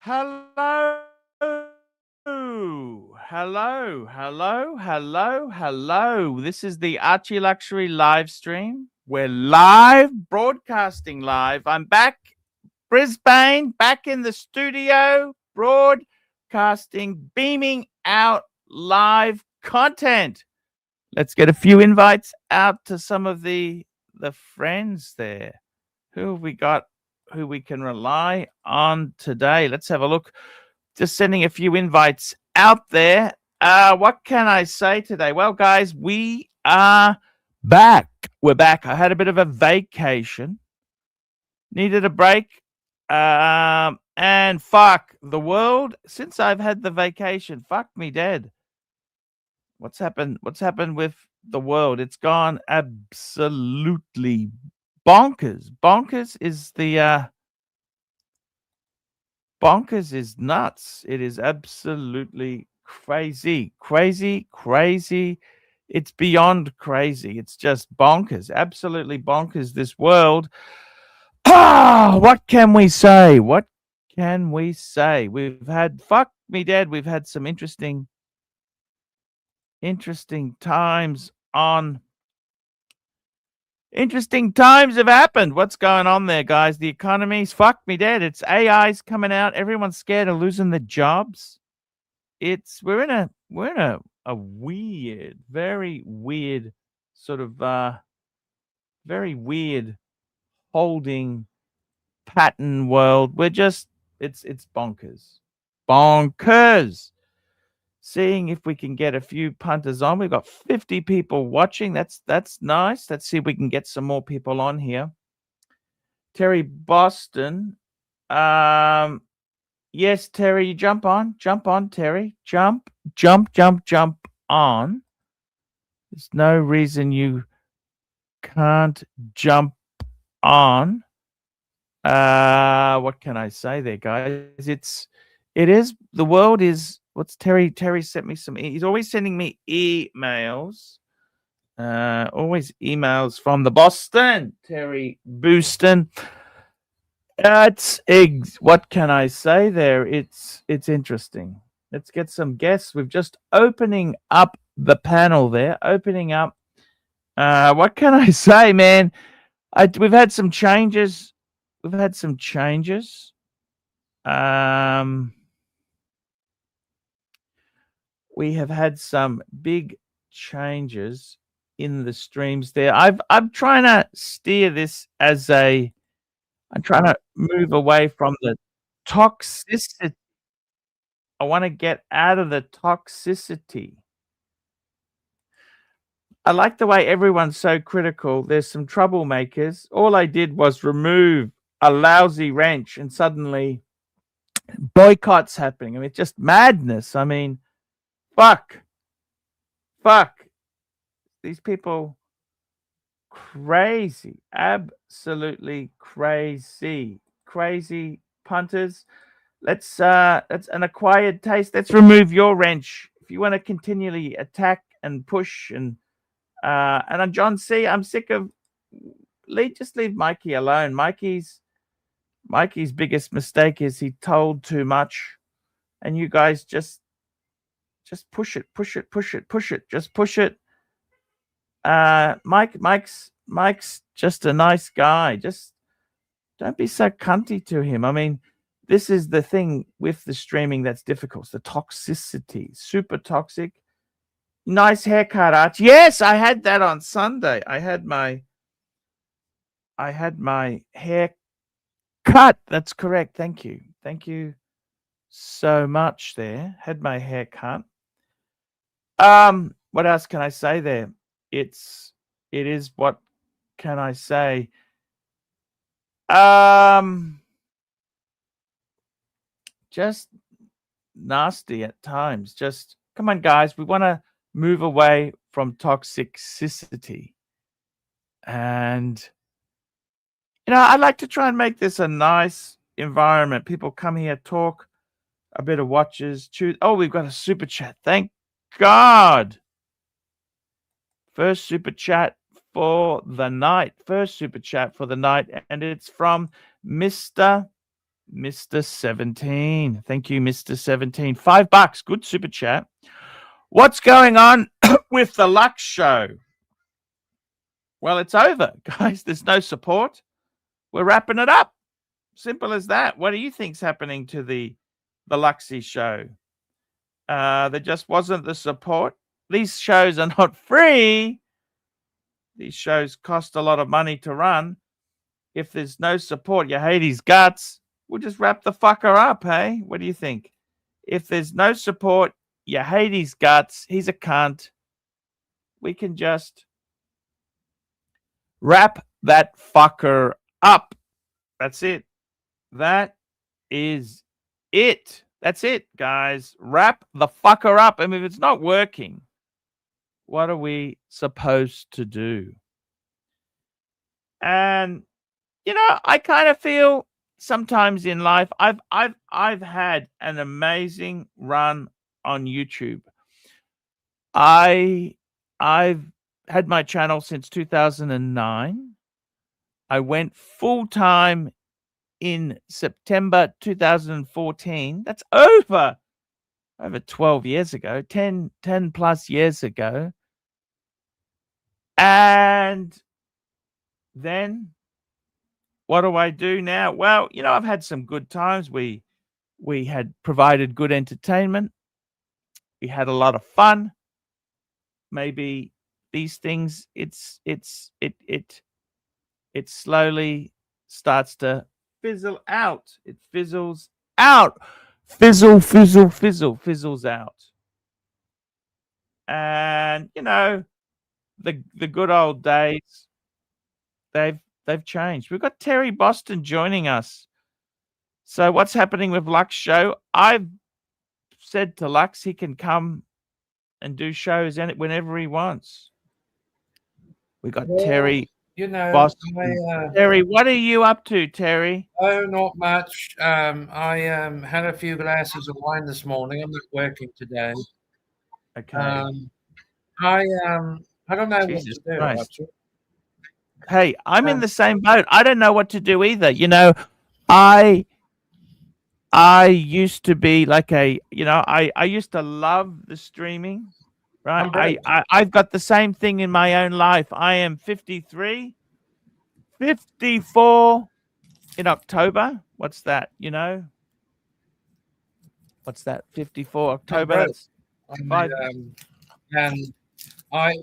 Hello. Hello. This is the ArchieLuxury live stream. We're live, broadcasting live. I'm back, Brisbane, back in the studio, broadcasting, beaming out live content. Let's get a few invites out to some of the friends there. Who have we got who we can rely on today? Let's have a look. Just sending a few invites out there. What can I say today? Well, guys, we are back. We're back. I had a bit of a vacation, needed a break. And fuck the world since I've had the vacation. Fuck me dead. What's happened? What's happened with the world? It's gone absolutely bonkers. Bonkers is nuts. It is absolutely crazy. It's beyond crazy. It's just bonkers. Absolutely bonkers, this world. What can we say? What can we say? We've had, fuck me dead, we've had some interesting times on. Interesting times have happened. What's going on there, guys? The economy's fuck me dead. It's AI's coming out. Everyone's scared of losing their jobs. We're in a weird, very weird sort of very weird holding pattern world. We're just it's bonkers. Bonkers. Seeing if we can get a few punters on. We've got 50 people watching. That's nice. Let's see if we can get some more people on here. Terry Boston. Yes, Terry, jump on, Terry. Jump on. There's no reason you can't jump on. What can I say there, guys? The world is. What's Terry? Terry sent me some. He's always sending me emails. Always emails from the Boston. Terry Booston. What can I say there? It's interesting. Let's get some guests. We've just opening up the panel there. Opening up. What can I say, man? We've had some changes. We have had some big changes in the streams there. I'm trying to steer this as I'm trying to move away from the toxicity. I want to get out of the toxicity. I like the way everyone's so critical. There's some troublemakers. All I did was remove a lousy wrench and suddenly boycotts happening. I mean, it's just madness. I mean, fuck. These people, crazy, absolutely crazy punters. That's an acquired taste. Let's remove your wrench if you want to continually attack and push and John C. I'm sick of. Just leave Mikey alone. Mikey's biggest mistake is he told too much, and you guys just push it. Just push it. Mike's just a nice guy. Just don't be so cunty to him. I mean, this is the thing with the streaming that's difficult. It's the toxicity, super toxic. Nice haircut, Archie. Yes, I had that on Sunday. I had my hair cut. That's correct. Thank you so much there. Had my hair cut. What else can I say there? It is what can I say? Just nasty at times. Just come on, guys. We want to move away from toxicity. And I'd like to try and make this a nice environment. People come here, talk, a bit of watches, choose. Oh, we've got a super chat. Thank God. First super chat for the night. And it's from Mr. Mr. 17. Thank you, Mr. 17. $5. Good super chat. What's going on with the Lux show? Well, it's over, guys. There's no support. We're wrapping it up. Simple as that. What do you think's happening to the Luxy show? There just wasn't the support. These shows are not free. These shows cost a lot of money to run. If there's no support, you hate his guts. We'll just wrap the fucker up, hey? What do you think? If there's no support, you hate his guts. He's a cunt. We can just wrap that fucker up. That's it. That is it. That's it, guys. Wrap the fucker up. I mean, if it's not working, what are we supposed to do? And you know, I kind of feel sometimes in life I've had an amazing run on YouTube. I've had my channel since 2009. I went full time in September 2014. That's over 12 years ago, 10 plus years ago. And then what do I do now? Well, you know, I've had some good times. We had provided good entertainment. We had a lot of fun. Maybe these things, it slowly starts to fizzle out. It fizzles out. Fizzles out. And you know, the good old days, they've changed. We've got Terry Boston joining us. So what's happening with Lux Show? I've said to Lux he can come and do shows whenever he wants. We got Terry, you know, Boston. Terry, what are you up to, Terry? Oh, not much. I had a few glasses of wine this morning. I'm not working today. Okay. I don't know Jesus what to do. Christ. Hey, I'm in the same boat. I don't know what to do either. You know, I used to be like I used to love the streaming, right? I've got the same thing in my own life. I am 53, 54 in October. What's that? You know? What's that? 54 October. And I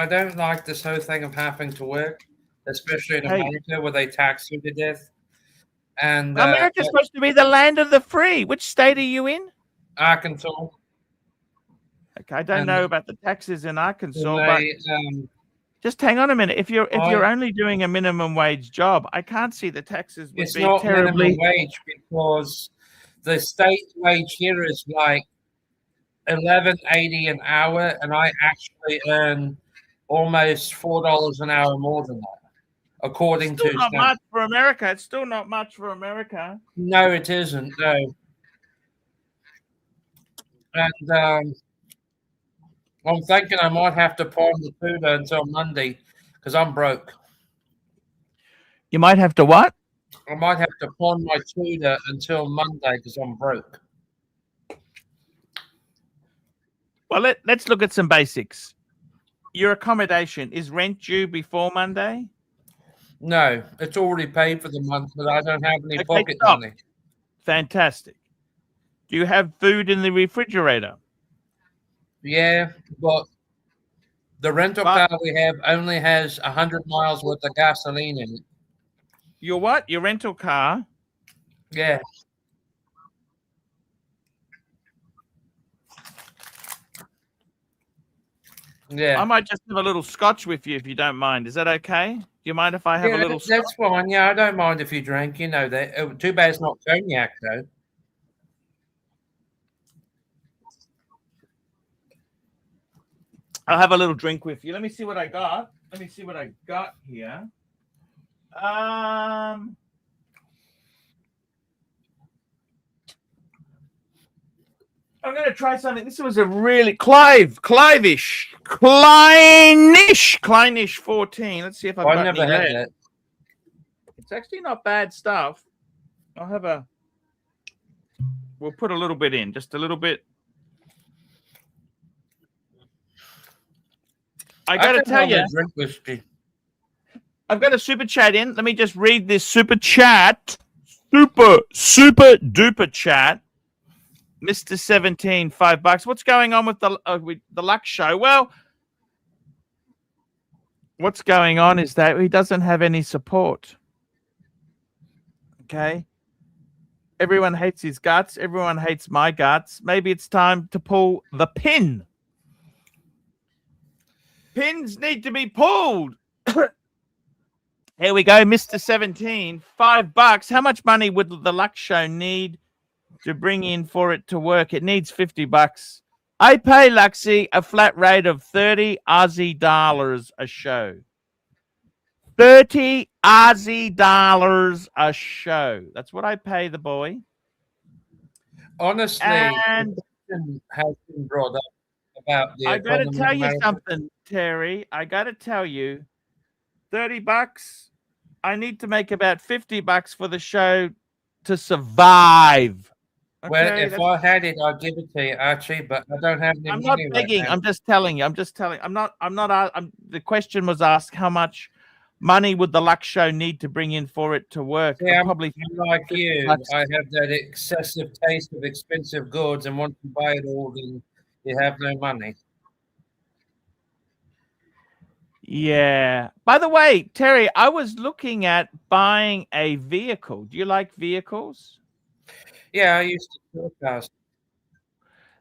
don't like this whole thing of having to work, especially in America where they tax you to death. And America's supposed to be the land of the free. Which state are you in? Arkansas. Okay, I don't know about the taxes in Arkansas, but just hang on a minute. If you're only doing a minimum wage job, I can't see the taxes would be not terribly minimum wage because the state wage here is like $11.80 an hour, and I actually earn almost $4 an hour more than that. According to not much for America. It's still not much for America. No, it isn't. No. And I'm thinking I might have to pawn the Tudor until Monday because I'm broke. You might have to what? I might have to pawn my Tudor until Monday because I'm broke. Well, let's look at some basics. Your accommodation, is rent due before Monday? No, it's already paid for the month, but I don't have any pocket money. Fantastic. Do you have food in the refrigerator? Yeah, but the rental car we have only has 100 miles worth of gasoline in it. Your what? Your rental car? Yeah. Yeah. I might just have a little scotch with you if you don't mind. Is that okay? Do you mind if I have a little scotch? That's fine. Yeah, I don't mind if you drink. You know that. Too bad it's not cognac, though. I'll have a little drink with you. Let me see what I got. Let me see what I got here. I'm going to try something. This was a really Kleinish 14. Let's see if I've got never had that. It's actually not bad stuff. I'll have a. We'll put a little bit in, just a little bit. I got to tell you, drink whiskey. I've got a super chat in. Let me just read this super chat. Super duper chat. Mr. 17, $5. What's going on with the Lux show? Well, what's going on is that he doesn't have any support. Okay. Everyone hates his guts. Everyone hates my guts. Maybe it's time to pull the pin. Pins need to be pulled. Here we go, Mr. 17, $5. How much money would the Lux show need to bring in for it to work? It needs $50. I pay Luxy a flat rate of 30 Aussie dollars a show. 30 Aussie dollars a show. That's what I pay the boy. Honestly, and has been brought up about the. I got to tell you something, Terry. I got to tell you, $30. I need to make about $50 for the show to survive. Okay, well, if I had it, I'd give it to you, Archie. But I don't have any. I'm not begging. Right, I'm just telling you. The question was asked: how much money would the Lux show need to bring in for it to work? Yeah, probably like you. I have that excessive taste of expensive goods, and once you buy it all, then you have no money. Yeah. By the way, Terry, I was looking at buying a vehicle. Do you like vehicles? Yeah, I used to forecast.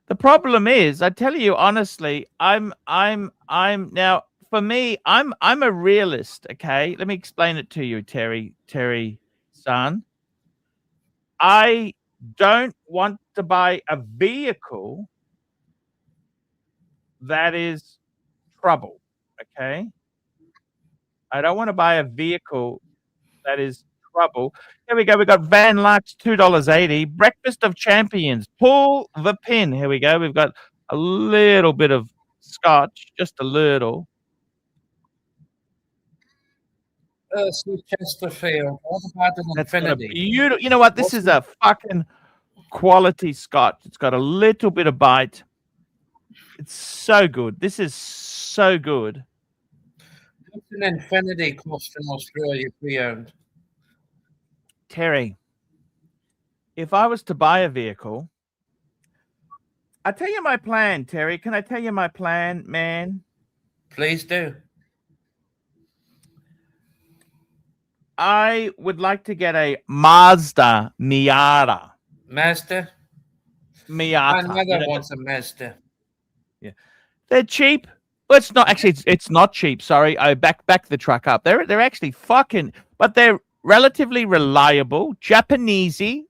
The problem is, I tell you honestly, I'm now, for me, I'm a realist, okay? Let me explain it to you, Terry son. I don't want to buy a vehicle that is trouble, okay? I don't want to buy a vehicle that is trouble. Here we go. We got Van Lux, $2.80. Breakfast of Champions. Pull the pin. Here we go. We've got a little bit of scotch, just a little. Chesterfield. What about an Infinity? You know what? This is a fucking quality scotch. It's got a little bit of bite. It's so good. This is so good. What's an Infinity cost in Australia pre-owned? Terry, if I was to buy a vehicle, I'll tell you my plan, Terry. Can I tell you my plan, man? Please do. I would like to get a Mazda Miata. Mazda? Miata. My mother wants a Mazda. Yeah. They're cheap. Well, it's not actually. It's not cheap. Sorry, I back the truck up. They're actually fucking, but they're relatively reliable. Japanesey,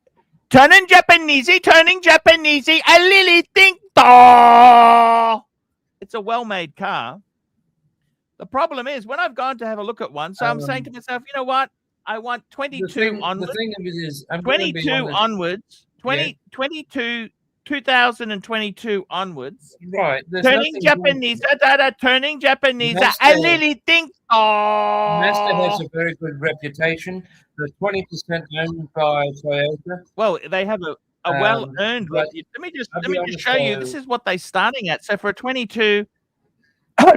turning Japanesey. I really think so. It's a well-made car. The problem is when I've gone to have a look at one, so I'm saying to myself, you know what? I want 22 onwards. The thing of it is, 22 onwards. 2022 onwards. Right. Turning Japanese. Turning Japanese. I really think so. Mazda has a very good reputation. They're 20% owned by Toyota. Well, they have a well-earned. Let me just show you. This is what they're starting at. So for a 22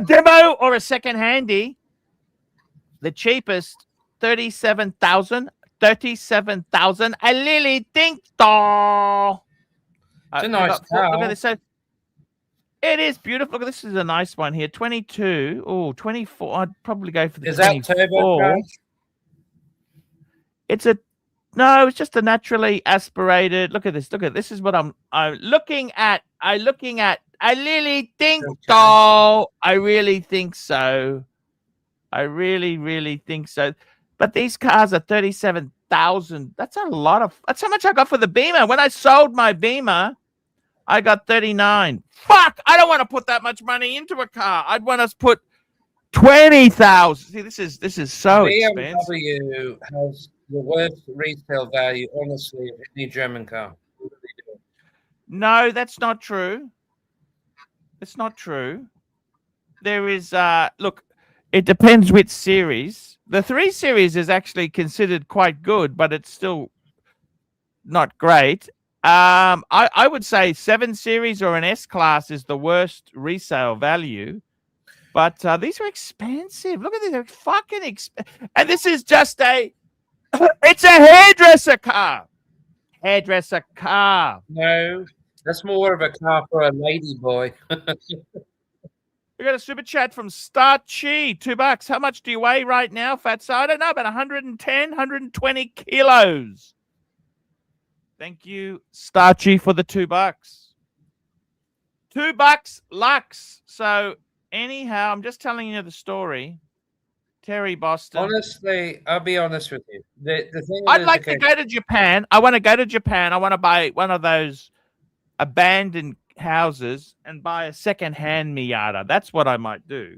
demo or a second handy, the cheapest 37,000. I really think so. It's a nice car. Look at this. So it is beautiful. Look, this is a nice one here. 22. Oh, 24. I'd probably go for the 24. Is that turbo? It's just a naturally aspirated. Look at this. This is what I'm looking at. I really think so. I really think so. I really think so. But these cars are 37,000. That's a lot that's how much I got for the Beamer. When I sold my Beamer, I got 39. Fuck! I don't want to put that much money into a car. I'd want us to put 20,000. See, this is so expensive. BMW has the worst retail value, honestly, of any German car. No, that's not true. It's not true. There is look, it depends which series. The 3 Series is actually considered quite good, but it's still not great. I would say 7 Series or an S Class is the worst resale value. But these are expensive. Look at these. They're fucking expensive. And this is just it's a hairdresser car. Hairdresser car. No, that's more of a car for a lady boy. We got a super chat from Starchy. $2. How much do you weigh right now, Fatso? I don't know, about 110, 120 kilos. Thank you, Starchy, for the $2. $2 Lux. So anyhow, I'm just telling you the story. Terry Boston. Honestly, I'll be honest with you. The thing I'd is, like to go to Japan. I want to go to Japan. I want to buy one of those abandoned houses and buy a second-hand Miata. That's what I might do.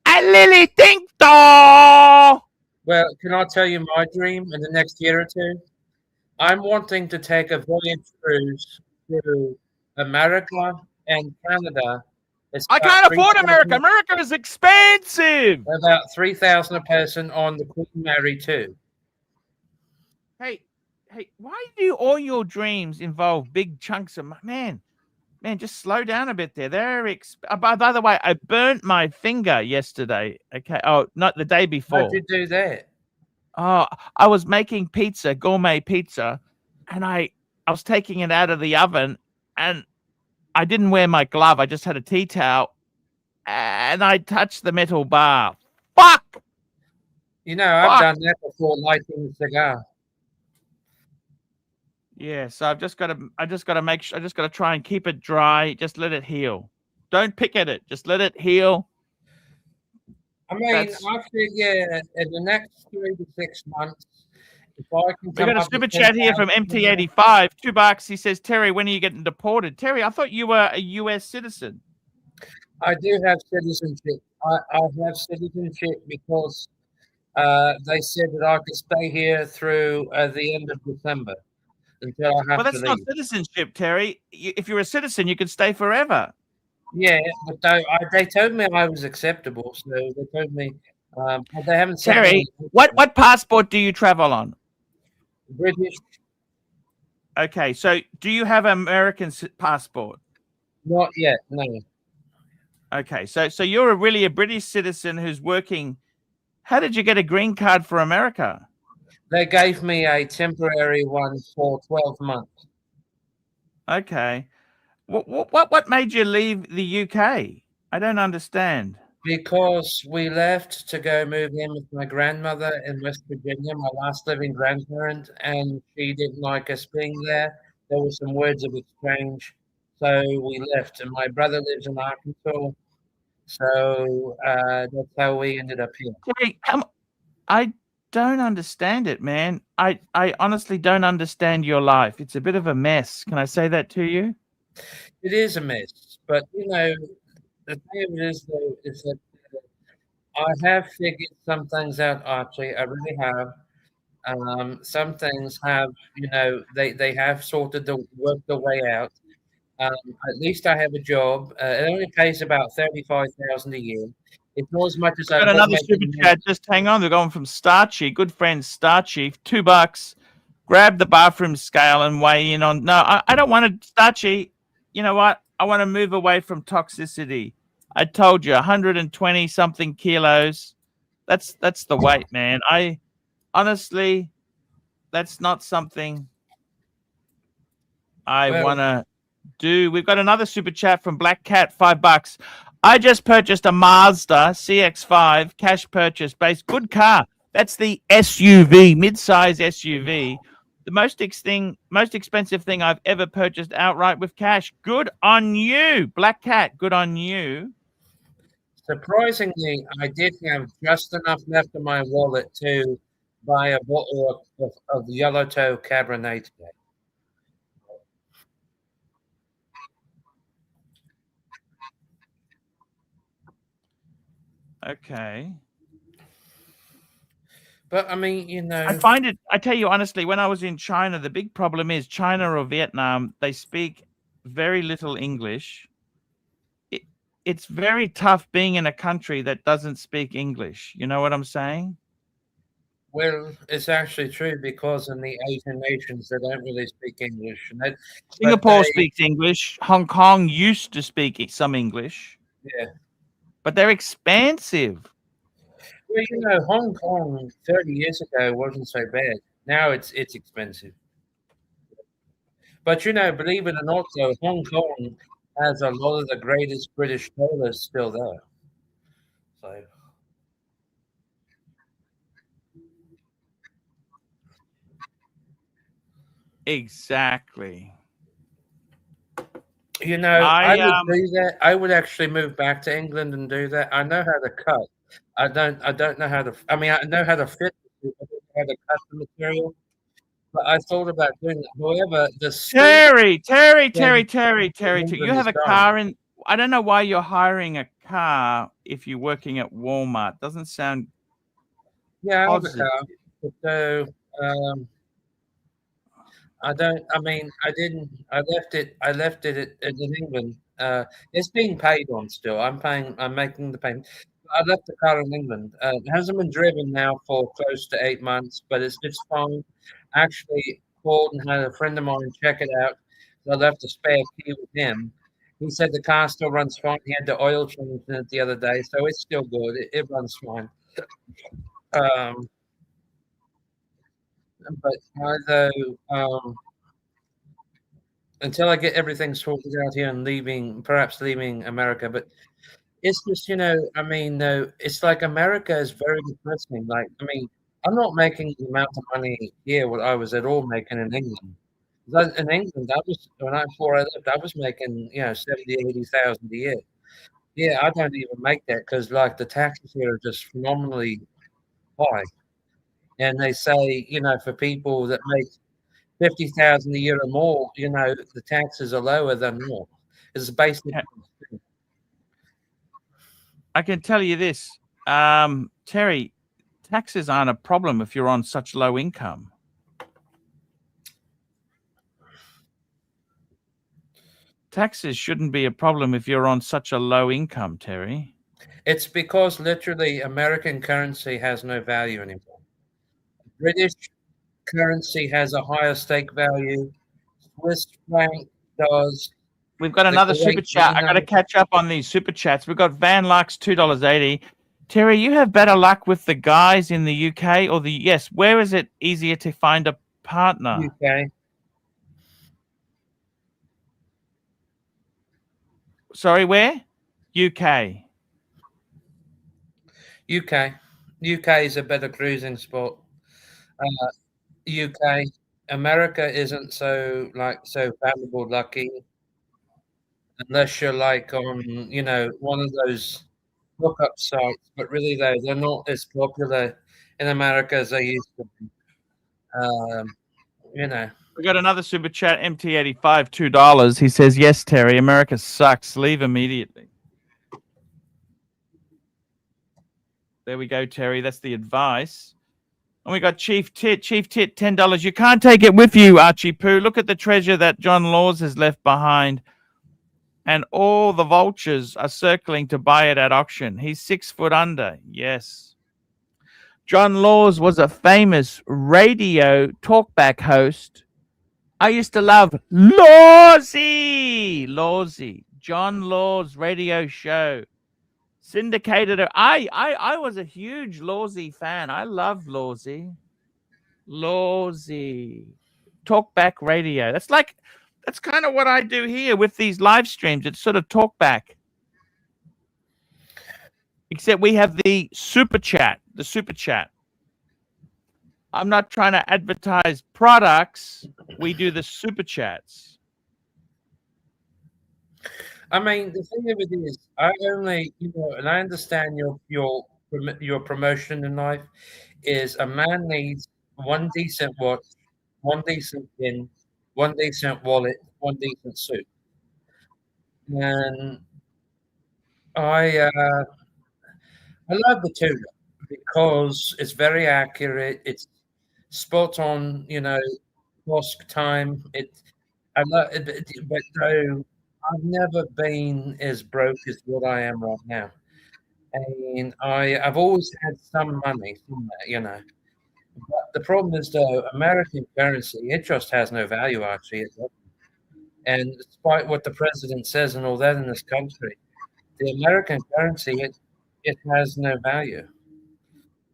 A Lily Tinkto! well, can I tell you my dream in the next year or two? I'm wanting to take a voyage cruise through America and Canada. It's I about can't afford 3,000 America. America is expensive. About 3,000 a person on the Queen Mary too. Hey, why do all your dreams involve big chunks of man? Man, just slow down a bit there. By the way, I burnt my finger yesterday. Okay. Oh, not the day before. How'd you do that? Oh, I was making pizza, gourmet pizza, and I was taking it out of the oven, and I didn't wear my glove. I just had a tea towel, and I touched the metal bar. Fuck! You know, I've done that before, lighting a cigar. Yeah, so I just got to try and keep it dry. Just let it heal. Don't pick at it. Just let it heal. I mean, I figure in the next 3 to 6 months, if I can We got a super chat here from MT85, $2. He says, Terry, when are you getting deported? Terry, I thought you were a US citizen. I do have citizenship. I have citizenship because they said that I could stay here through the end of December until I have to leave. Well, that's not citizenship, Terry. If you're a citizen, you could stay forever. Yeah, but they told me I was acceptable, so they told me they haven't said Terry, what passport do you travel on? British. Okay, so do you have an American passport? Not yet, no. Okay, so you're really a British citizen who's working. How did you get a green card for America? They gave me a temporary one for 12 months. Okay. What made you leave the UK? I don't understand. Because we left to go move in with my grandmother in West Virginia, my last living grandparent, and she didn't like us being there. There were some words of exchange, so we left. And my brother lives in Arkansas, so that's how we ended up here. Terry, I don't understand it, man. I honestly don't understand your life. It's a bit of a mess. Can I say that to you? It is a mess, but you know, the thing of it is, though, is that I have figured some things out, Archie. I really have. Some things have, you know, they have worked their way out. At least I have a job. It only pays about 35,000 a year. It's not as much as Got another super chat. Just hang on. They're going from Starchy, good friend Starchy, $2. Grab the bathroom scale and weigh in on. No, I don't want to, Starchy. You know what? I want to move away from toxicity. I told you, 120 something kilos. That's the weight, man. I honestly, that's not something I want to do. We've got another super chat from Black Cat, $5. I just purchased a Mazda CX-5 cash purchase based. Good car. That's the SUV, mid-size SUV. The most expensive thing I've ever purchased outright with cash. Good on you, Black Cat. Good on you. Surprisingly, I did have just enough left in my wallet to buy a bottle of Yellowtail Cabernet today. Okay. But I mean, you know, I tell you honestly, when I was in China, the big problem is China or Vietnam, they speak very little English. It's very tough being in a country that doesn't speak English. You know what I'm saying? Well, it's actually true because in the Asian nations they don't really speak English, but Singapore speaks English. Hong Kong used to speak some English, yeah. but they're expansive. Well, Hong Kong 30 years ago wasn't so bad. Now it's expensive. But believe it or not, though, Hong Kong has a lot of the greatest British tailors still there. So Exactly. I would do that. I would actually move back to England and do that. I know how to cut. I don't know how to. I mean, I know how to fit. I don't know how to cut the material. But I thought about doing that. However, the speed Terry, in you England have is a gone. car in. I don't know why you're hiring a car if you're working at Walmart. Doesn't sound Yeah, I have a positive. car. So I don't. I mean, I didn't. I left it. I left it in England. It's being paid on still. I'm paying. I'm making the payment. I left the car in England. It hasn't been driven now for close to 8 months, but it's fine. Actually, called and had a friend of mine check it out. So I left a spare key with him. He said the car still runs fine. He had the oil changed in it the other day, so it's still good. It runs fine. Um, but until I get everything sorted out here and perhaps leaving America. But it's just, I mean, it's like America is very depressing. Like, I mean, I'm not making the amount of money here what I was at all making in England. In England, before I left, I was making, 70, 80,000 a year. Yeah, I don't even make that because like the taxes here are just phenomenally high. And they say, for people that make 50,000 a year or more, the taxes are lower than more. It's basically. I can tell you this, Terry, taxes aren't a problem if you're on such low income. Taxes shouldn't be a problem if you're on such a low income, Terry. It's because literally American currency has no value anymore. British currency has a higher stake value. Swiss franc does. We've got The another super Kuwait chat. I got to dinar. catch up on these super chats. We've got Van Lux, $2.80. Terry, you have better luck with the guys in the UK or the yes. Where is it easier to find a partner? UK. Sorry, where? UK. UK. UK is a better cruising spot. UK. America isn't so valuable lucky unless you're like on one of those lookup sites. But really though, they're not as popular in America as they used to be. Um, you know. We got another super chat, MT85, $2. He says, yes, Terry, America sucks. Leave immediately. There we go, Terry. That's the advice. And we got Chief Tit, $10. You can't take it with you, Archie Poo. Look at the treasure that John Laws has left behind. And all the vultures are circling to buy it at auction. He's 6 foot under. Yes. John Laws was a famous radio talkback host. I used to love Lawsy. John Laws radio show. Syndicated. I was a huge Lawsy fan. I love Lawsy. Talkback radio. That's kind of what I do here with these live streams. It's sort of talkback. Except we have the super chat. I'm not trying to advertise products. We do the super chats. I mean, the thing of it is, I only, and I understand your promotion in life is a man needs one decent watch, one decent pin, one decent wallet, one decent suit, and I love the Tudor because it's very accurate. It's spot on, Bosk time. I love it, but though I've never been as broke as what I am right now, and I've always had some money somewhere, The problem is, though, American currency, it just has no value, Archie. And despite what the president says and all that in this country, the American currency, it has no value.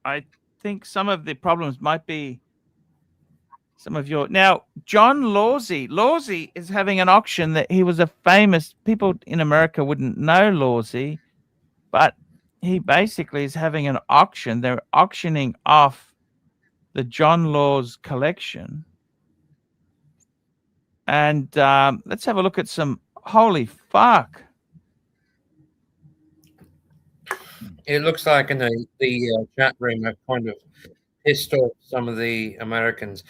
I think some of the problems might be some of your now. John Lawsey is having an auction that he was a famous. People in America wouldn't know Lawsey, but he basically is having an auction. They're auctioning off the John Laws collection. And let's have a look at some. Holy fuck. It looks like in the chat room, I've kind of pissed off some of the Americans.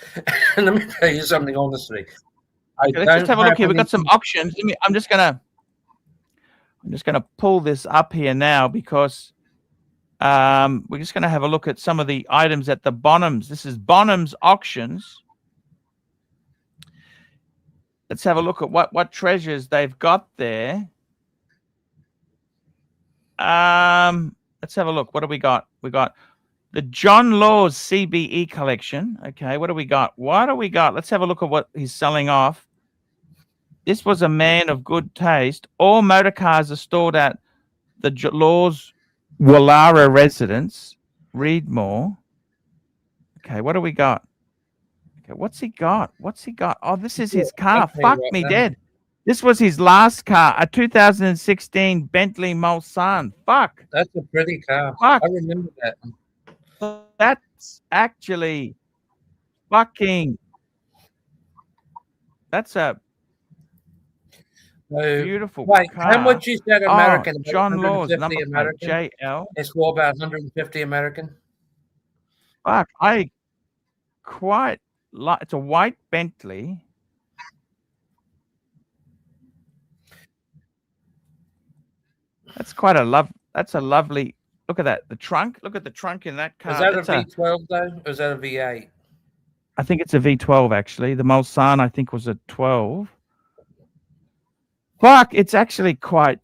And let me tell you something honestly. Okay, let's just have a look here. We've got some auctions. I'm just gonna pull this up here now because we're just gonna have a look at some of the items at the Bonhams. This is Bonhams Auctions. Let's have a look at what treasures they've got there. Let's have a look. What do we got? We got the John Laws CBE collection. Okay, what do we got? Let's have a look at what he's selling off. This was a man of good taste. All motor cars are stored at the Laws Wallara residence. Read more. Okay, what do we got? Okay, what's he got? Oh, this is his car. Fuck me dead. This was his last car, a 2016 Bentley Mulsanne. Fuck. That's a pretty car. Fuck. I remember that. That's actually fucking. That's a beautiful wait, car. how much is that American? Oh, John Laws, number American? JL. It's for about 150 American. Fuck, I quite like. It's a white Bentley. That's quite a love. That's a lovely. Look at that. The trunk. Look at the trunk in that car. Is that a V12 though, or is that a V8? I think it's a V12 actually. The Mulsanne I think was a 12. Fuck, it's actually quite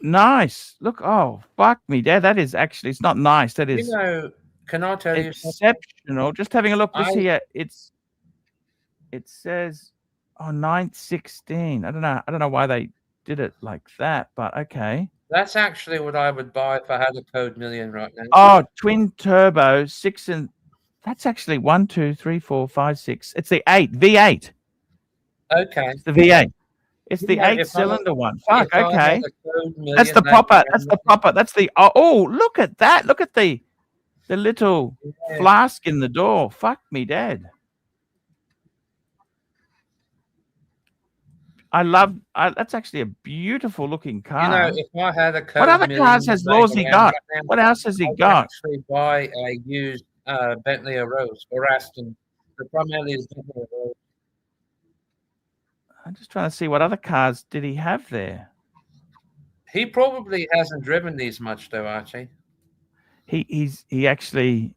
nice. Look, oh fuck me, Dad. That is actually. It's not nice. That is. You know, can I tell you exceptional? Just having a look. This here. It says, oh 916. I don't know why they did it like that, but okay. That's actually what I would buy if I had a code million right now. Oh, twin turbo, 6 and that's actually 1, 2, 3, 4, 5, 6. It's the 8 V8. Okay. It's the V8. It's the 8-cylinder one. Fuck. Okay. That's the proper. That's the proper. That's the. Oh, look at that. Look at the little flask in the door. Fuck me, Dad. That's actually a beautiful looking car. You know, if I had a code, what other cars has Lawsey got? What else has he got? Actually, buy a used Bentley or Rose or Aston. The primarily is Bentley or Rose. I'm just trying to see what other cars did he have there. He probably hasn't driven these much, though, Archie. He actually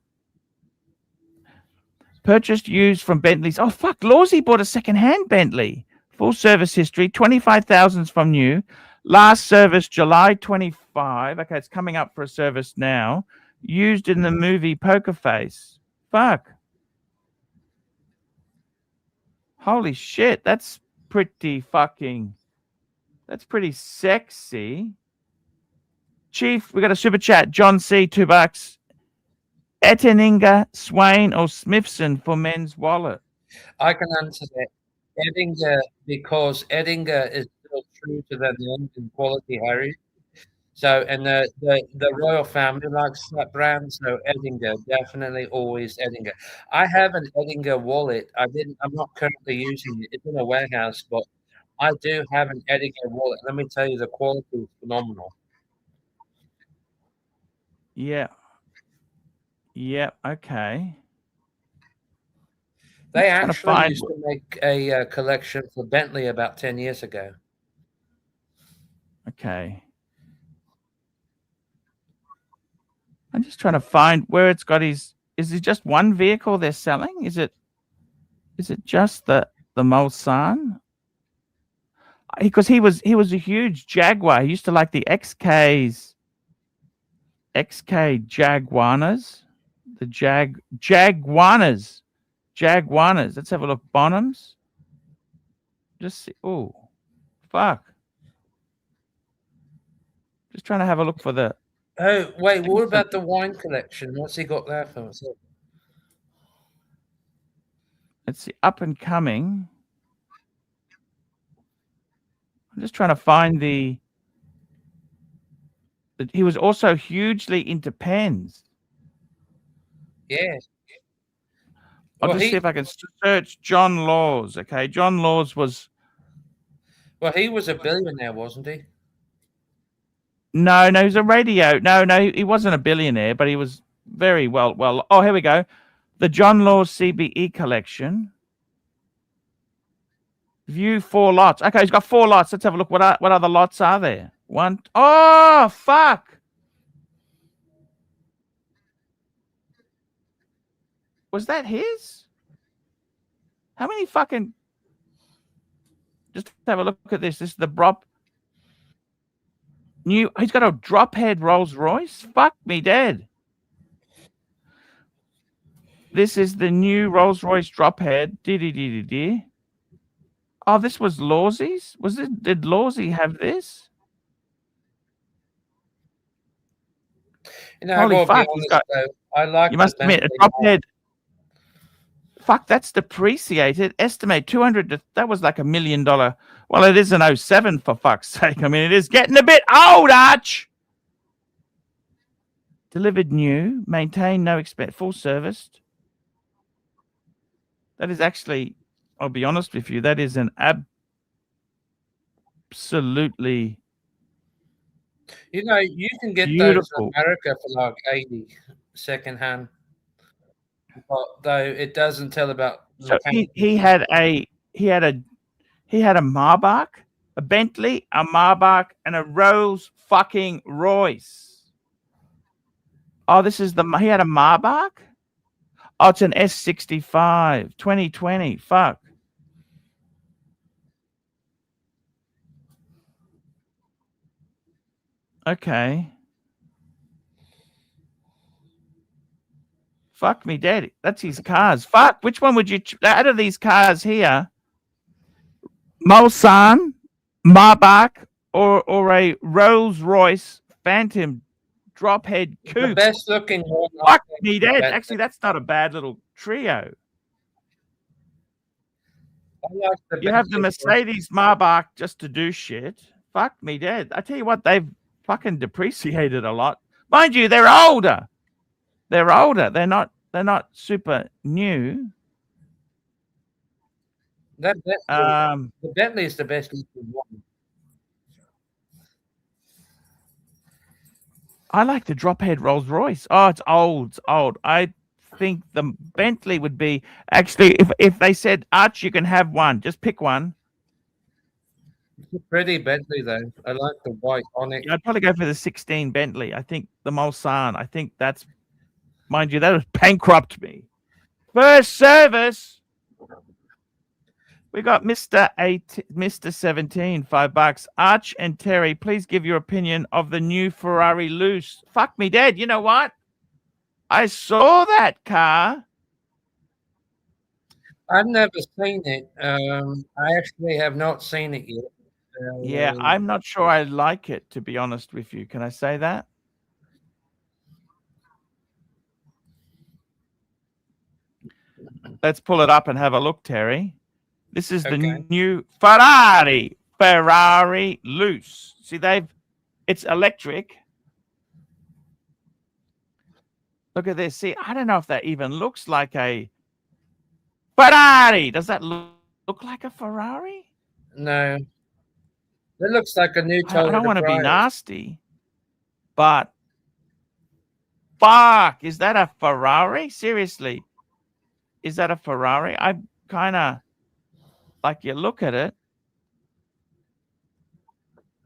purchased used from Bentley's. Oh fuck! Lawsey bought a second-hand Bentley. Full service history, 25,000 from new. Last service, July 25. Okay, it's coming up for a service now. Used in the movie Poker Face. Fuck. Holy shit, that's pretty sexy. Chief, we got a super chat. John C, $2. Ettinger, Swain, or Smithson for men's wallet? I can answer that. Edinger, because Edinger is still true to their name in quality, Harry. So, and the royal family likes that brand. So, Edinger, definitely always Edinger. I have an Edinger wallet. I'm not currently using it. It's in a warehouse, but I do have an Edinger wallet. Let me tell you, the quality is phenomenal. Yeah. Yeah. Okay. They actually used to make a collection for Bentley about 10 years ago. Okay. I'm just trying to find where it's got his. Is it just one vehicle they're selling? Is it just the Mulsanne? Because he was a huge Jaguar. He used to like the XK Jaguanas. The Jaguanas. Let's have a look. Bonhams. Just see. Oh, fuck. Just trying to have a look for the. Oh, wait, what about the wine collection? What's he got there for? Let's see. Up and coming. I'm just trying to find the. He was also hugely into pens. Yeah. I'll just see if I can search John Laws. Okay, John Laws was. Well, he was a billionaire, wasn't he? No, he was a radio. No, he wasn't a billionaire, but he was very well. Oh, here we go. The John Laws CBE collection. View 4 lots. Okay, he's got 4 lots. Let's have a look. What other lots are there? One. Oh, fuck. Was that his? How many fucking... Just have a look at this. This is the Brop. New. He's got a drop head Rolls Royce. Fuck me dead. This is the new Rolls Royce drop head. Oh, this was Lawsy's? Did Lawsy have this? You know, Holy fuck, I like. You must admit, a drop head. Fuck, that's depreciated. Estimate 200 to, that was like $1 million. Well, it is an 07 for fuck's sake. I mean, it is getting a bit old, Arch. Delivered new, maintained, no expense, full serviced. That is actually, I'll be honest with you, that is an absolutely. You know, you can get beautiful. those in America for like 80 secondhand. But though it doesn't tell about. So he had a Maybach, a Bentley, a Maybach, and a Rolls fucking Royce. Oh, he had a Maybach? Oh, it's an S65, 2020. Fuck. Okay. Fuck me dead. That's his cars. Fuck. Which one would you out of these cars here? Mulsanne, Maybach, or a Rolls Royce Phantom drop head coupe? The best looking one. Fuck me dead. Actually, that's not a bad little trio. You have the Mercedes Maybach just to do shit. Fuck me dead. I tell you what, they've fucking depreciated a lot. Mind you, they're older. They're older. They're not super new. The Bentley is the best looking one. I like the drop head Rolls Royce. Oh, it's old. It's old. I think the Bentley would be actually if they said, Arch, you can have one, just pick one. It's a pretty Bentley though. I like the white on it. I'd probably go for the 16 Bentley. I think the Mulsanne. I think that's, mind you, that would bankrupt me. First service. We got Mr. 17, $5. Arch and Terry, please give your opinion of the new Ferrari Loose. Fuck me dead. You know what? I saw that car. I've never seen it. I actually have not seen it yet. Yeah, I'm not sure I like it, to be honest with you. Can I say that? Let's pull it up and have a look, Terry. This is the new Ferrari Loose. See, it's electric. Look at this. See, I don't know if that even looks like a Ferrari. Does that look like a Ferrari? No. It looks like a new Toyota. I don't want to be nasty, but fuck, is that a Ferrari? Seriously, is that a Ferrari? I kind of like you look at it.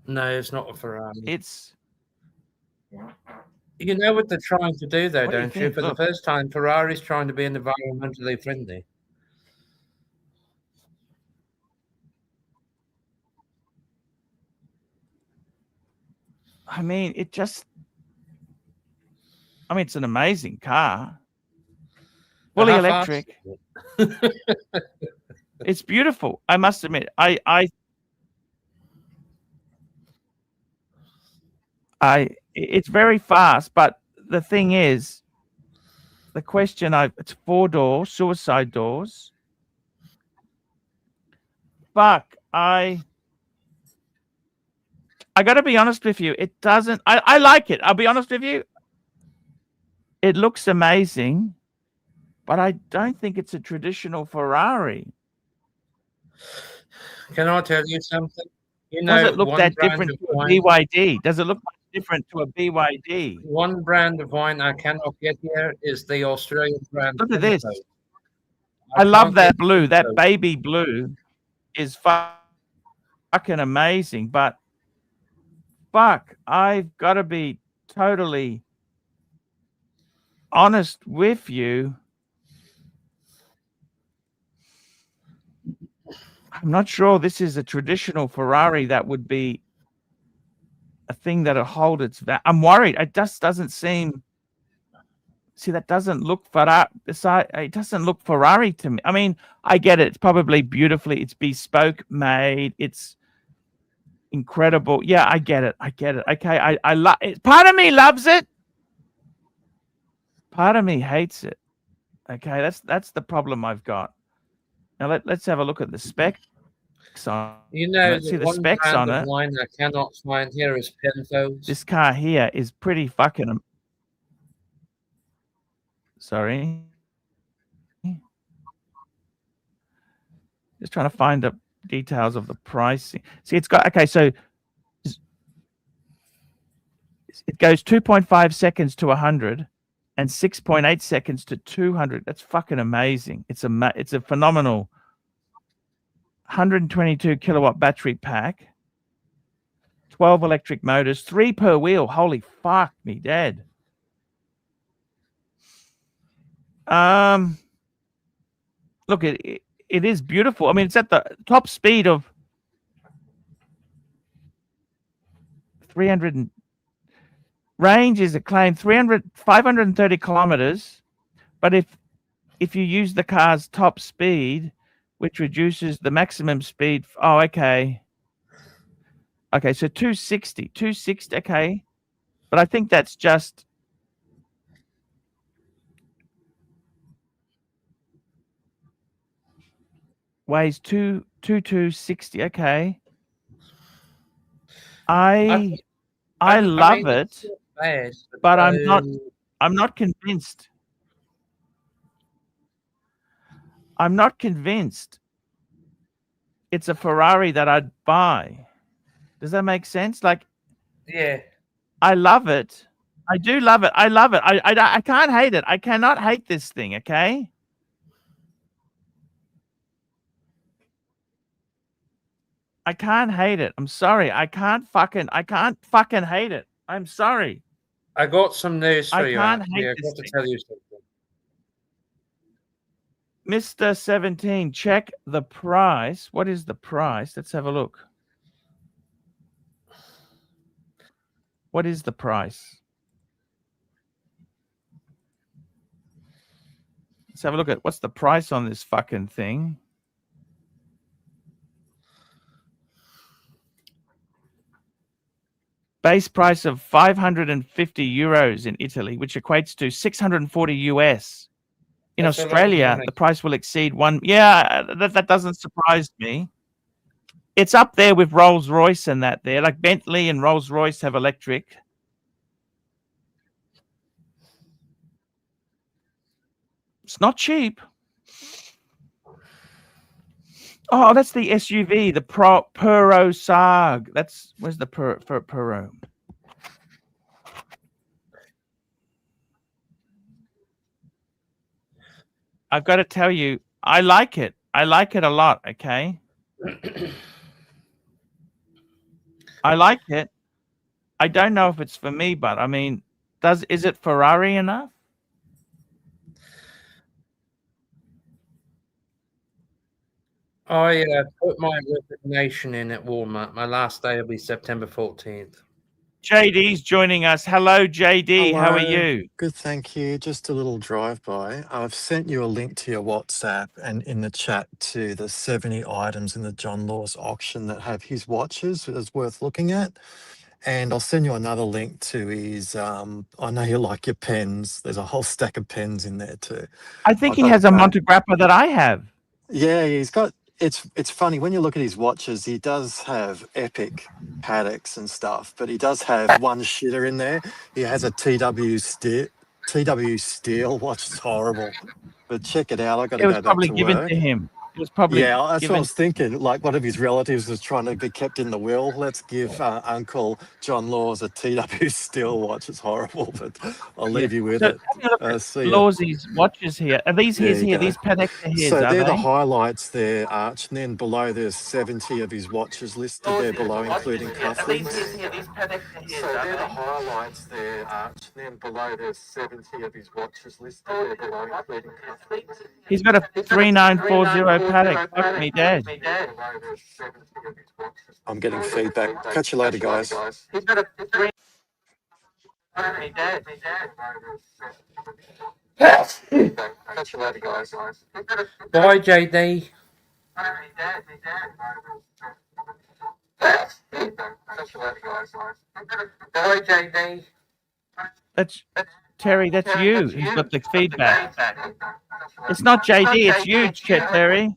No, it's not a Ferrari. It's. You know what they're trying to do, though, don't you? For Look. the first time, Ferrari's trying to be environmentally friendly. I mean, it's an amazing car. fully How fast electric. is it? It's beautiful. I must admit. It's very fast, but the thing is, the question it's 4-door suicide doors. Fuck, I got to be honest with you. It doesn't. I like it. I'll be honest with you. It looks amazing, but I don't think it's a traditional Ferrari. Can I tell you something? You Does know, it look one that brand different of to a wine, BYD? Does it look much different to a BYD? one brand of wine I cannot get here is the Australian brand Look at Pinto. this. I love can't that get blue. That Pinto. baby blue is fucking amazing, but fuck, I've got to be totally honest with you. I'm not sure this is a traditional Ferrari that would be a thing that'll hold its value. I'm worried. It just doesn't seem. See, that doesn't look Ferrari. It doesn't look Ferrari to me. I mean, I get it. It's probably beautifully. It's bespoke made. It's incredible. Yeah, I get it. I get it. Okay, I love it. Part of me loves it. Part of me hates it. Okay, that's the problem I've got. Now let's have a look at the specs on You know, it. See the the one specs brand on of it. wine I cannot find here is Pintos. This car here is pretty fucking. Sorry. Just trying to find the details of the pricing. See, it's got okay. So it goes 2.5 seconds to 100 and 6.8 seconds to 200. That's fucking amazing. It's a phenomenal 122 kilowatt battery pack, 12 electric motors, 3 per wheel. Holy fuck me dead. Look, it is beautiful. I mean, it's at the top speed of 300 range is a claim 530 kilometers, but if you use the car's top speed, which reduces the maximum speed, okay, so 260, okay, but I think that's just weighs 260, okay. I love it, bad, but I'm not convinced. I'm not convinced it's a Ferrari that I'd buy. Does that make sense? Like, yeah, I love it. I do love it. I love it. I can't hate it. I cannot hate this thing, okay? I can't hate it. I'm sorry. I can't fucking hate it. I'm sorry. I got some news for I you. can't Actually, hate I this got to thing. tell you something. Mr. 17, check the price. What is the price? Let's have a look. What is the price? Let's have a look at what's the price on this fucking thing. Base price of 550 euros in Italy, which equates to 640 US. In That's Australia, the price will exceed one. Yeah, that doesn't surprise me. It's up there with Rolls Royce and that there. Like Bentley and Rolls Royce have electric. It's not cheap. Oh, that's the SUV, the Puro Sarg. Where's the Puro? I've got to tell you, I like it. I like it a lot, okay? I like it. I don't know if it's for me, but I mean, is it Ferrari enough? I put my resignation in at Walmart. My last day will be September 14th. JD's joining us. Hello, JD. How are Hello. you? Good, thank you. Just a little drive-by. I've sent you a link to your WhatsApp and in the chat to the 70 items in the John Laws auction that have his watches that's worth looking at. And I'll send you another link to his, I know you like your pens. There's a whole stack of pens in there too. I think he has a Montegrappa that I have. Yeah, he's got, it's funny, when you look at his watches, he does have epic Paddocks and stuff, but he does have one shitter in there. He has a TW Steel watch. It's horrible, but check it out. I got to It was go back probably to given work. to him. It was probably Yeah, that's what I given. was thinking. Like one of his relatives was trying to be kept in the will. Let's give Uncle John Laws a TW Steel watch. It's horrible, but I'll leave you with So it. have a look at See ya. Lawsy's watches here. Are these There his you here? go. These Patek are his, So are they're the they? highlights there, Arch, and then below there's 70 of his watches listed there below, including cufflinks. So they're the highlights there, Arch, and then below there's 70 of his watches listed there below, including cufflinks. He's got a 3940 Patek. Fuck me dead. I'm getting feedback. Catch you later, guys. He's got a 3. Catch you later, guys. Bye, JD. Bye, JD. That's Terry. That's you. He's got the feedback. It's not JD. It's you, Terry.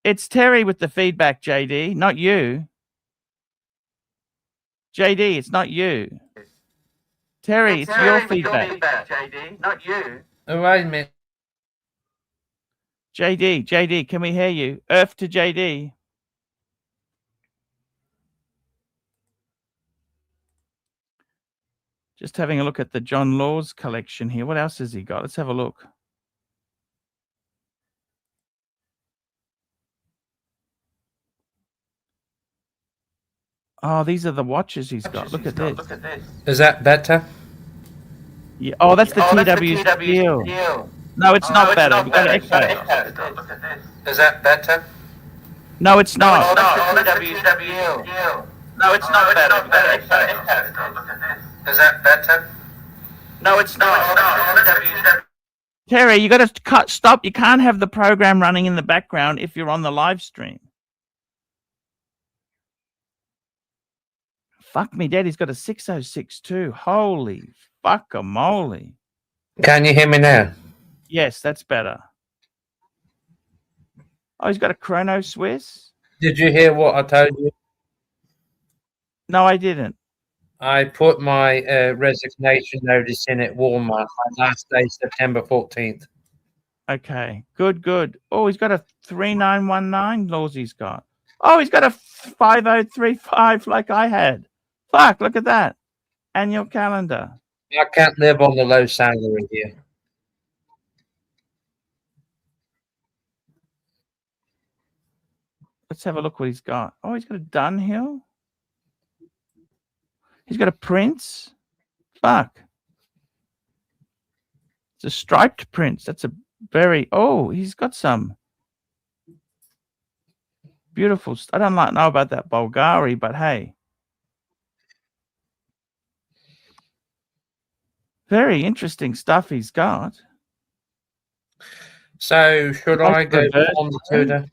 It's Terry with the feedback, JD, not you. JD, it's not you. Terry, it's your feedback. JD, not you. Oh, wait a minute. JD, can we hear you? Earth to JD. Just having a look at the John Laws collection here. What else has he got? Let's have a look. Oh, these are the watches he's got. Look at this. Is that better? Yeah. Oh, that's the TW Steel. No, it's not better. We've got an echo. Is that better? No, it's not. No, it's not better. Is that better? No, it's not. Terry, you got to stop. You can't have the program running in the background if you're on the live stream. Fuck me, Dad. He's got a 6062. Holy fuck-a-moly. Can you hear me now? Yes, that's better. Oh, he's got a Chrono Swiss. Did you hear what I told you? No, I didn't. I put my resignation notice in at Walmart. My last day, September 14th. Okay, good. Oh, he's got a 3919. Lawsy's got. Oh, he's got a 5035 like I had. Fuck, look at that. Annual calendar. I can't live on the low salary here. Let's have a look what he's got. Oh, he's got a Dunhill. He's got a Prince. Fuck. It's a striped Prince. That's a very... Oh, he's got some beautiful... I don't know about that Bulgari, but hey. Very interesting stuff he's got. So, should I go on the Tudor?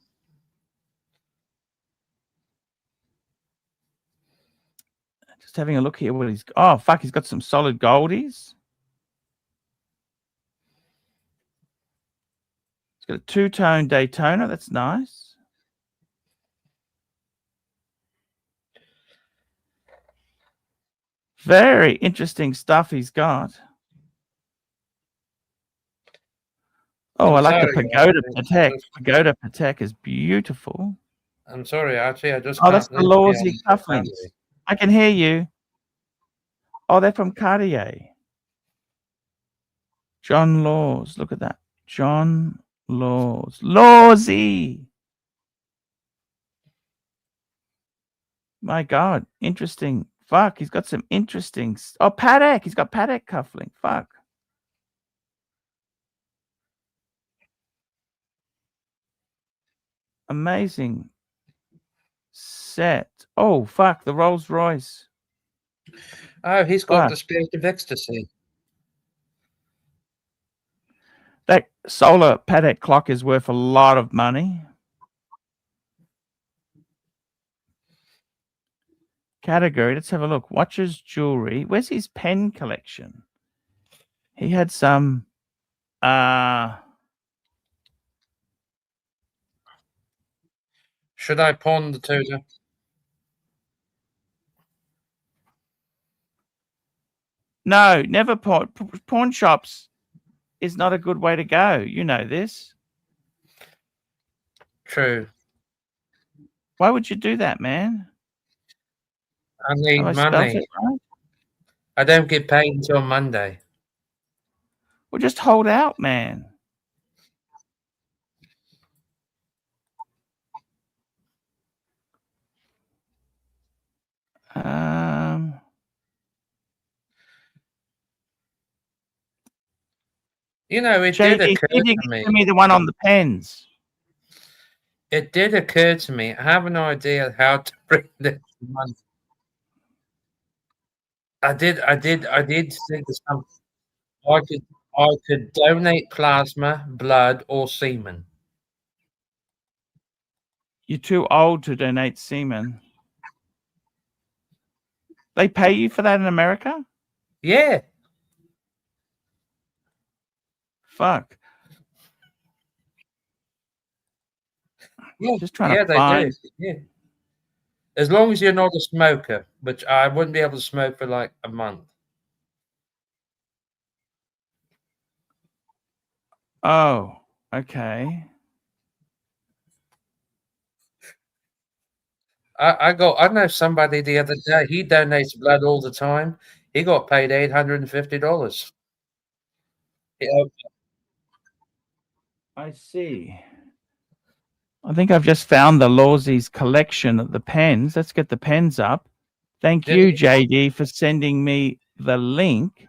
Just having a look here what he's... Oh, fuck, he's got some solid goldies. He's got a two-tone Daytona. That's nice. Very interesting stuff he's got. Oh, I like the Pagoda Patek. Pagoda Patek is beautiful. I'm sorry, Archie. I just can't. Oh, that's the Lawsy cufflinks. I can hear you. Oh, they're from Cartier. John Laws. Look at that. John Laws. Lawsy. My God. Interesting. Fuck. He's got some interesting. Oh, Patek. He's got Patek cufflink. Fuck. Amazing set. Oh, fuck. The Rolls Royce. Oh, he's got What? the spirit of ecstasy. That solar Patek clock is worth a lot of money. Category, let's have a look. Watches, jewelry. Where's his pen collection? He had some Should I pawn the Tudor? no, never pawn shops is not a good way to go. You know this. True. Why would you do that, man? I need Have I spelled money. it right? I don't get paid until Monday. Well, just hold out, man. You know, it JD, did occur JD, to me. give me the one on the pens. It did occur to me. I have an idea how to bring this money. I did think of something. I could donate plasma, blood, or semen. You're too old to donate semen. They pay you for that in America? Yeah. Fuck. Yeah, Just trying yeah, to find. they do. Yeah. As long as you're not a smoker, which I wouldn't be able to smoke for like a month. Oh, okay. I know somebody the other day. He donates blood all the time. He got paid $850. I see. I think I've just found the Lawsies collection of the pens. Let's get the pens up. Thank Did you, he? JD, for sending me the link.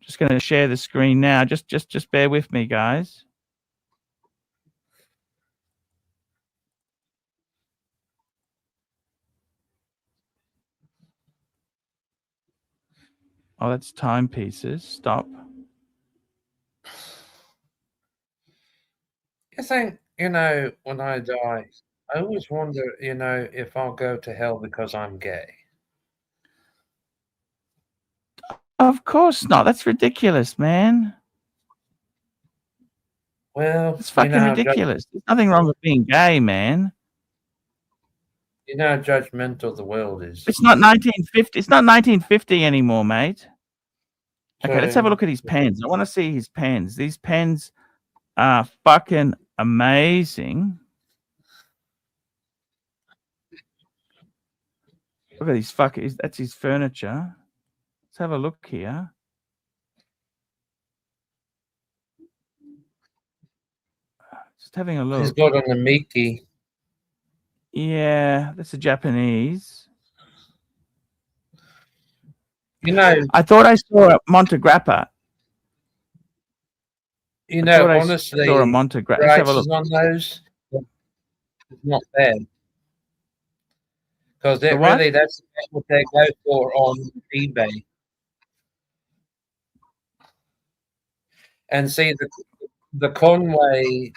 Just going to share the screen now. Just bear with me, guys. Oh, that's timepieces. Stop. I think, when I die, I always wonder, if I'll go to hell because I'm gay. Of course not. That's ridiculous, man. Well, It's fucking ridiculous. There's nothing wrong with being gay, man. you know how judgmental the world is. It's not 1950. It's not 1950 anymore, mate. Okay, let's have a look at his pens. I want to see his pens. These pens are fucking amazing. Look at these fucking. That's his furniture. Let's have a look here. Just having a look. He's got an Amiki. Yeah, that's a Japanese. I thought I saw a Montegrappa. Honestly, saw a Montegrappa. Let's have a look. prices on those, it's not bad. Because that's what they go for on eBay. And see, the Conway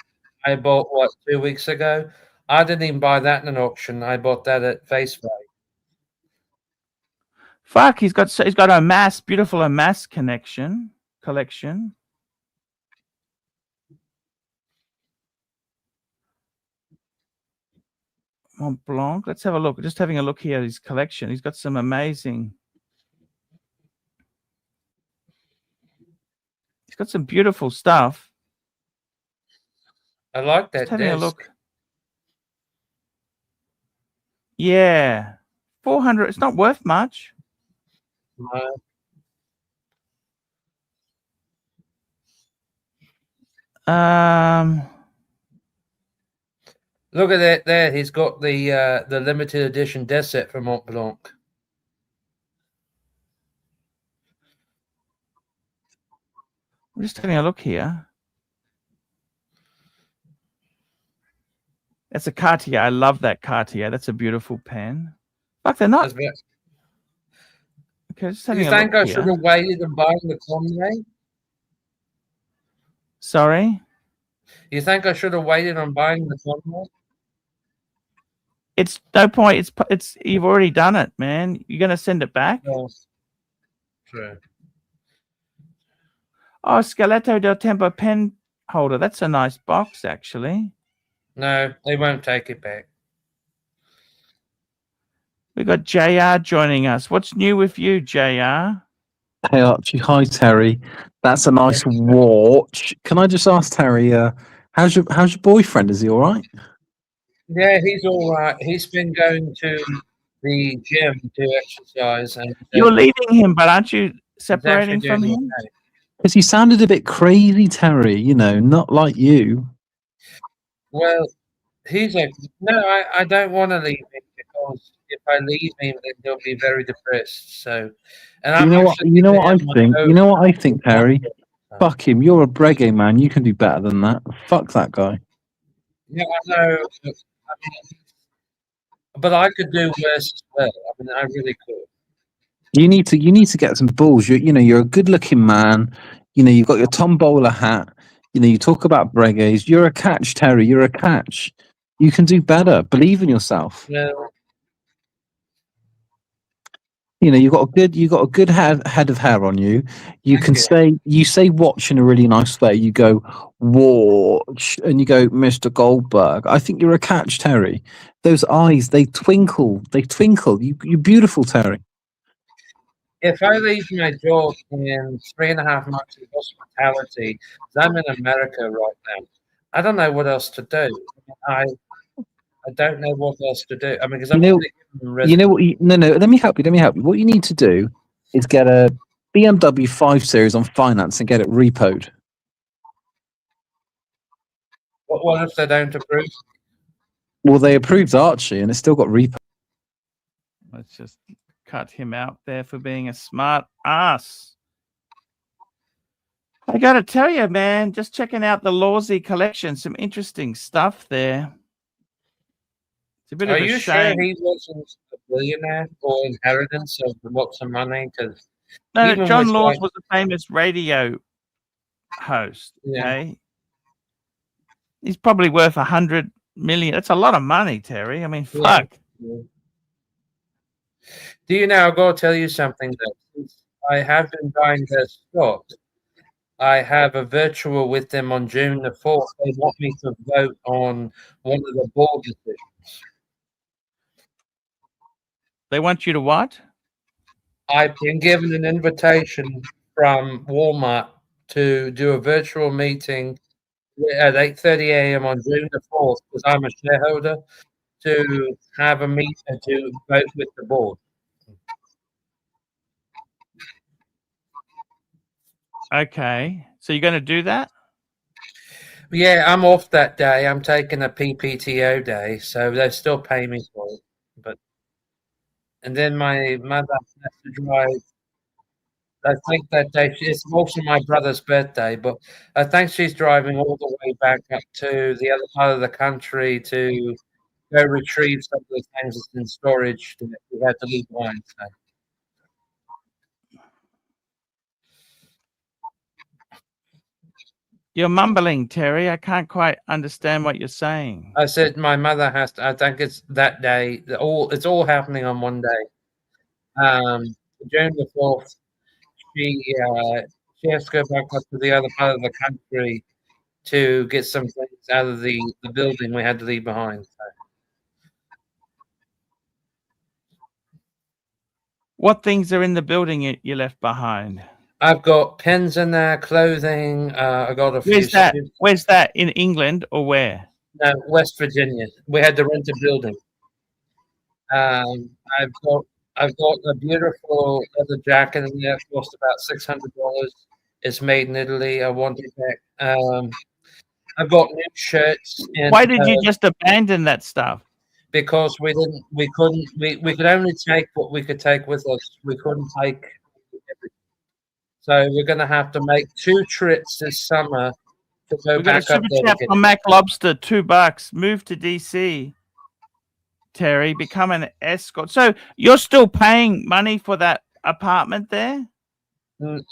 I bought, 2 weeks ago? I didn't even buy that in an auction. I bought that at face value. Fuck, he's got a beautiful Omass collection. Mont Blanc. Let's have a look. Just having a look here at his collection. He's got some amazing. He's got some beautiful stuff. I like that. Just having a look. Yeah, 400. It's not worth much. No. Look at that there. He's got the limited edition desk set from Mont Blanc. I'm just having a look here. That's a Cartier. I love that Cartier. That's a beautiful pen. Fuck, they're not. As well. Okay, just Do having you a think look I should here. have waited and buying the Conway? Sorry? You think I should have waited on buying the Conway? It's no point. It's you've already done it, man. You're gonna send it back? No. True. Oh, Skeletto del Tempo pen holder. That's a nice box, actually. No, they won't take it back. We got JR joining us. What's new with you, JR? Hey Archie, hi Terry. That's a nice watch. Can I just ask Terry, how's your boyfriend? Is he all right? Yeah, he's all right. He's been going to the gym to exercise, and You're leaving him, but aren't you he's actually separating from doing him? okay. Because he sounded a bit crazy, Terry. You know, not like you. Well, he's like, no, I don't want to leave him because if I leave him, then he'll be very depressed. So, and I'm You know what? actually You know giving what I him my think. You own know what I think, Terry. so, Fuck him. You're a Brege man. You can do better than that. Fuck that guy. yeah, I know. I mean, but I could do worse as well. I mean, I really could. You need to get some balls. You're a good looking man. You know, you've got your Tom Bowler hat. You know, you talk about Bregues. You're a catch, Terry. You're a catch. You can do better. Believe in yourself. Yeah, You know, you got a good head of hair on you. You thank can you. say watch in a really nice way. You go watch, and you go Mr. Goldberg. I think you're a catch, Terry. Those eyes, they twinkle. They twinkle. You're beautiful, Terry. If I leave my job in 3.5 months in hospitality, 'cause I'm in America right now, I don't know what else to do. I don't know what else to do. I mean, because I've already given them You know what? No. Let me help you. Let me help you. What you need to do is get a BMW 5 Series on finance and get it repoed. What if they don't approve? Well, they approved Archie, and it's still got repo. Let's just cut him out there for being a smart ass. I gotta tell you, man, just checking out the Lawsy collection, some interesting stuff there. It's a bit Are of a you shame. sure he wasn't a billionaire or inheritance of lots of money? Because No, even John with, Laws like, was a famous radio host. yeah. Okay, he's probably worth 100 million. That's a lot of money, Terry. I mean, fuck. Yeah. Do you know? I've got to tell you something. Though, since I have been buying their stock, I have a virtual with them on June the 4th. They want me to vote on one of the board decisions. They want you to what? I've been given an invitation from Walmart to do a virtual meeting at 8:30 a.m. on June the 4th, because I'm a shareholder, to have a meeting to vote with the board. Okay, so you're going to do that? Yeah, I'm off that day. I'm taking a PPTO day, so they still pay me for it. And then my mother has to drive. I think that day it's also my brother's birthday, but I think she's driving all the way back up to the other part of the country to go retrieve some of the things that's in storage that we had to leave behind. So. You're mumbling, Terry. I can't quite understand what you're saying. I said my mother has to. I think it's that day. It's all happening on one day. June the 4th. She has to go back up to the other part of the country to get some things out of the building we had to leave behind. So. What things are in the building you left behind? I've got pens in there, clothing. I got a few. Where's that? Where's that? In England or where? No, West Virginia. We had to rent a building. I've got a beautiful leather jacket in there. It cost about $600. It's made in Italy. I want it back. I've got new shirts. And, why did you just abandon that stuff? Because we could only take what we could take with us. We couldn't take everything. So we're going to have to make 2 trips this summer to go back up there. From Mac Lobster, $2. Move to DC. Terry. Become an escort. So you're still paying money for that apartment there?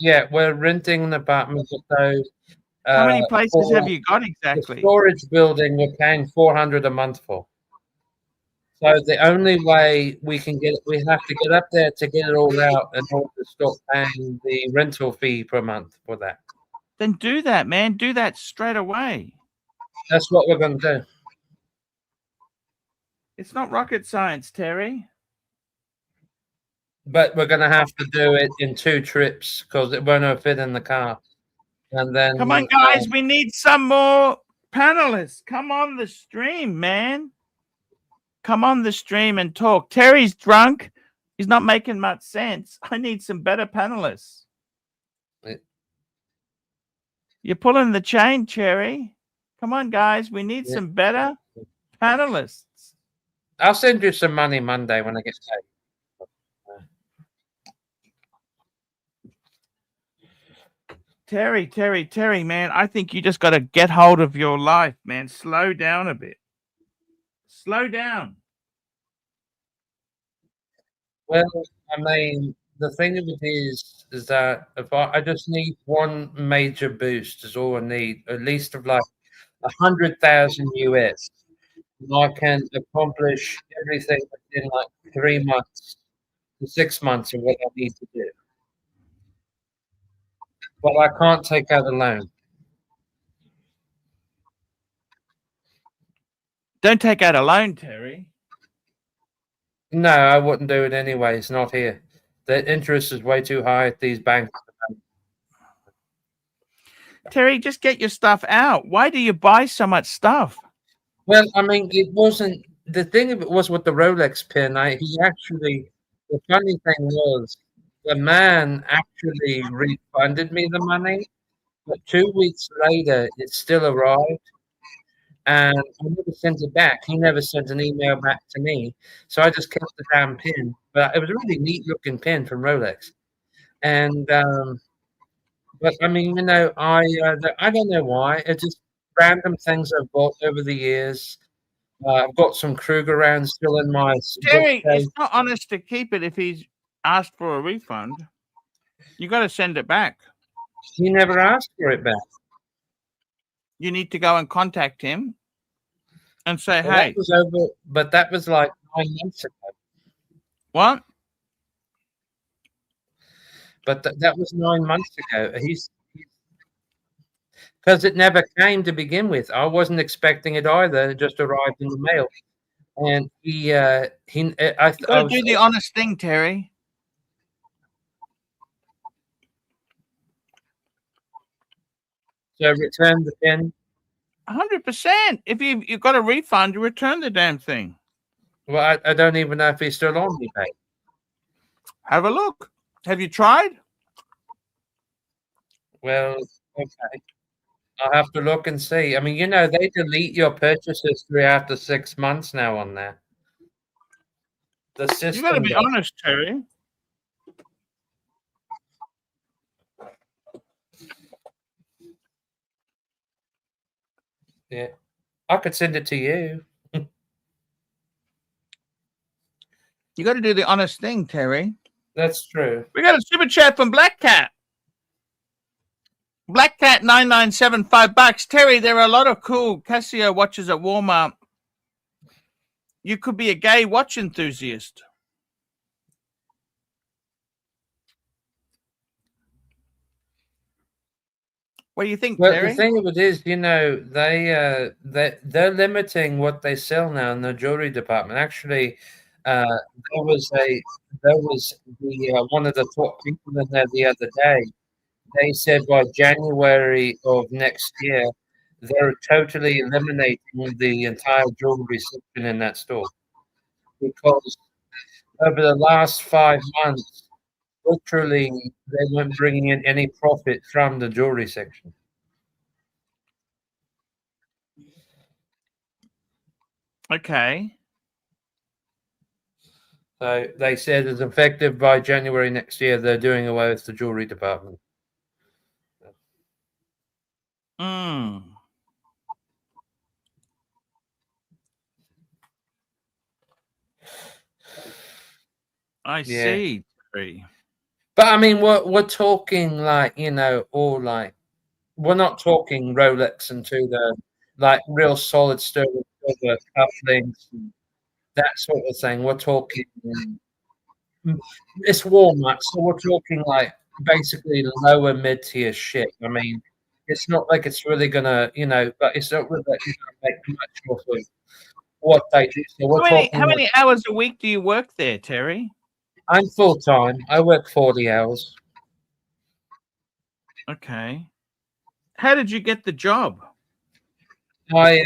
Yeah, we're renting an apartment with those. How many places for have you got the exactly? storage building? We're paying $400 a month for. So the only way we can get, we have to get up there to get it all out in order to stop paying the rental fee per month for that. Then do that, man. Do that straight away. That's what we're going to do. It's not rocket science, Terry. But we're going to have to do it in 2 trips because it won't fit in the car. And then Come on, guys. We need some more panelists. Come on the stream, man. Come on the stream and talk. Terry's drunk. He's not making much sense. I need some better panelists. You're pulling the chain, Cherry. Come on, guys. We need some better panelists. I'll send you some money Monday when I get paid. Terry, man, I think you just got to get hold of your life, man. Slow down a bit. Slow down. Well, I mean, the thing of it is that if I just need one major boost is all I need, at least of like 100,000 US. And I can accomplish everything within like 3 months to 6 months of what I need to do. But I can't take out a loan. Don't take out a loan, Terry. No, I wouldn't do it anyway. It's not here. The interest is way too high at these banks. Terry, just get your stuff out. Why do you buy so much stuff? Well, I mean, it wasn't the thing. Of it was with the Rolex pin. He actually. The funny thing was, the man actually refunded me the money, but 2 weeks later, it still arrived, and I never sent it back. He never sent an email back to me, so I just kept the damn pin. But it was a really neat looking pin from Rolex, and but I mean, you know, I don't know why. It's just random things I've bought over the years. I've got some Kruger rounds still in my Terry, bookcase. it's not honest to keep it if he's asked for a refund. You got to send it back. He never asked for it back. You need to go and contact him and say, Well, hey. that was over, but that was like 9 months ago. What? But that was 9 months ago. He's because it never came to begin with. I wasn't expecting it either. It just arrived in the mail, and You got to do the honest thing, Terry. So return the pin. 100%. If you've got a refund, you return the damn thing. Well, I don't even know if he's still on me, mate. Have a look. Have you tried? Well, okay. I'll have to look and see. I mean, you know, they delete your purchase history after 6 months now on there. The system. You got to be honest, Terry. Yeah, I could send it to you. You got to do the honest thing, Terry. That's true. We got a super chat from Black Cat. Black Cat 9975 $5. Terry, there are a lot of cool Casio watches at Walmart. You could be a gay watch enthusiast. What do you think, Well, Terry? the thing of it is, you know, they're limiting what they sell now in the jewelry department. Actually, there was one of the top people in there the other day. They said by January of next year, they're totally eliminating the entire jewelry section in that store because over the last 5 months, literally, they weren't bringing in any profit from the jewelry section. Okay. So they said it's effective by January next year. They're doing away with the jewelry department. I Yeah. see, Terry. But I mean, we're talking like, you know, all like, we're not talking Rolex and Tudor, like real solid sterling silver cufflinks, and that sort of thing. We're talking, it's Walmart, so we're talking like basically lower mid tier shit. I mean, it's not like it's really gonna, you know, but it's not really like you're gonna make much off of what they do. So we're talking. How many hours a week do you work there, Terry? I'm full time. I work 40 hours. Okay. How did you get the job? I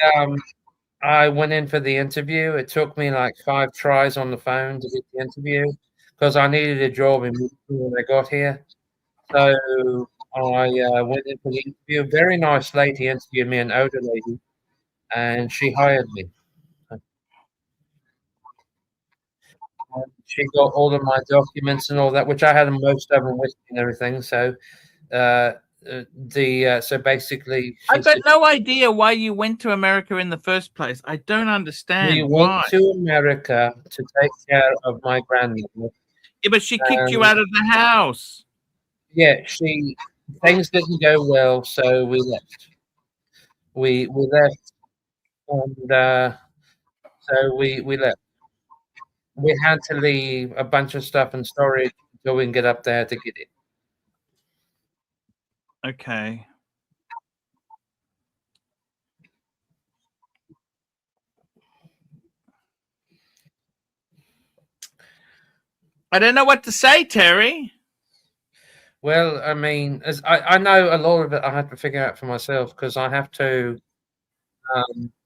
went in for the interview. It took me like 5 tries on the phone to get the interview because I needed a job immediately when I got here. So I went in for the interview. Very nice lady interviewed me, an older lady, and she hired me. And she got all of my documents and all that, which I had most of them with me and everything. So so basically, I've got no idea why you went to America in the first place. I don't understand we why. went to America to take care of my grandmother. Yeah, but she kicked you out of the house. Yeah, things didn't go well, so we left. We left, and so we left. We had to leave a bunch of stuff in storage until we can get up there to get it. Okay. I don't know what to say, Terry. Well, I mean, as I know a lot of it, I have to figure out for myself because I have to.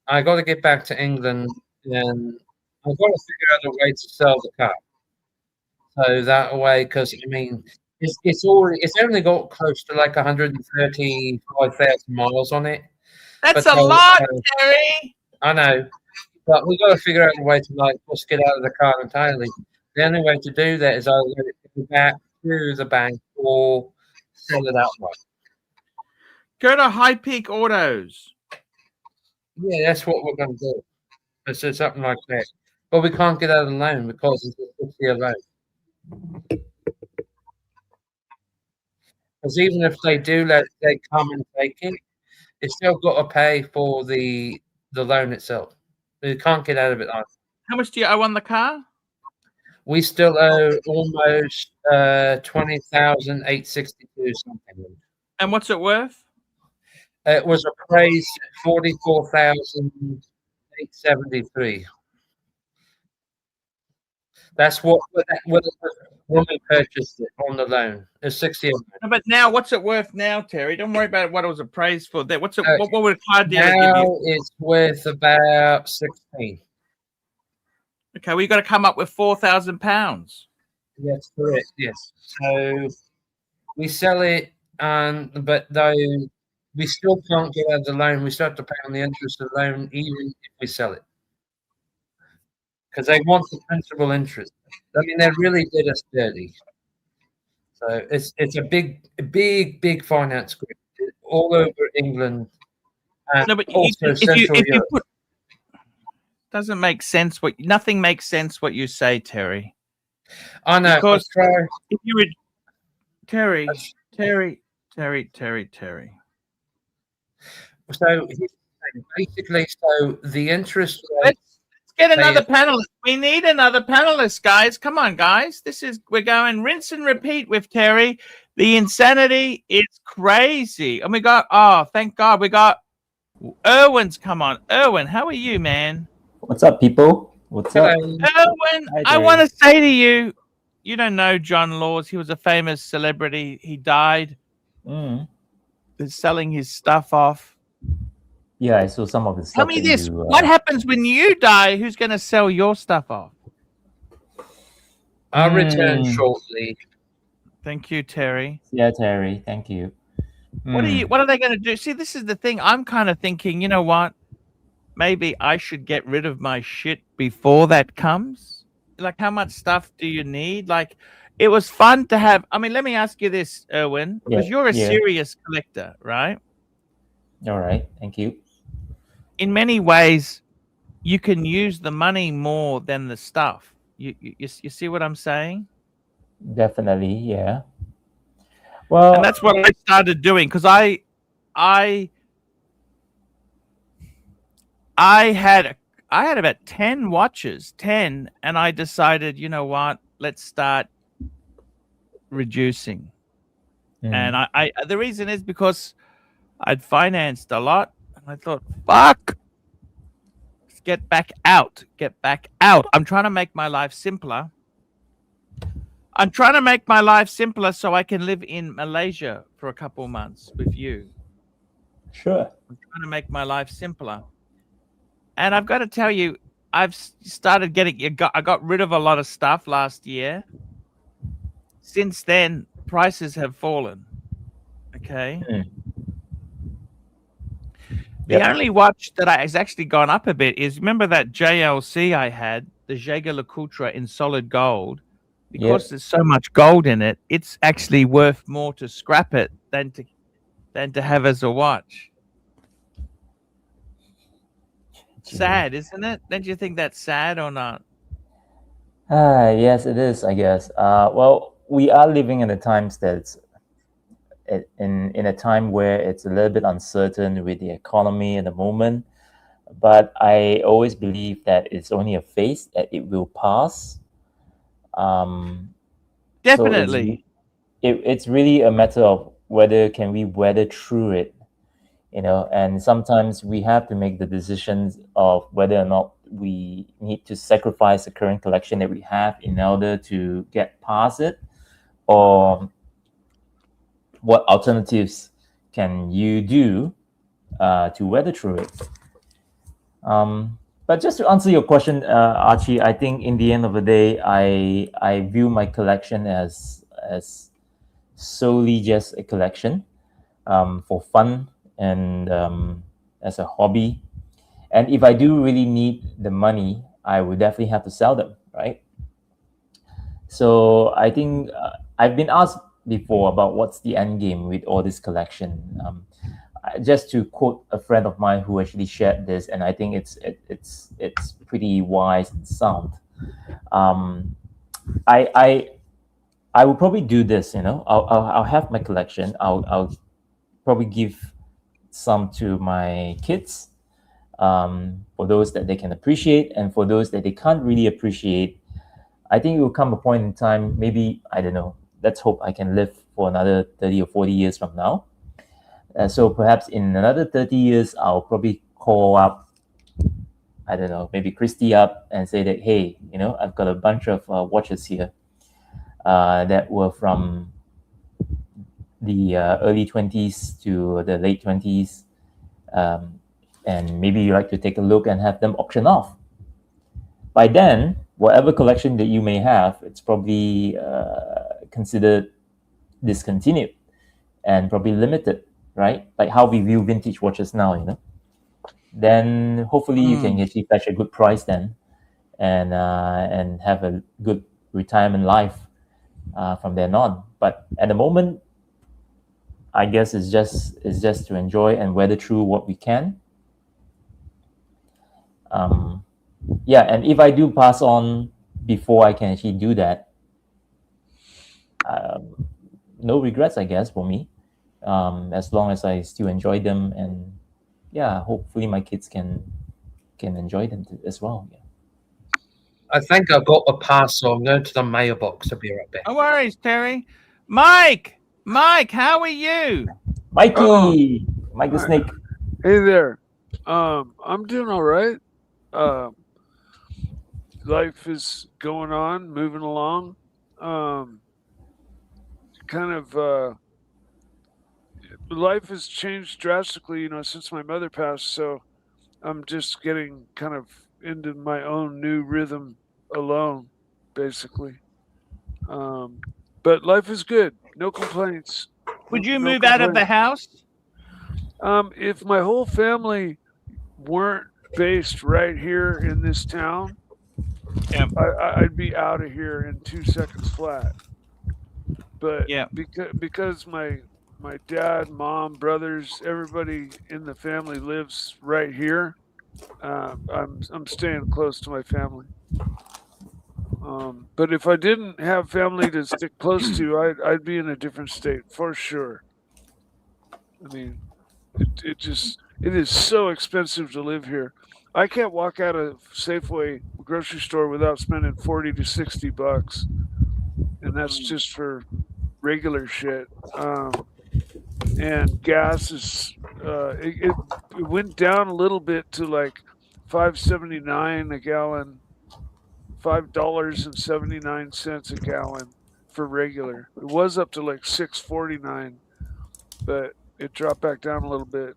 I got to get back to England, and I've got to figure out a way to sell the car. So that way, because I mean, it's only got close to like 135,000 miles on it. That's But a lot, Terry. I know, but we got to figure out a way to like just get out of the car entirely. The only way to do that is either let it go back to the bank or sell it outright. Go to High Peak Autos. Yeah, that's what we're going to do. It's just something like that. But we can't get out of the loan because it's a 6-year loan. Because even if they they come and take it, it's still got to pay for the loan itself. You can't get out of it either. How much do you owe on the car? We still owe almost 20,862 something. And what's it worth? It was appraised at 44,873. That's what when we purchased it on the loan. It's 6 years. No, but now, what's it worth now, Terry? Don't worry about what it was appraised for. What's it? What would a car dealer give Now you? it's worth about 16. Okay, well, you got to come up with £4,000. Yes, correct. Yes. So we sell it, but though we still can't get out of the loan, we still have to pay on the interest of the loan, even if we sell it, because they want the principal interest. I mean, they really did us dirty. So it's a big finance group all over England and No, but also Central Europe. Doesn't make sense. Nothing makes sense what you say, Terry. I know. Because if you would, Terry. So basically, so the interest rate. Let's get another panelist. We need another panelist, guys. Come on, guys. We're going rinse and repeat with Terry. The insanity is crazy. And we got, thank God, we got Erwin's come on. Erwin, how are you, man? What's up, people? What's up? Erwin, I want to say to you, you don't know John Laws. He was a famous celebrity. He died. He's selling his stuff off. Yeah, I saw some of his stuff. Tell me this. What happens when you die? Who's going to sell your stuff off? I'll return shortly. Thank you, Terry. Yeah, Terry. Thank you. What are they going to do? See, this is the thing. I'm kind of thinking, you know what? Maybe I should get rid of my shit before that comes. Like, how much stuff do you need? Like, it was fun to have. I mean, let me ask you this, Erwin, because you're a serious collector, right? All right. Thank you. In many ways, you can use the money more than the stuff. You see what I'm saying? Definitely, yeah. Well, And that's what I started doing because I had about 10 watches, 10, and I decided, you know what, let's start reducing. And I the reason is because I'd financed a lot, and I thought, fuck, let's get back out. I'm trying to make my life simpler. So I can live in Malaysia for a couple months with you. sure. I'm trying to make my life simpler. And I've got to tell you, I've started getting. I got rid of a lot of stuff last year. Since then, prices have fallen. Okay. The Yep. only watch that has actually gone up a bit is, remember that JLC I had, the Jaeger-LeCoultre in solid gold. Because Yep. there's so much gold in it, it's actually worth more to scrap it than to have as a watch. Sad, isn't it? Don't you think that's sad or not? Yes, it is, I guess. Well, we are living in the times that's in a time where it's a little bit uncertain with the economy at the moment. But I always believe that it's only a phase, that it will pass. Definitely. So it's really a matter of whether can we weather through it, and sometimes we have to make the decisions of whether or not we need to sacrifice the current collection that we have in order to get past it, or what alternatives can you do to weather through it. But just to answer your question, Archie, I think in the end of the day, I view my collection as solely just a collection, for fun and as a hobby. And if I do really need the money, I would definitely have to sell them, right? So I think I've been asked before about what's the end game with all this collection. Just to quote a friend of mine who actually shared this, and I think it's pretty wise and sound. I will probably do this. I'll have my collection. I'll probably give some to my kids, for those that they can appreciate, and for those that they can't really appreciate. I think it will come a point in time, maybe, I don't know, let's hope I can live for another 30 or 40 years from now. So perhaps in another 30 years, I'll probably call up, I don't know, maybe Christy up and say that, hey, I've got a bunch of watches here that were from the early 20s to the late 20s. And maybe you like to take a look and have them auction off. By then, whatever collection that you may have, it's probably considered discontinued and probably limited, right? Like how we view vintage watches now, Then hopefully you can actually fetch a good price then, and have a good retirement life from then on. But at the moment, I guess it's just to enjoy and weather through what we can. Yeah, and if I do pass on before I can actually do that, no regrets, I guess, for me, as long as I still enjoy them, and yeah, hopefully my kids can enjoy them as well. Yeah. I think I've got a parcel. I'm going to the mailbox. I'll be right back. No worries, Terry. Mike, how are you? Mikey, Mike the Snake. Hey there. I'm doing all right. Life is going on, moving along. Life has changed drastically, since my mother passed. So I'm just getting kind of into my own new rhythm alone, basically. But life is good. No complaints. Would you move out of the house? If my whole family weren't based right here in this town, I'd be out of here in 2 seconds flat. But because my dad, mom, brothers, everybody in the family lives right here, I'm staying close to my family. But if I didn't have family to stick close to, I'd be in a different state for sure. I mean, it is so expensive to live here. I can't walk out of Safeway grocery store without spending $40 to $60, and that's just for regular shit. And gas is it went down a little bit to like $5.79 a gallon, $5.79 a gallon for regular. It was up to like $6.49, but it dropped back down a little bit.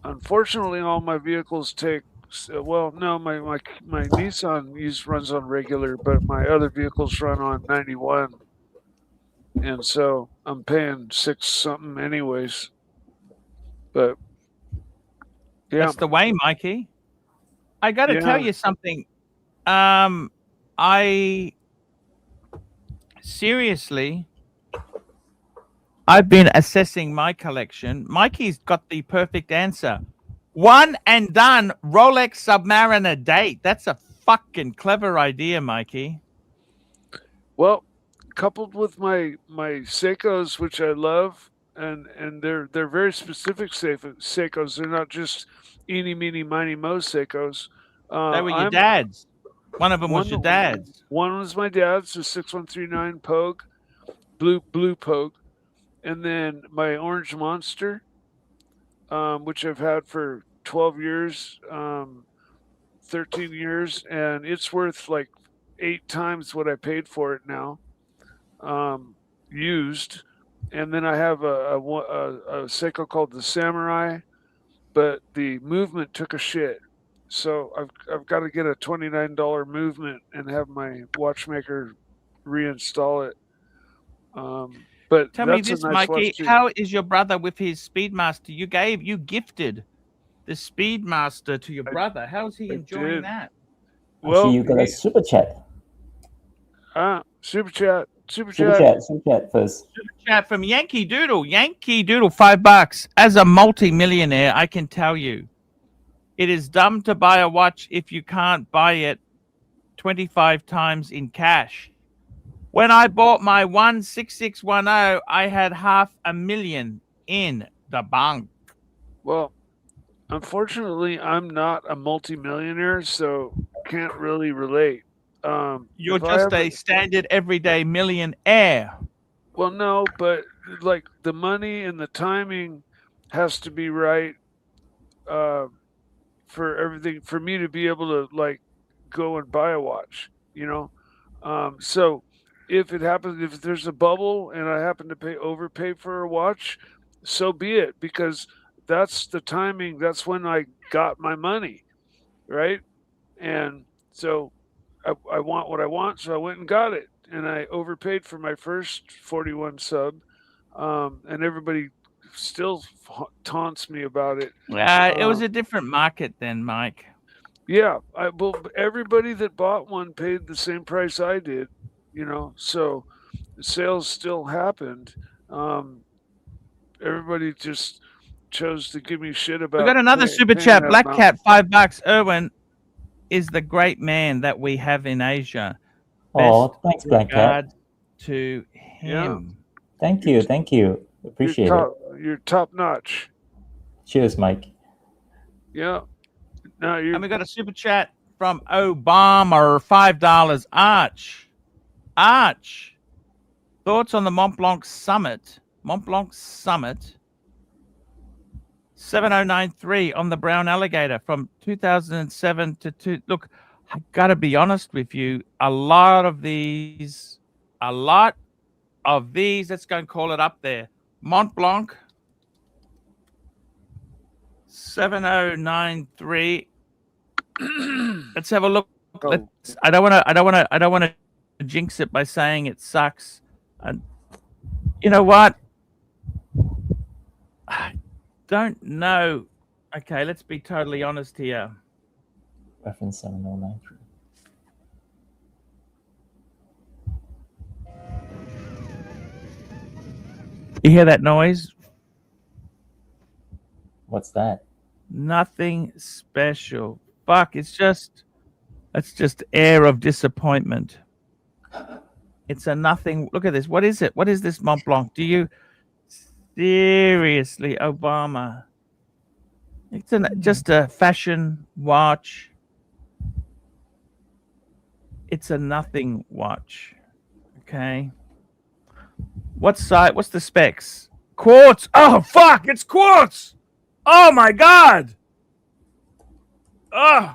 Unfortunately, all my vehicles take. Well, no, my Nissan runs on regular, but my other vehicles run on 91, and so I'm paying $6 something anyways. But yeah, That's the way, Mikey. I got to Yeah. tell you something. I seriously, I've been assessing my collection. Mikey's got the perfect answer. One and done Rolex Submariner date. That's a fucking clever idea, Mikey. well, coupled with my Seikos, which I love, and they're very specific Seikos. They're not just eeny meeny miny mo Seikos. They were your I'm- dad's. One of them was your One- dad's. One was my dad's, the 6139 Pogue, blue Pogue, and then my Orange Monster, which I've had for 12 years, 13 years, and it's worth like 8 times what I paid for it now, used. And then I have a Seiko called the Samurai, but the movement took a shit. So I've got to get a $29 movement and have my watchmaker reinstall it. But Tell me that's this, a nice Mikey. watch too. How is your brother with his Speedmaster? You gifted the Speedmaster to your I- brother. How's he I enjoying did. that? Well, Actually, you got a super chat. super chat Super chat first. Chat from Yankee Doodle. Yankee Doodle, $5. As a multi-millionaire, I can tell you, it is dumb to buy a watch if you can't buy it 25 times in cash. When I bought my 16610, I had $500,000 in the bank. Well, unfortunately, I'm not a multimillionaire, so can't really relate. You're if I just ever- a standard everyday millionaire. Well, no, but like the money and the timing has to be right for everything for me to be able to like go and buy a watch, you know. So if it happens, if there's a bubble and I happen to overpay for a watch, so be it, because that's the timing. That's when I got my money, right? And so I want what I want, so I went and got it, and I overpaid for my first 41 sub, and everybody still taunts me about it. It was a different market then, Mike. Yeah, well, everybody that bought one paid the same price I did, you know. So the sales still happened. Everybody just chose to give me shit about. We got another super paying chat. that Black amount. Cat, $5. Erwin is the great man that we have in Asia. Oh, Best thanks, Black Cat. regard to him. Thank you. Appreciate it. You're top notch. Cheers, Mike. Yeah. Now you. And we got a super chat from Obama, $5. Arch. Thoughts on the Mont Blanc Summit? 7093 on the Brown Alligator from 2007 to 2. Look, I got to be honest with you. A lot of these, let's go and call it up there. Mont Blanc 7093. Let's have a look. Oh. I don't want to jinx it by saying it sucks. And you know what? I don't know. Okay, let's be totally honest here. Reference 7093. You hear that noise? What's that? Nothing special. Fuck, it's just That's just air of disappointment. It's a nothing. Look at this. What is it? What is this Mont Blanc? Do you seriously, Obama? It's just a fashion watch. It's a nothing watch. Okay. What size? What's the specs? Quartz. Oh fuck! It's quartz. Oh my god. Oh,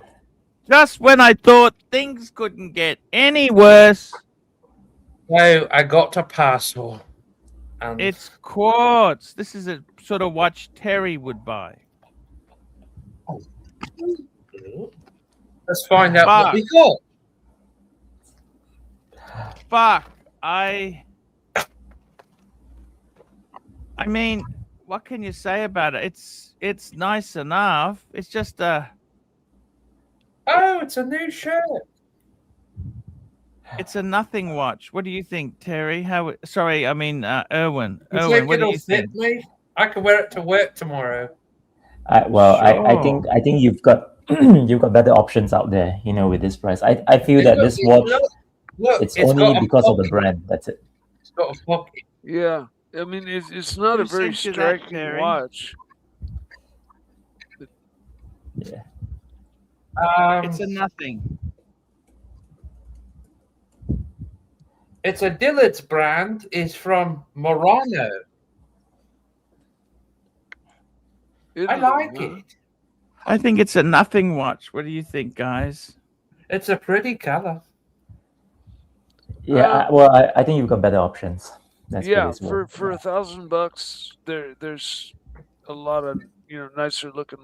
just when I thought things couldn't get any worse. So I got a parcel. And It's quartz. This is a sort of watch Terry would buy. let's find out what we got. Fuck. I mean, what can you say about it? It's nice enough. It's just Oh, it's a new shirt. it's a nothing watch. What do you think, Terry? Sorry, I mean Erwin. You Erwin, think what do it'll you fit think? me? I could wear it to work tomorrow. I Sure. think you've got you've got better options out there. You know, with this price, I feel that this watch, Look, it's got only a because of the pocket. brand. That's it. It's got a pocket. Yeah, I mean it's not Who a very sent you that, striking Terry? watch. Yeah. It's a nothing. It's a Dillard's brand. It's from Murano. I like it. I think it's a nothing watch. What do you think, guys? It's a pretty color. Yeah. I think you've got better options. That's Yeah, this one. for $1,000, there's a lot of nicer looking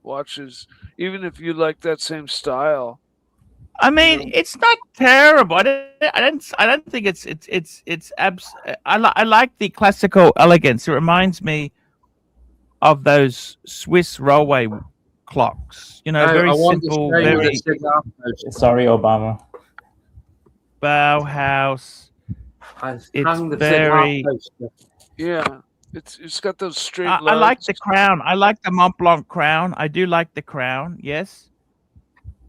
watches. Even if you like that same style. I mean, it's not terrible. I don't think it's I like the classical elegance. It reminds me of those Swiss railway clocks. You know, very I want to simple, show you very the cigar poster. Sorry, Obama. Bauhaus. I It's hung the very- cigar poster. Yeah, it's got those straight I like the lugs. crown. I like the Mont Blanc crown. I do like the crown. Yes.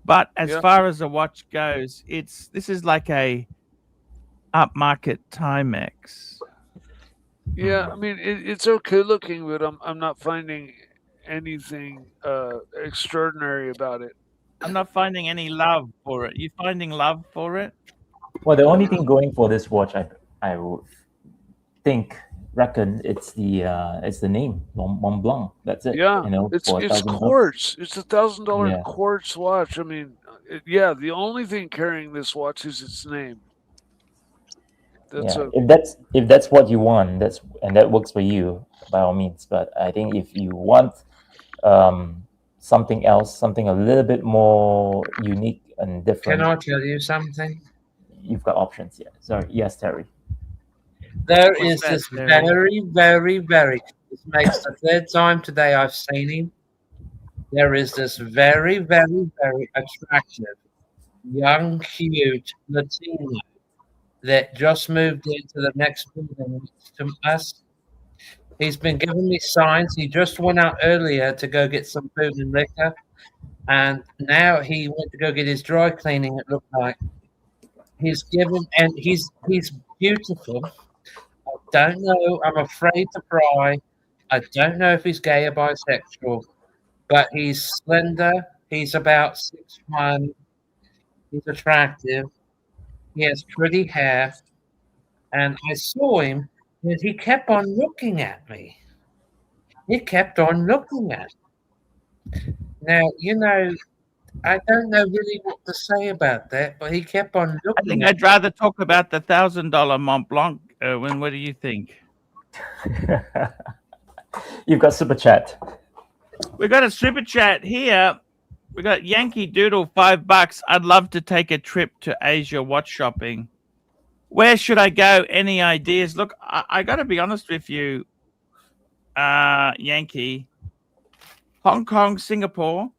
But as Yeah. far as the watch goes, this is like a upmarket Timex. Yeah, I mean it's okay looking, but I'm not finding anything extraordinary about it. I'm not finding any love for it. You finding love for it? Well, the only thing going for this watch, I would reckon it's the name Mont Blanc. That's it. Yeah, You know, it's for $1,000. quartz. It's $1,000 Yeah. quartz watch. I mean, the only thing carrying this watch is its name. That's Yeah. If that's what you want, that works for you, by all means. But I think if you want something else, something a little bit more unique and different, Can I tell you something? you've got options. Yeah. Sorry. Yes, Terry. There What's is that, this Terry? very, very, very. This makes the third time today I've seen him. There is this very, very, very attractive, young, cute Latino that just moved into the next building next to us. He's been giving me signs. He just went out earlier to go get some food and liquor, and now he went to go get his dry cleaning. It looked like he's beautiful. I don't know. I'm afraid to pry. I don't know if he's gay or bisexual, but he's slender. He's about 6'1". He's attractive. He has pretty hair, and I saw him, and he kept on looking at me. He kept on looking at me. Now, I don't know really what to say about that, but he kept on I looking think at I'd rather talk about the $1,000 Mont Blanc. Erwin, what do you think? You've got super chat. We got a super chat here. We got Yankee Doodle, $5. I'd love to take a trip to Asia watch shopping. Where should I go? Any ideas? Look, I got to be honest with you, Yankee. Hong Kong, Singapore,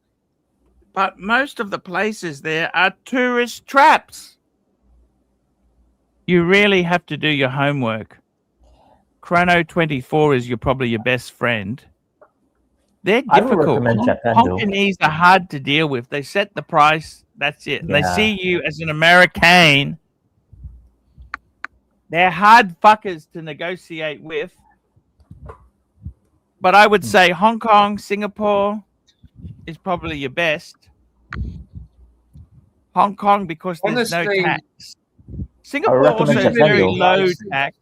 but most of the places there are tourist traps. You really have to do your homework. Chrono 24 is probably your best friend. They're I would difficult. recommend Japan, though. Hong are hard to deal with. They set the price. That's it. And they Yeah. see you as an American. They're hard fuckers to negotiate with. But I would say Hong Kong, Singapore is probably your best. Hong Kong because there's Honestly, no tax. Singapore recommend also Japan, very though. low tax.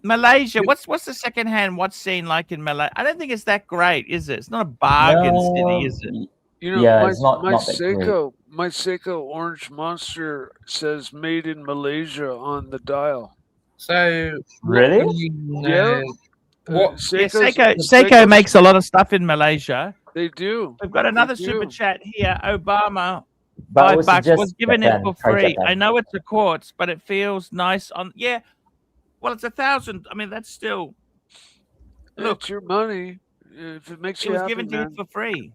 Malaysia, what's the second-hand watch scene like in Malaysia? I don't think it's that great, is it? It's not a bargain city, is it? You know, Yeah, my, it's not my that great. Seiko Orange Monster says made in Malaysia on the dial. So Really? Yeah. What? Yeah, Seiko's- Seiko makes a lot of stuff in Malaysia. They do. We've got another They super do. chat here. Obama, But I $5 would suggest was giving Japan. it for Try free. Japan. I know it's a quartz, but it feels nice on. Yeah, well, it's 1,000. I mean, that's still. Look, It's your money. If it makes it you was happy, given to you man. for free.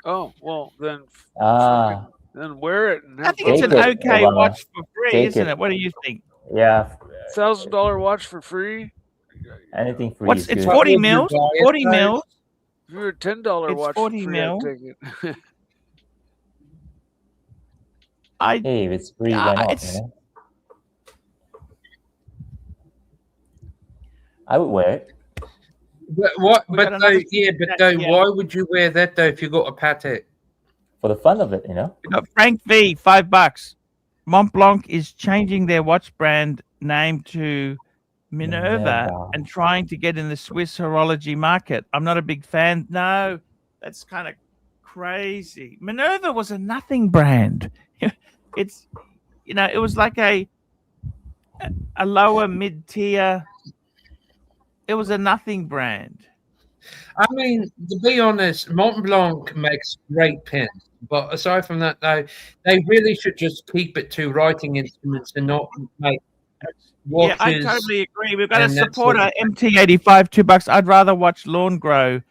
Oh well, then Ah, then wear it and I have think it's fun an with Take it, okay Obama. watch for free, Take isn't it. it? What do you think? yeah. it. $1,000 watch for free. Anything free What's is it's good. 40 Would you mils? buy it, 40 though? mils. If you were a $10 It's watch 40 for free, mil. I'd take it. I Hey, if it's free, Yeah, why not? it's- You know? I would wear it. But what? We got But though, another yeah, but chat though, here. why would you wear that though if you got a Patek? For the fun of it, you know? we got Frank V, $5. Mont Blanc is changing their watch brand name to Minerva Minerva. and trying to get in the Swiss horology market. I'm not a big fan. No, that's kind of crazy. Minerva was a nothing brand. It's, it was like a lower mid tier. It was a nothing brand. I mean, to be honest, Mont Blanc makes great pins, but aside from that, though, they really should just keep it to writing instruments and not make watches. Yeah, I totally agree. We've got to and that support sort a of MT85, $2. I'd rather watch Lawn Grow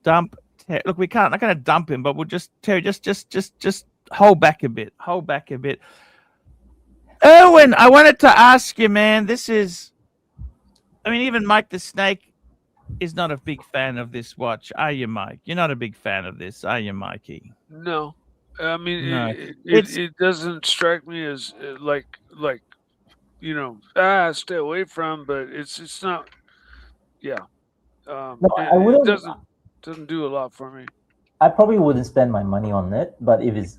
dump. Look, we can't. I'm not going to dump him, but we'll just Terry, just hold back a bit. Hold back a bit. Erwin, I wanted to ask you, man. This is, I mean, even Mike the Snake is not a big fan of this watch, are you, Mike? You're not a big fan of this, are you, Mikey? No, I mean No. it doesn't strike me as like stay away from, but it's not. Yeah, No, it, I wouldn't. doesn't do a lot for me. I probably wouldn't spend my money on it, but if it's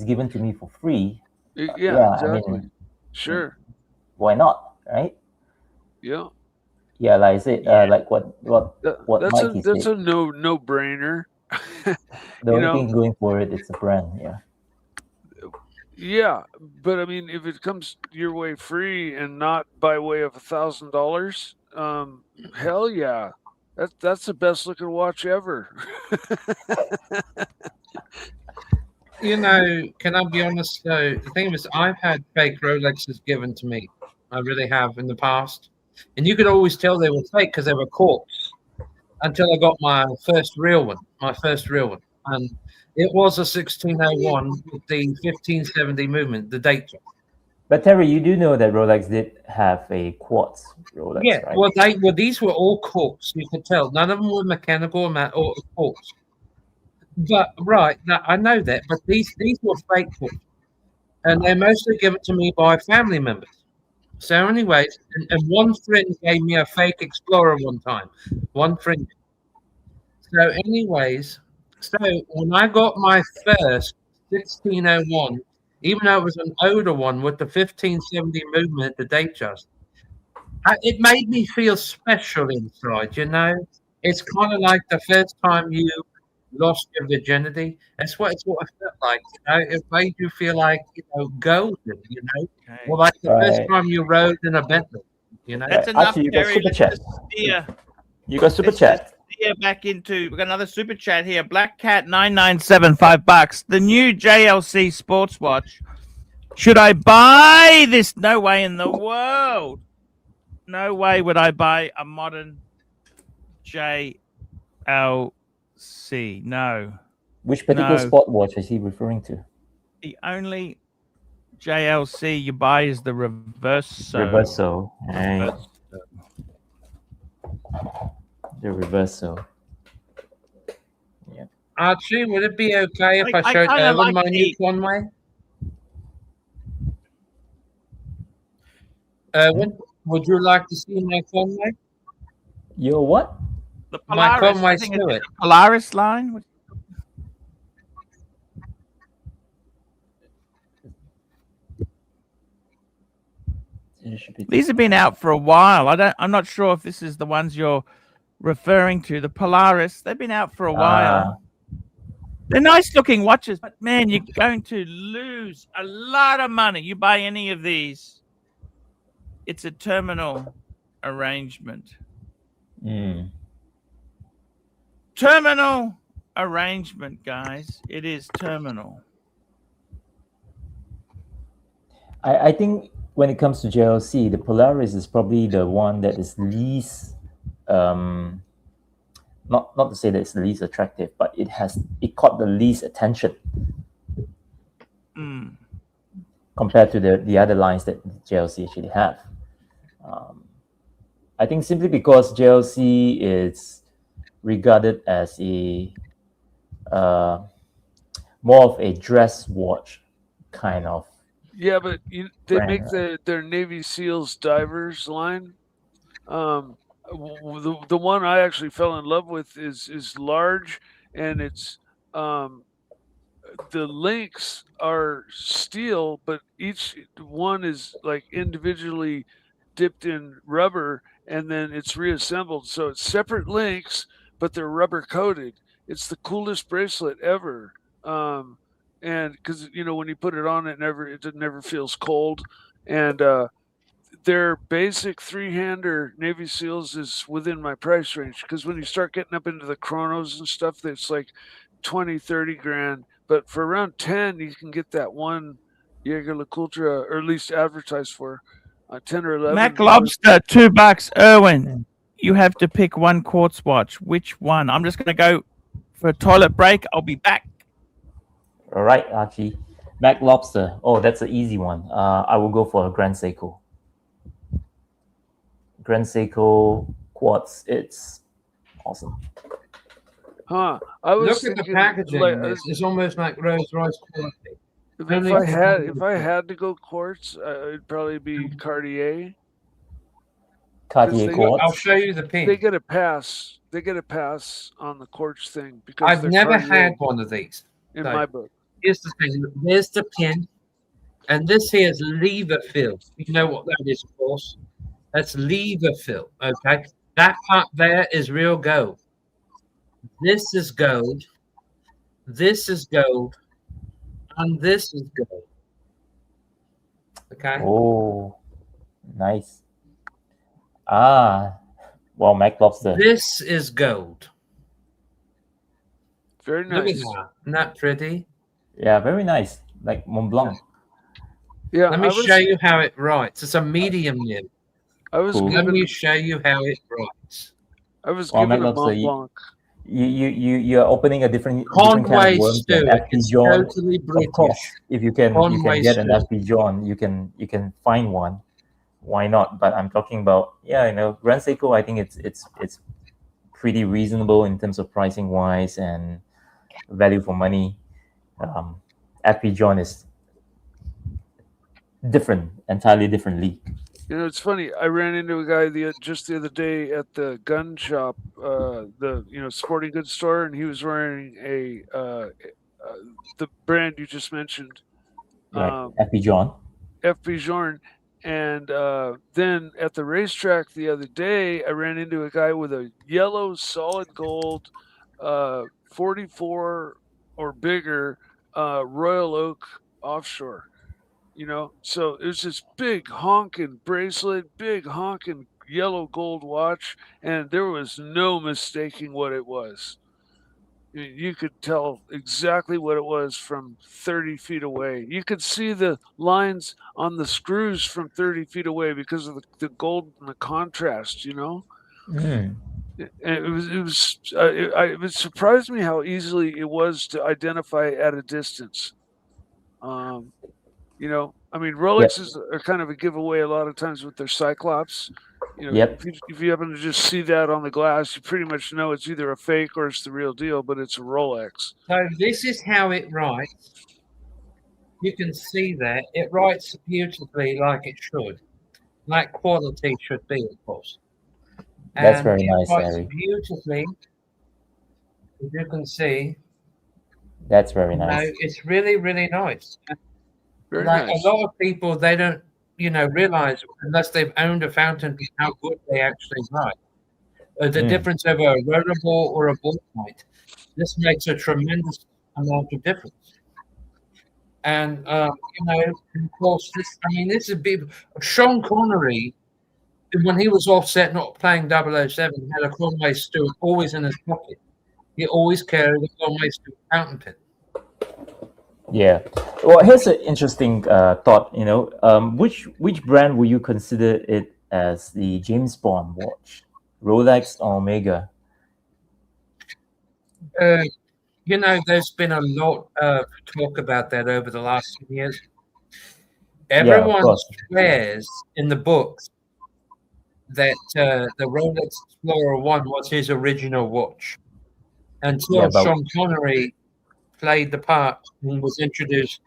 given to me for free, Yeah, exactly. I mean, Sure. why not, right? Yeah. Yeah, like I said, like what That's Mikey that's said. a no brainer. The only thing going for it's a brand, yeah. Yeah, but I mean, if it comes your way free and not by way of $1,000, hell yeah, that's the best looking watch ever. Can I be honest though? The thing is, I've had fake Rolexes given to me. I really have in the past, and you could always tell they were fake because they were corks. Until I got my first real one, and it was a 1601 with the 1570 movement, the date. But Terry, you do know that Rolex did have a quartz Rolex, Yeah, right? these were all corks. You could tell none of them were mechanical or corks. But I know that. But these were fake corks, and they're mostly given to me by family members. So, anyways, and one friend gave me a fake Explorer one time. One friend. So, anyways, when I got my first 1601, even though it was an older one with the 1570 movement, the date just, it made me feel special inside. It's kind of like the first time you lost your virginity. That's what it felt like. It made you feel like golden. Or like the first Right. time you rode in a Bentley. That's Right. enough, Archie, you got Terry. super Let's chat. just steer. You got super Let's just chat. steer back into. We got another super chat here. Black Cat 997, $5. The new JLC sports watch. Should I buy this? No way in the world. No way would I buy a modern JLC. No. Which particular No. sport watch is he referring to? The only JLC you buy is the Reverso. Reverso. Right. The Reverso. Archie, would it be okay if I I showed kinda Erwin like my new the- Conway? Erwin, would you like to see my Conway? Your what? The My Polaris. Conway I think it's Stewart. the Polaris line. It should be These have been out for a while. I'm not sure if this is the ones you're referring to. The Polaris. They've been out for a while. They're nice looking watches, but man, you're going to lose a lot of money. You buy any of these, it's a terminal arrangement. Terminal arrangement, guys. It is terminal. I think when it comes to JLC, the Polaris is probably the one that is least, not to say that it's the least attractive, but it caught the least attention compared to the other lines that JLC actually have. I think simply because JLC is regarded as a more of a dress watch kind of. Yeah, but they brand, make their Navy SEALs divers line. The one I actually fell in love with is large, and it's the links are steel, but each one is like individually dipped in rubber, and then it's reassembled. So it's separate links, but they're rubber coated. It's the coolest bracelet ever. And because when you put it on, it never feels cold. And their basic 3-hander Navy SEALs is within my price range, because when you start getting up into the chronos and stuff, that's like 20-30 grand. But for around 10, you can get that one Jaeger-LeCoultre, or at least advertised for 10 or 11. Mac Lobster, $2. Erwin, you have to pick one quartz watch. Which one? I'm just going to go for a toilet break. I'll be back. All right, Archie. Mac Lobster. Oh, that's an easy one. I will go for a Grand Seiko. Grand Seiko quartz. It's awesome. Huh? I was Look at the thinking, packaging. like, It's almost like Rolls Royce quality. if I had to go quartz, it'd probably be Cartier. Cartier quartz. I'll show you the pin. They get a pass. They get a pass on the quartz thing because I've they're never Cartier had one of these. in No. my book. Here's the thing. There's the pin, and this here is lever fill. You know what that is, of course. That's lever fill. Okay, that part there is real gold. This is gold. This is gold, and this is gold. Okay. Oh, nice. Well, Mac Lobster. This is gold. Very Look at nice. that. Isn't that pretty? Yeah, very nice. Like Mont Blanc. Yeah, Let me show you how it writes. It's a medium nib. I was Cool. Let given me show you how it writes. I was Well, given Mac a Lobster, Mont Blanc. You're opening a different kind Conway of worms. Stewart. It's Dijon. totally Of course, British. if you can Conway get an Stewart. Dijon, you can find one. Why not? But I'm talking about Grand Seiko. I think it's pretty reasonable in terms of pricing wise and value for money. Dijon is different, entirely different league. It's funny. I ran into a guy just the other day at the gun shop, the sporting goods store, and he was wearing the brand you just mentioned, Right, Dijon. FP And then at the racetrack the other day, I ran into a guy with a yellow solid gold 44 or bigger Royal Oak offshore. So it was this big honking bracelet, big honking yellow gold watch, and there was no mistaking what it was. You could tell exactly what it was from 30 feet away. You could see the lines on the screws from 30 feet away because of the gold and the contrast, Mm. It surprised me how easily it was to identify at a distance. You know, I mean, Rolexes are kind of a giveaway a lot of times with their Cyclops. You know, Yep. if you happen to just see that on the glass, you pretty much know it's either a fake or it's the real deal, but it's a Rolex. So this is how it writes. You can see that it writes beautifully like it should, like quality should be, of course. That's And very it nice, writes Harry. beautifully. As you can see, That's very you know, nice. it's really, really nice. Very Like nice. a lot of people, they don't, you know, realize unless they've owned a fountain pen how good they actually write. The difference of a rollerball or a ballpoint. This makes a tremendous amount of difference. And you know, of course, this is big. Sean Connery, when he was offset not playing 007, had a Conway Stewart always in his pocket. He always carried a Conway Stewart fountain pen. Yeah. Well, here's an interesting thought. You know, which brand would you consider it as the James Bond watch? Rolex or Omega? You know, there's been a lot of talk about that over the last 10 years. Everyone swears in the books that the Rolex Explorer 1 was his original watch. Until Sean Connery played the part and was introduced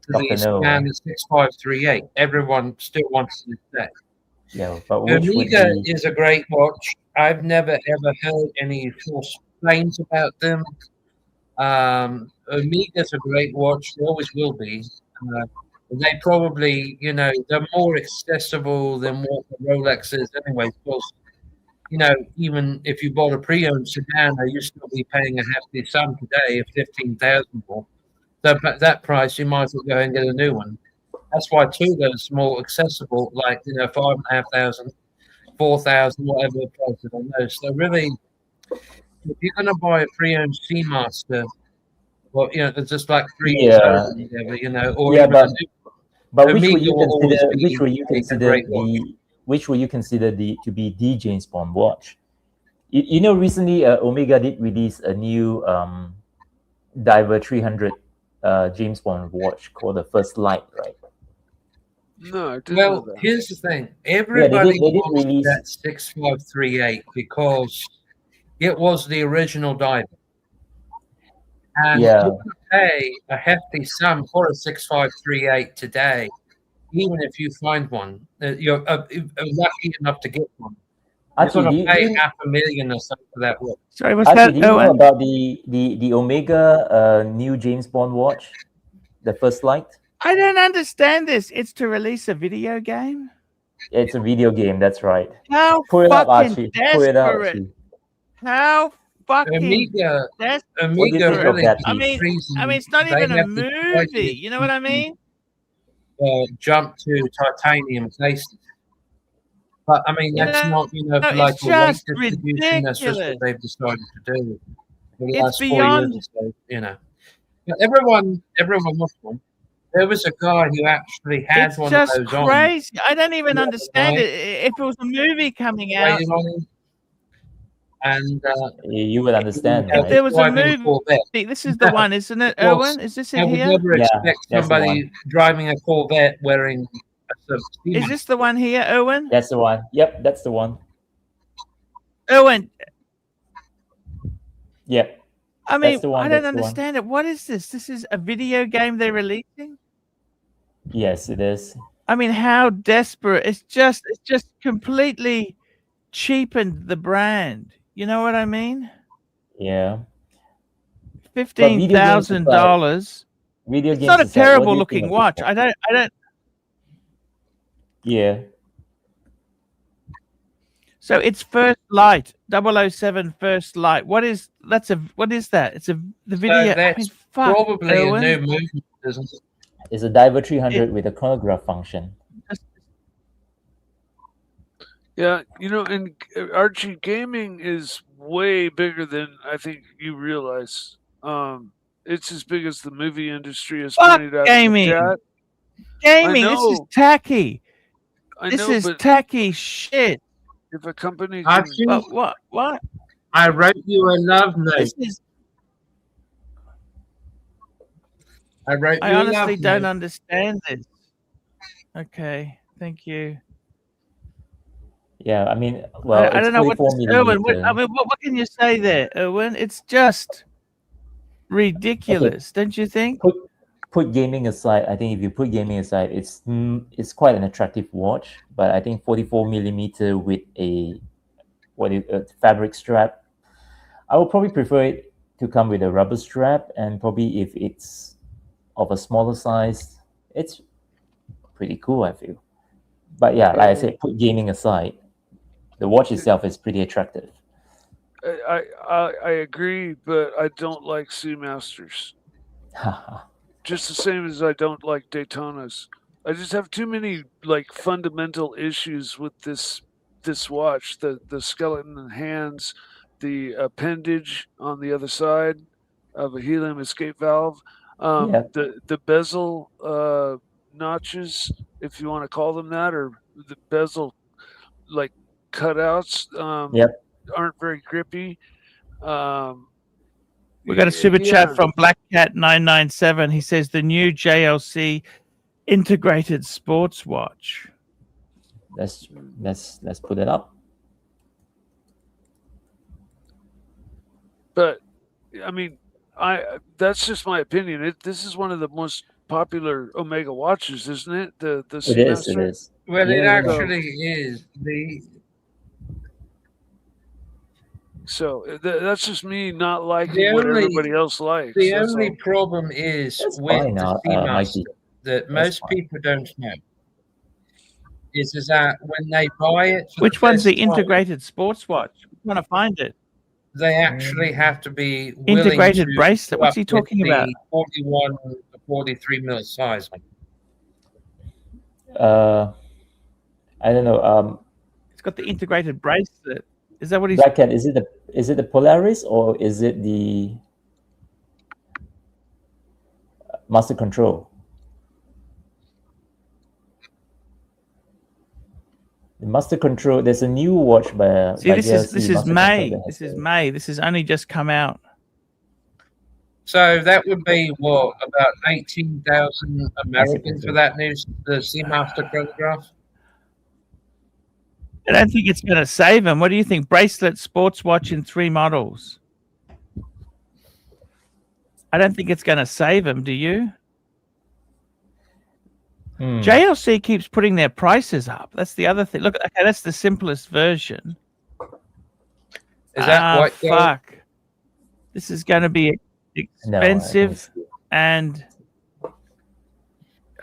to the Standard 6538. Everyone still wants to say. Yeah, but Omega is a great watch. I've never ever heard any false claims about them. Omega's a great watch. They always will be. They probably, you know, they're more accessible than what the Rolex is anyway. Because, you know, even if you bought a pre-owned sedan, you'd still be paying a hefty sum today of $15,000 for. So at that price, you might as well go and get a new one. That's why Tudor's more accessible, like, you know, $5,500, $4,000, whatever the price is on those. So really, if you're going to buy a pre-owned Seamaster, well, you know, it's just like 3 years old or whatever, you know, or even but which would you consider to be the James Bond watch? You know, recently Omega did release a new Diver 300 James Bond watch called the First Light, right? No, I didn't well, know that. Here's the thing. Everybody wants that 6538 because it was the original Diver. And you're going to pay a hefty sum for a 6538 today, even if you find one. You're lucky enough to get one. You're going to pay $500,000 or something for that watch. Sorry, what's Archie, that? do you know about the Omega new James Bond watch, the First Light? I don't understand this. It's to release a video game? It's a video game, that's right. How fucking desperate. How fucking Omega really, I mean, it's not even a movie. You know what I mean? Jump to titanium cases. But I mean, that's not, you know, like it's just distribution. That's just what they've decided to do for the last 4 beyond... years or so, you know. But everyone wants one. There was a guy who actually had one of those on. It's just crazy. I don't even understand it. If it was a movie coming out, and you would understand. If there was a movie, this is the one, isn't it, Owen? Is this it here? I would never expect somebody driving a Corvette wearing a Is this the one here, Owen? That's the one. Yep, that's the one. Owen. Yep. I mean, I don't understand it. What is this? This is a video game they're releasing? Yes, it is. I mean, how desperate. It's just completely cheapened the brand. You know what I mean? Yeah. $15,000. Video games. It's not a terrible looking watch. I don't. Yeah. So it's First Light, 007 First Light. What is that? It's the video. That's probably a new movement, isn't it? It's a Diver 300 with a chronograph function. Yeah, you know, and Archie, gaming is way bigger than I think you realize. It's as big as the movie industry has pointed out. Gaming. Gaming. This is tacky. This is tacky shit. If a company can... What? I wrote you a love note. I honestly don't understand this. Okay, thank you. Yeah, I mean, well, I it's don't know what 44 to, Erwin. millimeter. What can you say there, Erwin? It's just ridiculous, don't you think? Put gaming aside, I think if you put gaming aside, it's quite an attractive watch. But I think 44 millimeter with a fabric strap, I would probably prefer it to come with a rubber strap, and probably if it's of a smaller size, it's pretty cool, I feel. But yeah, like I said, put gaming aside, the watch itself is pretty attractive. I agree, but I don't like Seamasters. Just the same as I don't like Daytonas. I just have too many like fundamental issues with this watch. The skeleton hands, the appendage on the other side of a helium escape valve, Yeah. the bezel notches, if you want to call them that, or the bezel like cutouts Yep. aren't very grippy. We got a super chat from Black Cat 997. He says the new JLC integrated sports watch. Let's put it up. But I mean, that's just my opinion. This is one of the most popular Omega watches, isn't it? The It is. Well, Yeah, it yeah. actually is. So that's just me not liking The what only- everybody else likes. The That's only all. problem is That's with fine, the Mikey. Seamaster that That's most fine. people don't know is that when they buy it, for Which one's the first time, integrated sports watch? I'm trying to find it. they actually have to be willing Integrated to bracelet? go What's he up with talking about? The 41 to 43 mil size. I don't know. It's got the integrated bracelet. Is that what he's? Black Cat, is it the Polaris or is it the Master Control? The Master Control. There's a new watch by. See, by this JLC, is Master May. Control that This has is the- May. This has only just come out. So that would be what, about 18,000 American for that new the Seamaster chronograph. I don't think it's going to save him. What do you think? Bracelet, sports watch in 3 models. I don't think it's going to save him. Do you? JLC keeps putting their prices up. That's the other thing. Look, okay, that's the simplest version. Is that what? Fuck. This is going to be expensive, and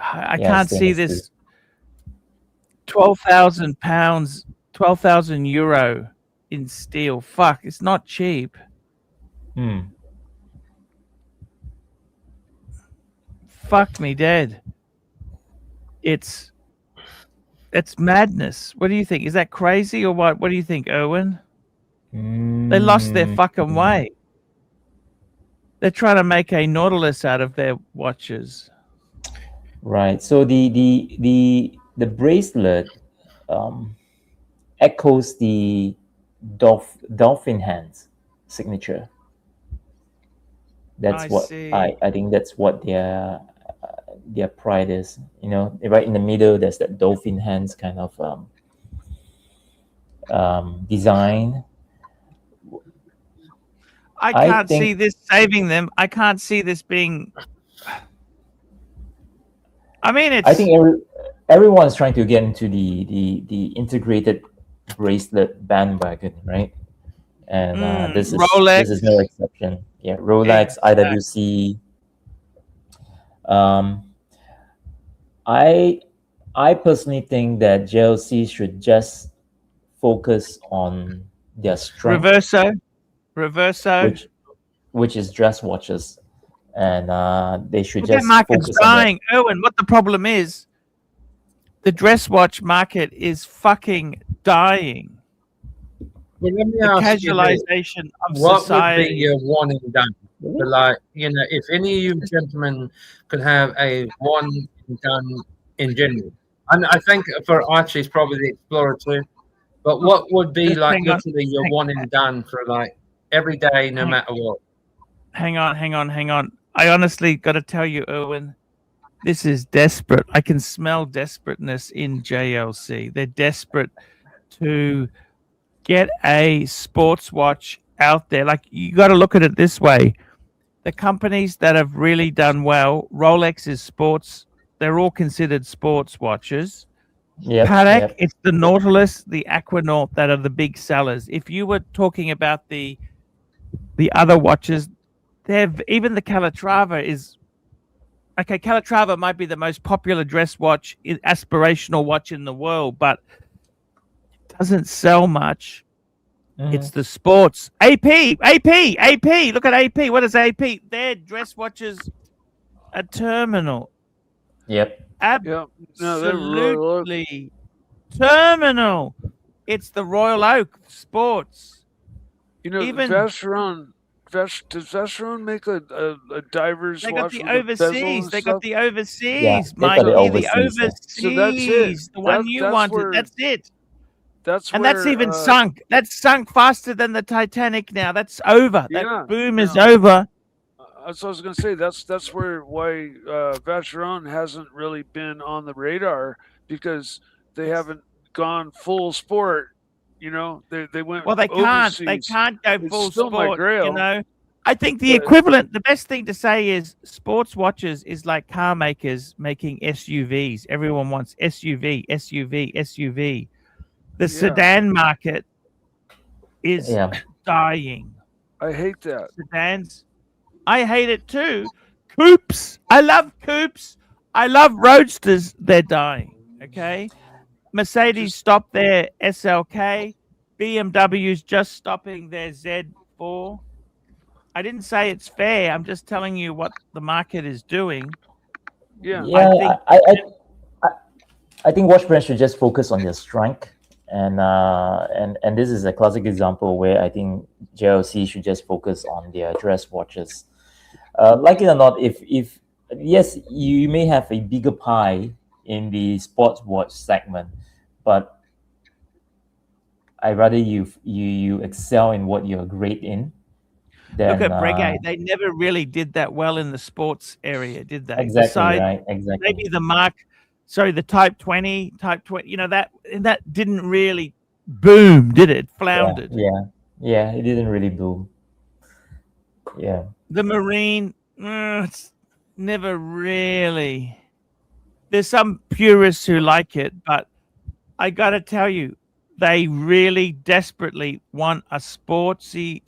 I can't see this. 12,000 pounds, 12,000 euro in steel. Fuck, it's not cheap. Fuck me dead. It's madness. What do you think? Is that crazy or what? What do you think, Erwin? They lost their fucking way. They're trying to make a Nautilus out of their watches. Right. So the bracelet echoes the dolphin hands signature. That's I think that's what their pride is. You know, right in the middle, there's that dolphin hands kind of design. I can't see this saving them. I can't see this being. I mean, it's. I think everyone's trying to get into the integrated bracelet bandwagon, right? And this is no exception. Yeah, Rolex, IWC. I personally think that JLC should just focus on their strength. Reverso, which is dress watches, and they should that just market's focus dying. Erwin, what the problem is? The dress watch market is fucking dying. Well, let me the ask casualization you of what society. would be your one and done? But like, you know, if any of you gentlemen could have a one and done in general, and I think for Archie, it's probably the Explorer too. But what would be Just like literally your one and done for like every day, no matter what? Hang on. I honestly got to tell you, Erwin, This is desperate. I can smell desperateness in JLC. They're desperate to get a sports watch out there. Like, you got to look at it this way. The companies that have really done well, Rolex is sports. They're all considered sports watches. Yep. Patek, Yep. it's the Nautilus, the Aquanaut that are the big sellers. If you were talking about the other watches, even the Calatrava is okay. Calatrava might be the most popular dress watch, aspirational watch in the world, but it doesn't sell much. It's the sports. AP. Look at AP. What is AP? Their dress watches are terminal. Yep. No, they're Royal Oak. Absolutely terminal. It's the Royal Oak Sports. You know, Even Vacheron. Does Vacheron make a diver's they got watch the with a bezel overseas. and They stuff? got the overseas, Yeah, they got the Mikey. The overseas, yeah. overseas. So that's it. The one you That's wanted. where- That's it. That's And where, that's even sunk. That's sunk faster than the Titanic now. That's over. Yeah, That boom is yeah. over. That's what I was gonna say. That's why Vacheron hasn't really been on the radar, because they haven't gone full sport. You know, they went Well, they can't. overseas. They can't go It's full still my sport. grail. You know, I think the But- equivalent, the best thing to say is sports watches is like car makers making SUVs. Everyone wants SUV, SUV, SUV. The sedan market is Yeah. dying. I hate that. Sedans, I hate it too. Coupes, I love coupes. I love roadsters. They're dying. Okay. Mercedes stopped their SLK. BMW's just stopping their Z4. I didn't say it's fair. I'm just telling you what the market is doing. Yeah. Yeah, I think watch brands should just focus on their strength, and this is a classic example where I think JLC should just focus on their dress watches. Like it or not, if yes, you may have a bigger pie in the sports watch segment, but I rather you excel in what you're great in. Look at Breguet. They never really did that well in the sports area, did they? Exactly, Besides, right. Exactly. maybe the Type 20, you know, that didn't really boom, did it? Floundered. Yeah, it didn't really boom. Yeah. The Marine, it's never really. There's some purists who like it, but I got to tell you, they really desperately want a sporty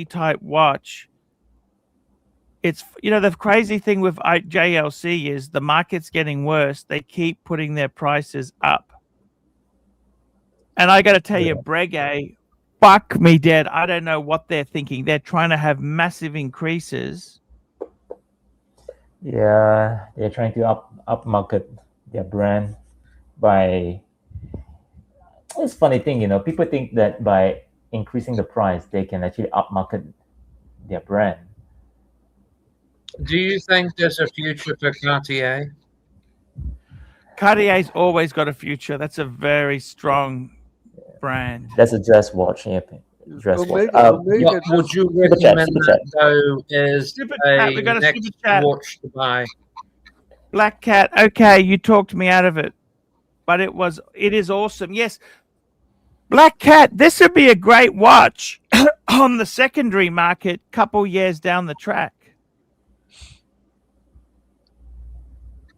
type watch. It's, you know, the crazy thing with JLC is the market's getting worse. They keep putting their prices up. And I got to tell you, Breguet, fuck me dead. I don't know what they're thinking. They're trying to have massive increases. Yeah, they're trying to upmarket their brand by. It's a funny thing, you know. People think that by increasing the price, they can actually upmarket their brand. Do you think there's a future for Cartier? Cartier's always got a future. That's a very strong brand. That's a dress watch. Yeah, dress watch. What would you recommend that though is Super chat. We got a next super chat. watch to buy? Black Cat. Okay, you talked me out of it, but it is awesome. Yes, Black Cat. This would be a great watch on the secondary market, couple years down the track.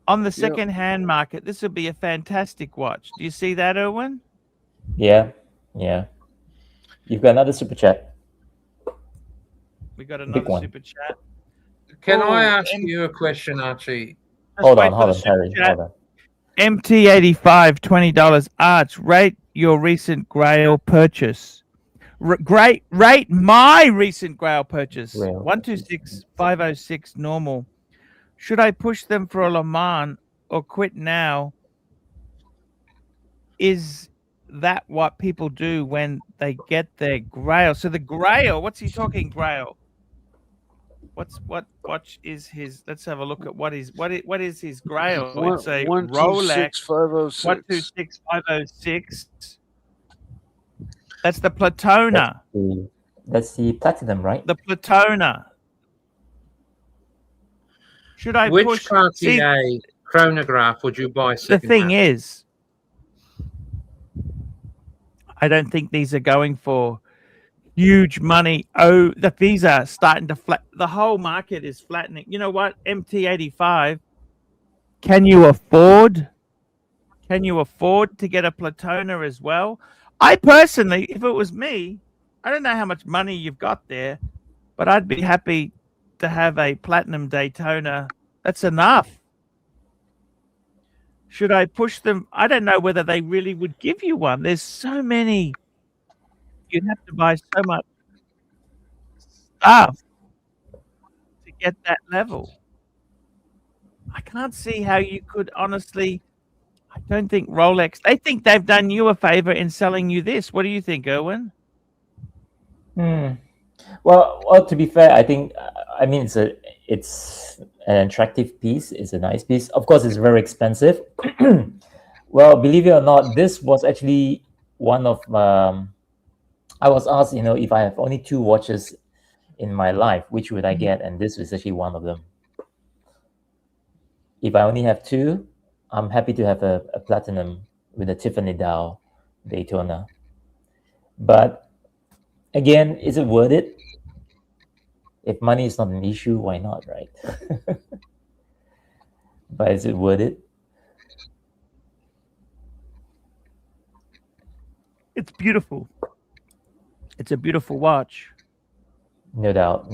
On the second-hand market, this would be a fantastic watch. Do you see that, Erwin? Yeah. You've got another super chat. We got another super chat. Can I ask you a question, Archie? Hold on, Terry. Hold on. MT85, $20. Arch, rate your recent Grail purchase. Rate my recent Grail purchase. 126,506 normal. Should I push them for a Le Mans or quit now? Is that what people do when they get their Grail? So the Grail, what's he talking Grail? What watch is his? Let's have a look at what is his Grail. It's a Rolex 126,506. That's the Platona. That's the platinum, right? The Platona. Should I Which push? Cartier chronograph would you buy The second thing hand? is, I don't think these are going for huge money. Oh, these are starting to flat. The whole market is flattening. You know what? MT85. Can you afford? Can you afford to get a Platona as well? I personally, if it was me, I don't know how much money you've got there, but I'd be happy to have a platinum Daytona. That's enough. Should I push them? I don't know whether they really would give you one. There's so many. You'd have to buy so much stuff to get that level. I can't see how you could honestly. I don't think Rolex. They think they've done you a favor in selling you this. What do you think, Erwin? Well, to be fair, I think I mean it's an attractive piece. It's a nice piece. Of course, it's very expensive. Well, believe it or not, this was actually one of I was asked, if I have only 2 watches in my life, which would I get? And this is actually one of them. If I only have 2, I'm happy to have a platinum with a Tiffany dial Daytona. But again, is it worth it? If money is not an issue, why not, right? But is it worth it? It's beautiful. It's a beautiful watch. No doubt.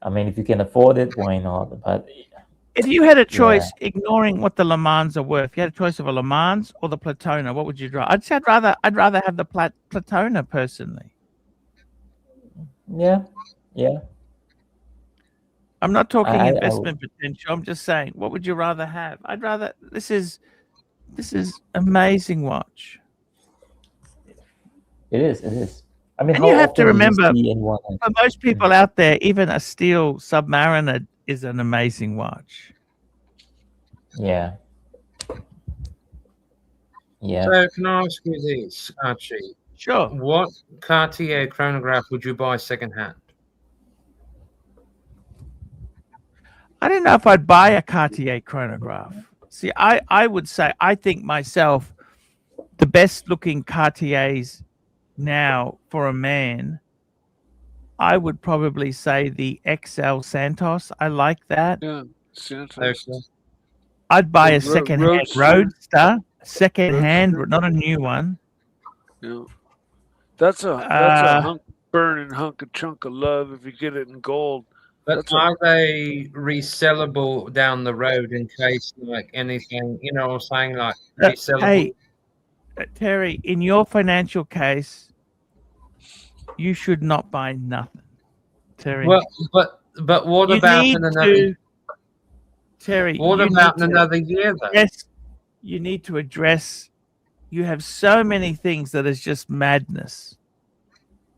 I mean, if you can afford it, why not? But if you had a choice, ignoring what the Le Mans are worth, you had a choice of a Le Mans or the Platona, what would you drive? I'd say I'd rather have the Platona personally. Yeah. I'm not talking investment potential. I'm just saying, what would you rather have? I'd rather this is amazing watch. It is. I mean, and you have to remember, for most people out there, even a steel Submariner is an amazing watch. Yeah. So can I ask you this, Archie? Sure. What Cartier chronograph would you buy secondhand? I don't know if I'd buy a Cartier chronograph. See, I would say, I think myself, the best looking Cartiers now for a man, I would probably say the XL Santos. I like that. Yeah, Santos. Okay. I'd buy a second-hand Roadster, second-hand, not a new one. Yeah, that's a burning hunk of chunk of love if you get it in gold. But are they resellable down the road in case, like, anything, you know what I'm saying, like, resellable? Hey, Terry, in your financial case, you should not buy nothing, Terry. Well, but what about in another? Terry, what about in another year, though? Yes, you need to address. You have so many things that is just madness.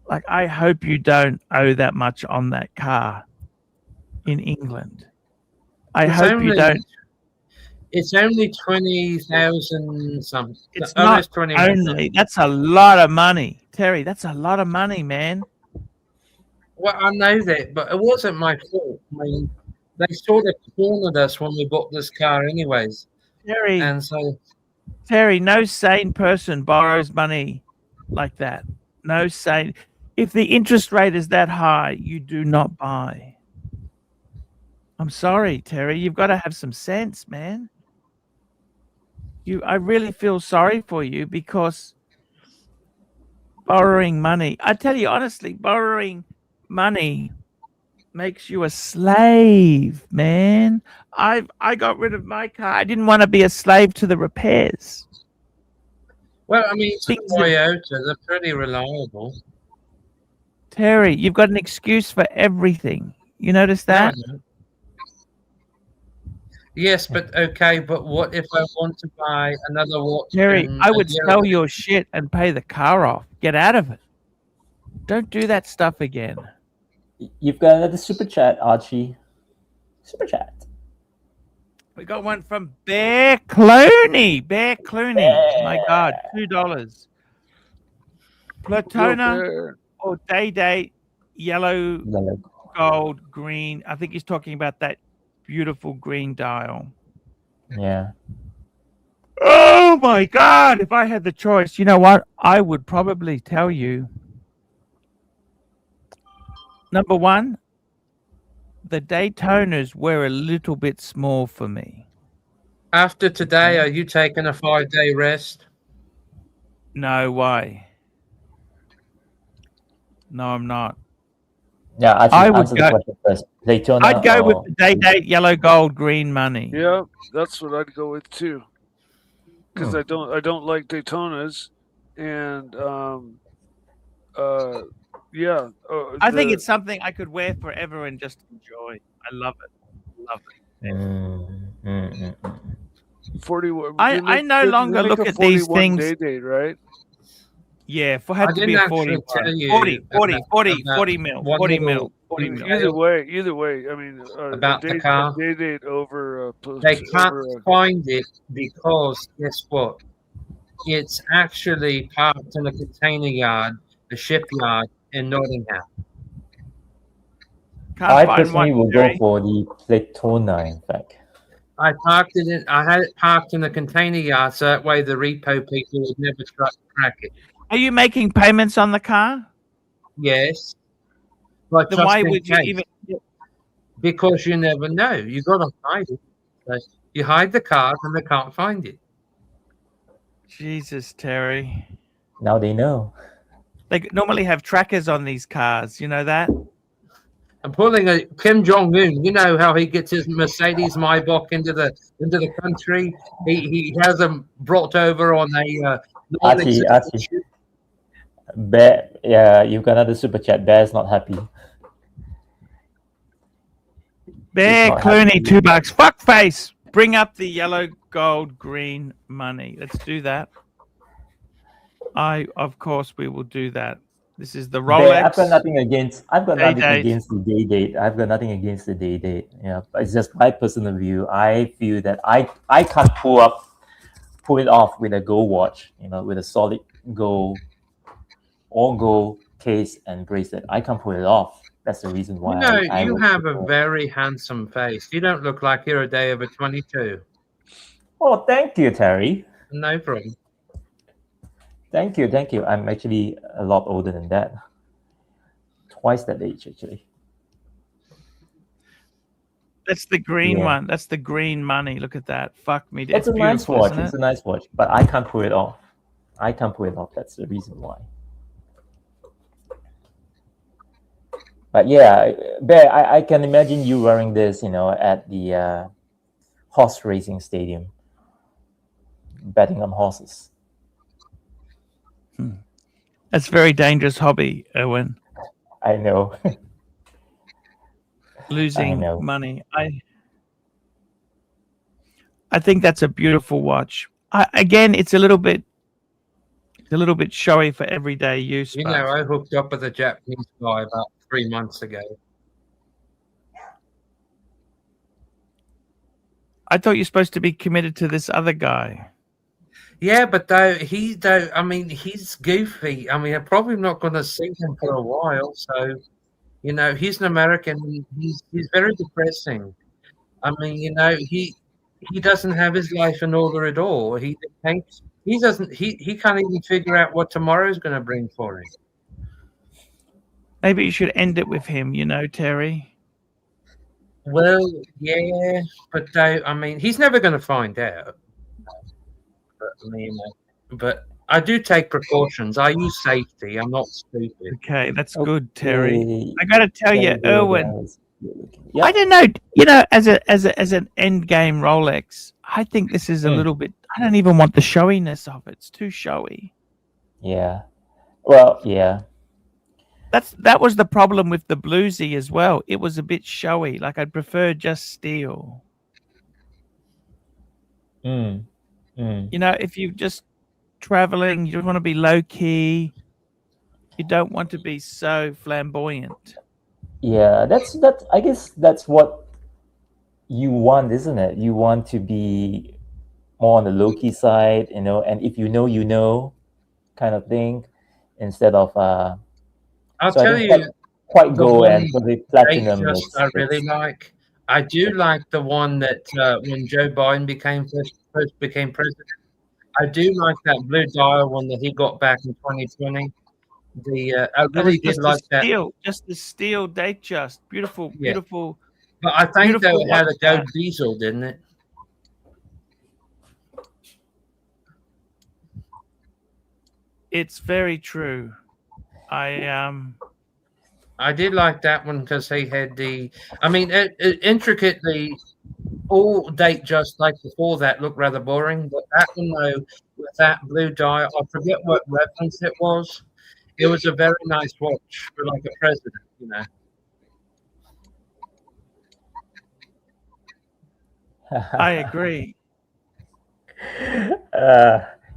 Like, I hope you don't owe that much on that car in England. I hope you don't. It's only 20,000 something. It's not only. That's a lot of money, Terry. That's a lot of money, man. Well, I know that, but it wasn't my fault. I mean, they sort of cornered us when we bought this car, anyways. Terry, and so Terry, no sane person borrows money like that. No sane. If the interest rate is that high, you do not buy. I'm sorry, Terry. You've got to have some sense, man. I really feel sorry for you because borrowing money, I tell you honestly, borrowing money makes you a slave, man. I got rid of my car. I didn't want to be a slave to the repairs. Well, I mean, Toyota, they're pretty reliable. Terry, you've got an excuse for everything. You notice that? No. Yes, but okay, but what if I want to buy another watch? Terry, I would sell your shit and pay the car off. Get out of it. Don't do that stuff again. You've got another super chat, Archie. Super chat. We got one from Bear Clooney. Bear Clooney. My God, $2. Platona or Day-Date, yellow, gold, green. I think he's talking about that beautiful green dial. Yeah. Oh my God! If I had the choice, you know what? I would probably tell you. Number one, the Daytonas were a little bit small for me. After today, are you taking a 5-day rest? No way. No, I'm not. Yeah, I Archie, would answer the go. question first. Daytona I'd go with or the day-date yellow, gold, green money. Yeah, that's what I'd go with too. Because Hmm. I don't like Daytonas, and yeah. I think it's something I could wear forever and just enjoy. I love it. Love it. Mm, mm, mm, mm. 41. I no longer make look a at these 41 things. day date, right? Yeah, for I had to be didn't a actually 41. tell you 40, 40, about 40, about 40 mil, one 40 mil, little 40 mil. Either way. I mean, about the car. a day date over They can't over. find it because guess what? It's actually parked in a container yard, a shipyard in Nottingham. Can't I find personally one, will Jerry. go for the Daytona, in fact. I had it parked in a container yard so that way the repo people would never try to crack it. Are you making payments on the car? Yes. But Then just why in would you case. even? Because you never know. You gotta hide it. So you hide the car and they can't find it. Jesus, Terry. Now they know. They normally have trackers on these cars. You know that? I'm pulling a Kim Jong Un. You know how he gets his Mercedes Maybach into the country. He has them brought over on a Archie, non-existent. Bear, yeah, you've got another super chat. Bear's not happy. Bear not Clooney, happy. $2. Fuck face. Bring up the yellow, gold, green money. Let's do that. Of course, we will do that. This is the Bear, I've got Rolex. nothing against. I've got Day nothing date. against the day date. I've got nothing against the day date. Yeah, but it's just my personal view. I feel that I can't pull it off with a gold watch. You know, with a solid gold, all gold case and bracelet. I can't pull it off. That's the reason why. You know, I you would have a prefer- very handsome face. You don't look like you're a day over 22. Oh, thank you, Terry. No problem. Thank you. I'm actually a lot older than that. Twice that age, actually. That's the green Yeah. one. That's the green money. Look at that. Fuck me. It's a nice beautiful, watch. isn't it? It's a nice watch, but I can't pull it off. That's the reason why. But yeah, Bear, I can imagine you wearing this, at the horse racing stadium, betting on horses. That's a very dangerous hobby, Erwin. I know. Losing know. money. I think that's a beautiful watch. Again, it's a little bit showy for everyday use. You but know, I hooked up with a Japanese guy about 3 months ago. I thought you're supposed to be committed to this other guy. Yeah, but he's goofy. I mean, I'm probably not going to see him for a while. So, he's an American. He's very depressing. I mean, he doesn't have his life in order at all. He can't even figure out what tomorrow's going to bring for him. Maybe you should end it with him, Terry. Well, yeah, but he's never going to find out. But I do take precautions. I use safety. I'm not stupid. Okay, that's good, Terry. Okay. I got to tell you, There go, Erwin. guys. Yeah. I don't know. As an end game Rolex, I think this is a little bit. I don't even want the showiness of it. It's too showy. Yeah. Well, yeah. That was the problem with the Bluesy as well. It was a bit showy. Like I'd prefer just steel. If you're just traveling, you don't want to be low key. You don't want to be so flamboyant. Yeah, that's I guess that's what you want, isn't it? You want to be more on the low key side, and if you know, kind of thing, instead of I'll so I tell didn't you, quite the go one and put the platinum. I really like. I do like the one that when Joe Biden first became president. I do like that blue dial one that he got back in 2020. I That really was did like that. just the steel date just. Beautiful, Yeah. beautiful. But I think though Beautiful it had a watch go that. diesel, didn't it? It's very true. I did like that one because they had intricately all date just like before that looked rather boring, but that one though with that blue dial, I forget what reference it was. It was a very nice watch for like a president, you know. I agree.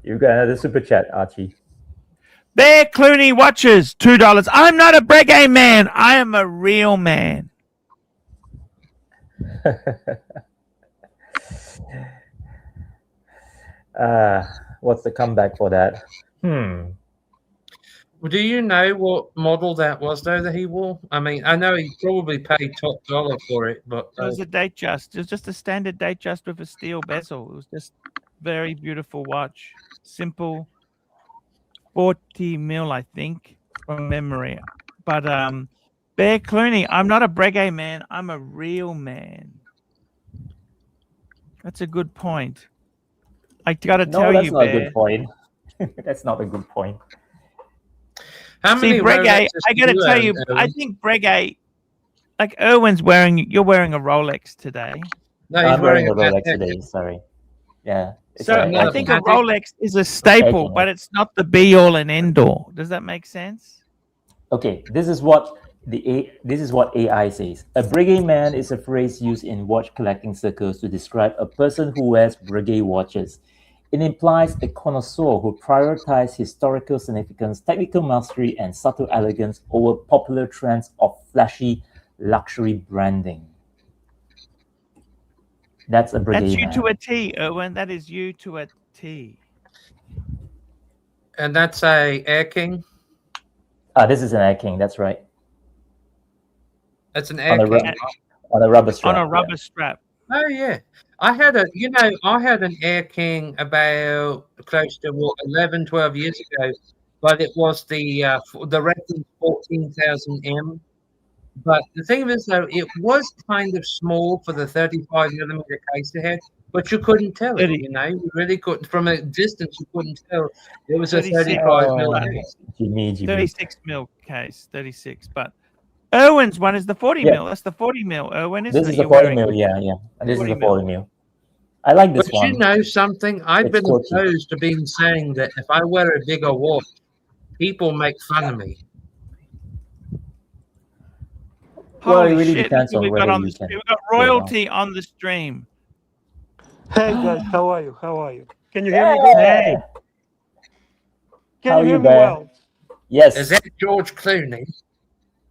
You've got another super chat, Archie. Bear Clooney watches $2. I'm not a Breguet man. I am a real man. What's the comeback for that? Well, do you know what model that was though that he wore? I mean, I know he probably paid top dollar for it, but It was a date just. It was just a standard date just with a steel bezel. It was just very beautiful watch. Simple. 40 mil, I think, from memory. But Bear Clooney, I'm not a Breguet man. I'm a real man. That's a good point. I gotta tell that's you, not a Bear. good point. That's not a good point. how many See, Breguet, Rolexes I do gotta you tell own, you, I Erwin? think Breguet, like you're wearing a Rolex today. No, he's I'm wearing a wearing Rolex Patek. today. Sorry. Yeah. So I think a Patek. Rolex is a staple, Edging. but it's not the be all and end all. Does that make sense? Okay, this is what AI says. A Breguet man is a phrase used in watch collecting circles to describe a person who wears Breguet watches. It implies a connoisseur who prioritizes historical significance, technical mastery, and subtle elegance over popular trends of flashy luxury branding. That's a Breguet That's you man. to a T, Erwin. That is you to a T. And that's a Air King. This is an Air King. That's right. That's an On Air a, King. on a rubber strap. On a rubber yeah. strap. Oh yeah, I had an Air King about close to 11, 12 years ago, but it was the record 14,000 M. But the thing is though, it was kind of small for the 35mm case it had, but you couldn't tell it. 30. You know, you really couldn't from a distance. You couldn't tell it was a 36. 35mm case. Jimmy. 36 mil case, 36. But Erwin's one is the 40 Yeah. mil. That's the 40 mil, Erwin, isn't This it? is the You're 40 wearing? mil. Yeah. And this is 40 the 40 mil. I like this But one. you know something? I've It's been quirky. opposed to being saying that if I wear a bigger watch, people make fun of me. Well, it Holy really shit! depends on We've whether got you can. we've got royalty on the stream. Hey guys, how are you? How are you? Can you hear me good? Hey, Can How you you, hear me Bear? well? Yes. Is that George Clooney?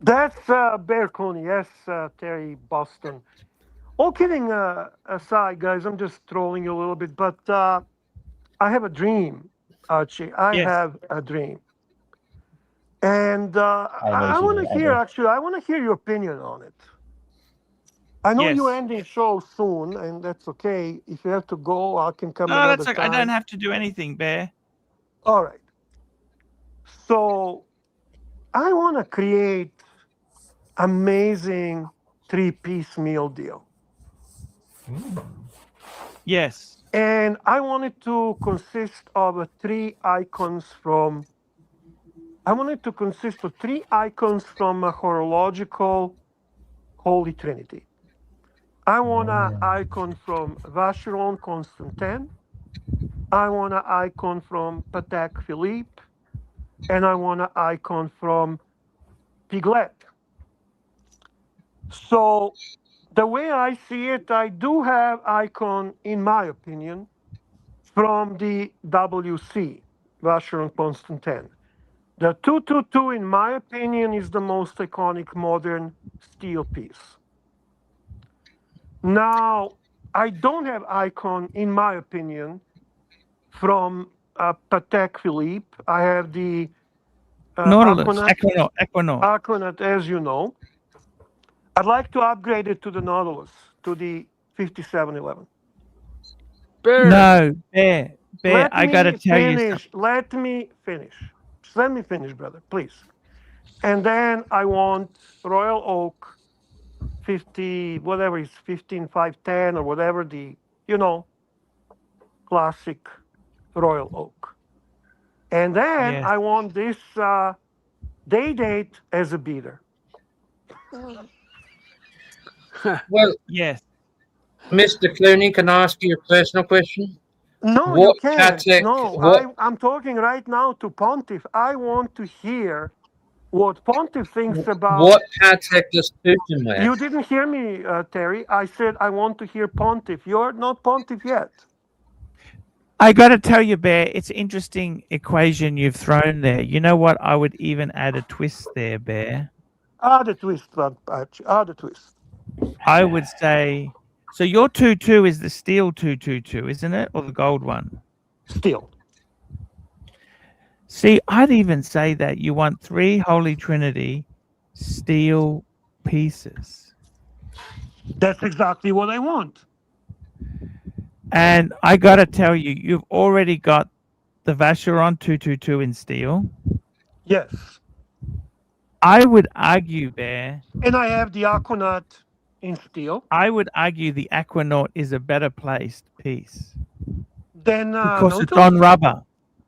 That's Bear Clooney. Yes, Terry Boston. All kidding aside, guys, I'm just trolling you a little bit, but I have a dream, Archie. I Yes. have a dream. And know, I want Jimmy, to I hear, know. actually, I want to hear your opinion on it. I know you're Yes. ending show soon, and that's okay. If you have to go, I can come No, another that's okay. time. I don't have to do anything, Bear. All right. So I want to create amazing 3-piece meal deal. Yes. And I want it to consist of three icons from a horological Holy Trinity. I want an icon from Vacheron Constantin. I want an icon from Patek Philippe. And I want an icon from Piglet. So the way I see it, I do have icon, in my opinion, from the WC, Vacheron Constantin. The 222, in my opinion, is the most iconic modern steel piece. Now, I don't have icon, in my opinion, from Patek Philippe. I have the Nautilus. Aquanaut, Equinox. as you know. I'd like to upgrade it to the Nautilus, to the 5711. Bear. No, Bear. Bear, I got to tell you something. Let me finish. Just let me finish, brother, please. And then I want Royal Oak 50, whatever it's 15510 or whatever the, classic Royal Oak. And then Yes. I want this day date as a beater. Well, Yes. Mr. Clooney, can I ask you a personal question? No, What you can't. Patek- No, what- I'm talking right now to Pontiff. I want to hear what Pontiff thinks about. What Patek does Putin wear? You didn't hear me, Terry. I said I want to hear Pontiff. You're not Pontiff yet. I got to tell you, Bear, it's an interesting equation you've thrown there. You know what? I would even add a twist there, Bear. Add a twist, Archie. Add a twist. I would say, so your 22 is the steel 222, isn't it? Or the gold one? Still. See, I'd even say that you want 3 Holy Trinity steel pieces. That's exactly what I want. And I got to tell you, you've already got the Vacheron 222 in steel. Yes. I would argue, Bear. And I have the Aquanaut in steel. I would argue the Aquanaut is a better placed piece. Then Because it's on rubber.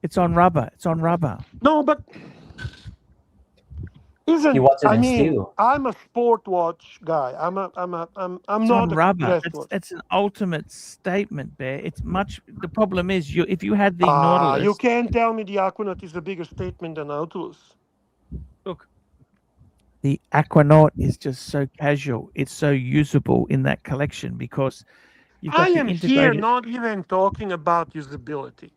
It's on rubber. It's on rubber. No, but isn't He wants it I in mean, steel. I'm a sport watch guy. I'm It's not on a rubber. dress watch. It's an ultimate statement, Bear. It's much. The problem is, if you had the You Nautilus, can't tell me the Aquanaut is a bigger statement than Nautilus. look, the Aquanaut is just so casual. It's so usable in that collection because you've got I the am here integrated. not even talking about usability.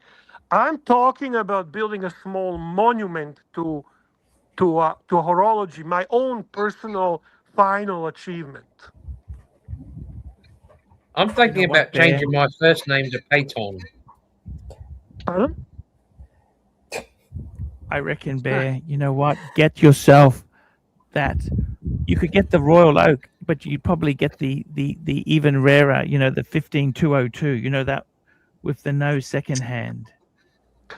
I'm talking about building a small monument to horology, my own personal final achievement. I'm thinking You know what, about Bear? changing my first name to Payton. Pardon? I reckon, Bear. You know what? Get yourself that. You could get the Royal Oak, but you'd probably get the even rarer. The 15202. That with the no second hand.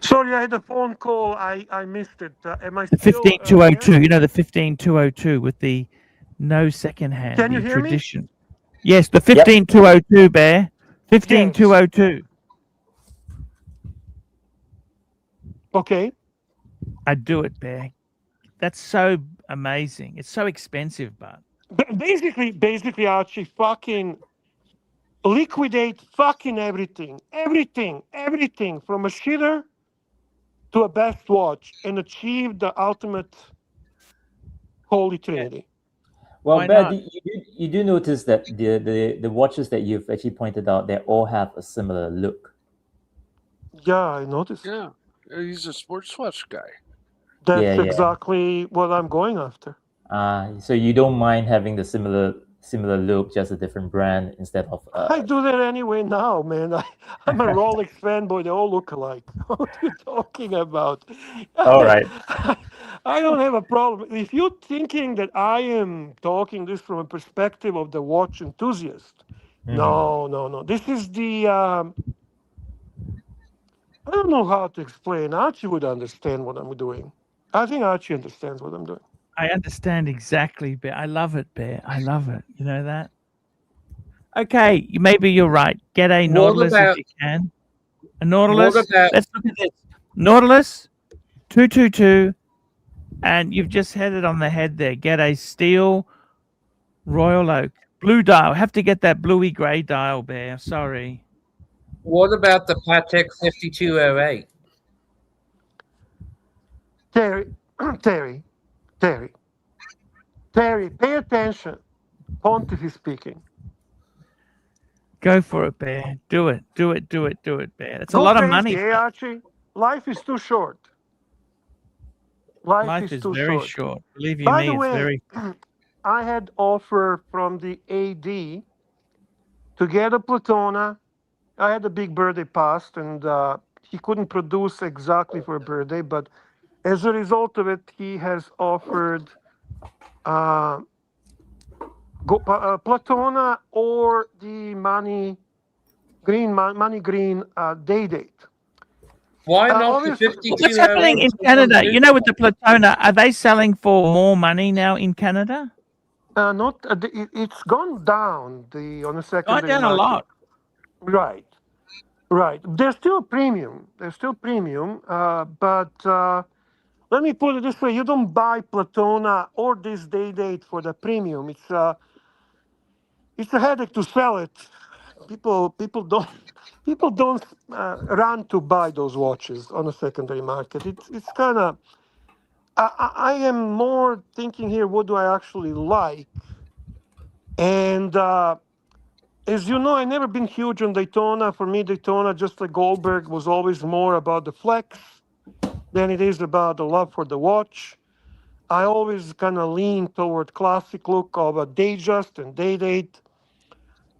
Sorry, I had a phone call. I missed it. Am I The still 15202. there? The 15202 with the no second hand. Can the you hear me? tradition. Yes, the 15202, Bear. 15202. Okay. I'd do it, Bear. That's so amazing. It's so expensive, but Basically, Archie, fucking liquidate fucking everything from a shitter to a best watch and achieve the ultimate holy trinity. Well, Why Bear, not? you do notice that the watches that you've actually pointed out, they all have a similar look. Yeah, I noticed. Yeah. He's a sports watch guy. That's Yeah. exactly what I'm going after. So you don't mind having the similar look, just a different brand instead of. I do that anyway now, man. I'm a Rolex fanboy. They all look alike. What are you talking about? All right. I don't have a problem. If you're thinking that I am talking this from a perspective of the watch enthusiast, no. This is the. I don't know how to explain. Archie would understand what I'm doing. I think Archie understands what I'm doing. I understand exactly, Bear. I love it, Bear. I love it. You know that? Okay, maybe you're right. Get a Nautilus if you can. A Nautilus. Let's look at this. Nautilus, 222, and you've just hit it on the head there. Get a steel Royal Oak. Blue dial. Have to get that bluey grey dial, Bear. Sorry. What about the Patek 5208? Terry, pay attention. Pontiff is speaking. Go for it, Bear. Do it, Bear. It's a Go lot of crazy, money. Archie? Life is too short. Life is too very short. Believe you By me, the way, it's very. I had offer from the AD to get a Platona. I had a big birthday past, and he couldn't produce exactly for a birthday, but as a result of it, he has offered Platona or the money green day date. Why not the Obviously, 52 What's happening in Canada? You know, with the Platona, are they selling for more money now in Canada? not it's gone down on the secondary down a market. lot. Right, right. There's still premium. But let me put it this way: you don't buy Platona or this day date for the premium. It's a headache to sell it. People don't run to buy those watches on the secondary market. It's kind of. I am more thinking here. What do I actually like? And as you know, I've never been huge on Daytona. For me, Daytona, just like Goldberg, was always more about the flex than it is about the love for the watch. I always kind of lean toward classic look of a Datejust and day date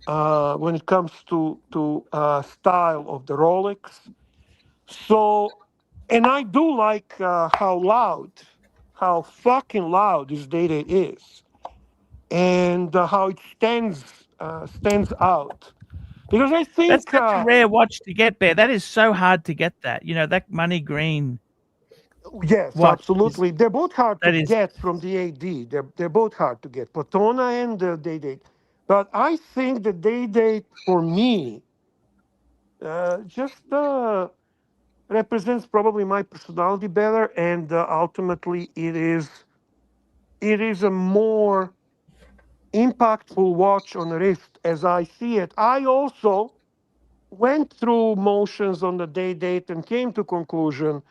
when it comes to style of the Rolex. So, and I do like how fucking loud this day date is, and how it stands out. Because I That's think such a rare watch to get, Bear. That is so hard to get that. You know, that money green. yes, watch absolutely. They're both hard to that is- get from the AD. They're both hard to get, Platona and the day date. But I think the day date for me just represents probably my personality better, and ultimately it is a more impactful watch on the wrist as I see it. I also went through motions on the day date and came to conclusion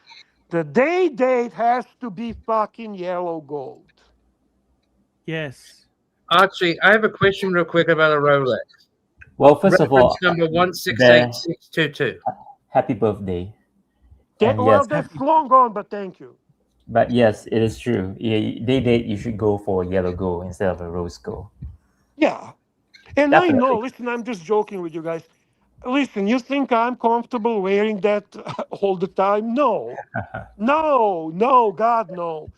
the day date has to be fucking yellow gold. Yes. Archie, I have a question real quick about a Rolex. Well, first of all, Reference number Bear, 168622. happy birthday. That, And well, yes, that's long gone, but thank you. but yes, it is true. Day date, you should go for yellow gold instead of a rose gold. Yeah. And I know, listen, I'm just joking with you guys. Listen, you think I'm comfortable wearing that all the time? No. No, God, no.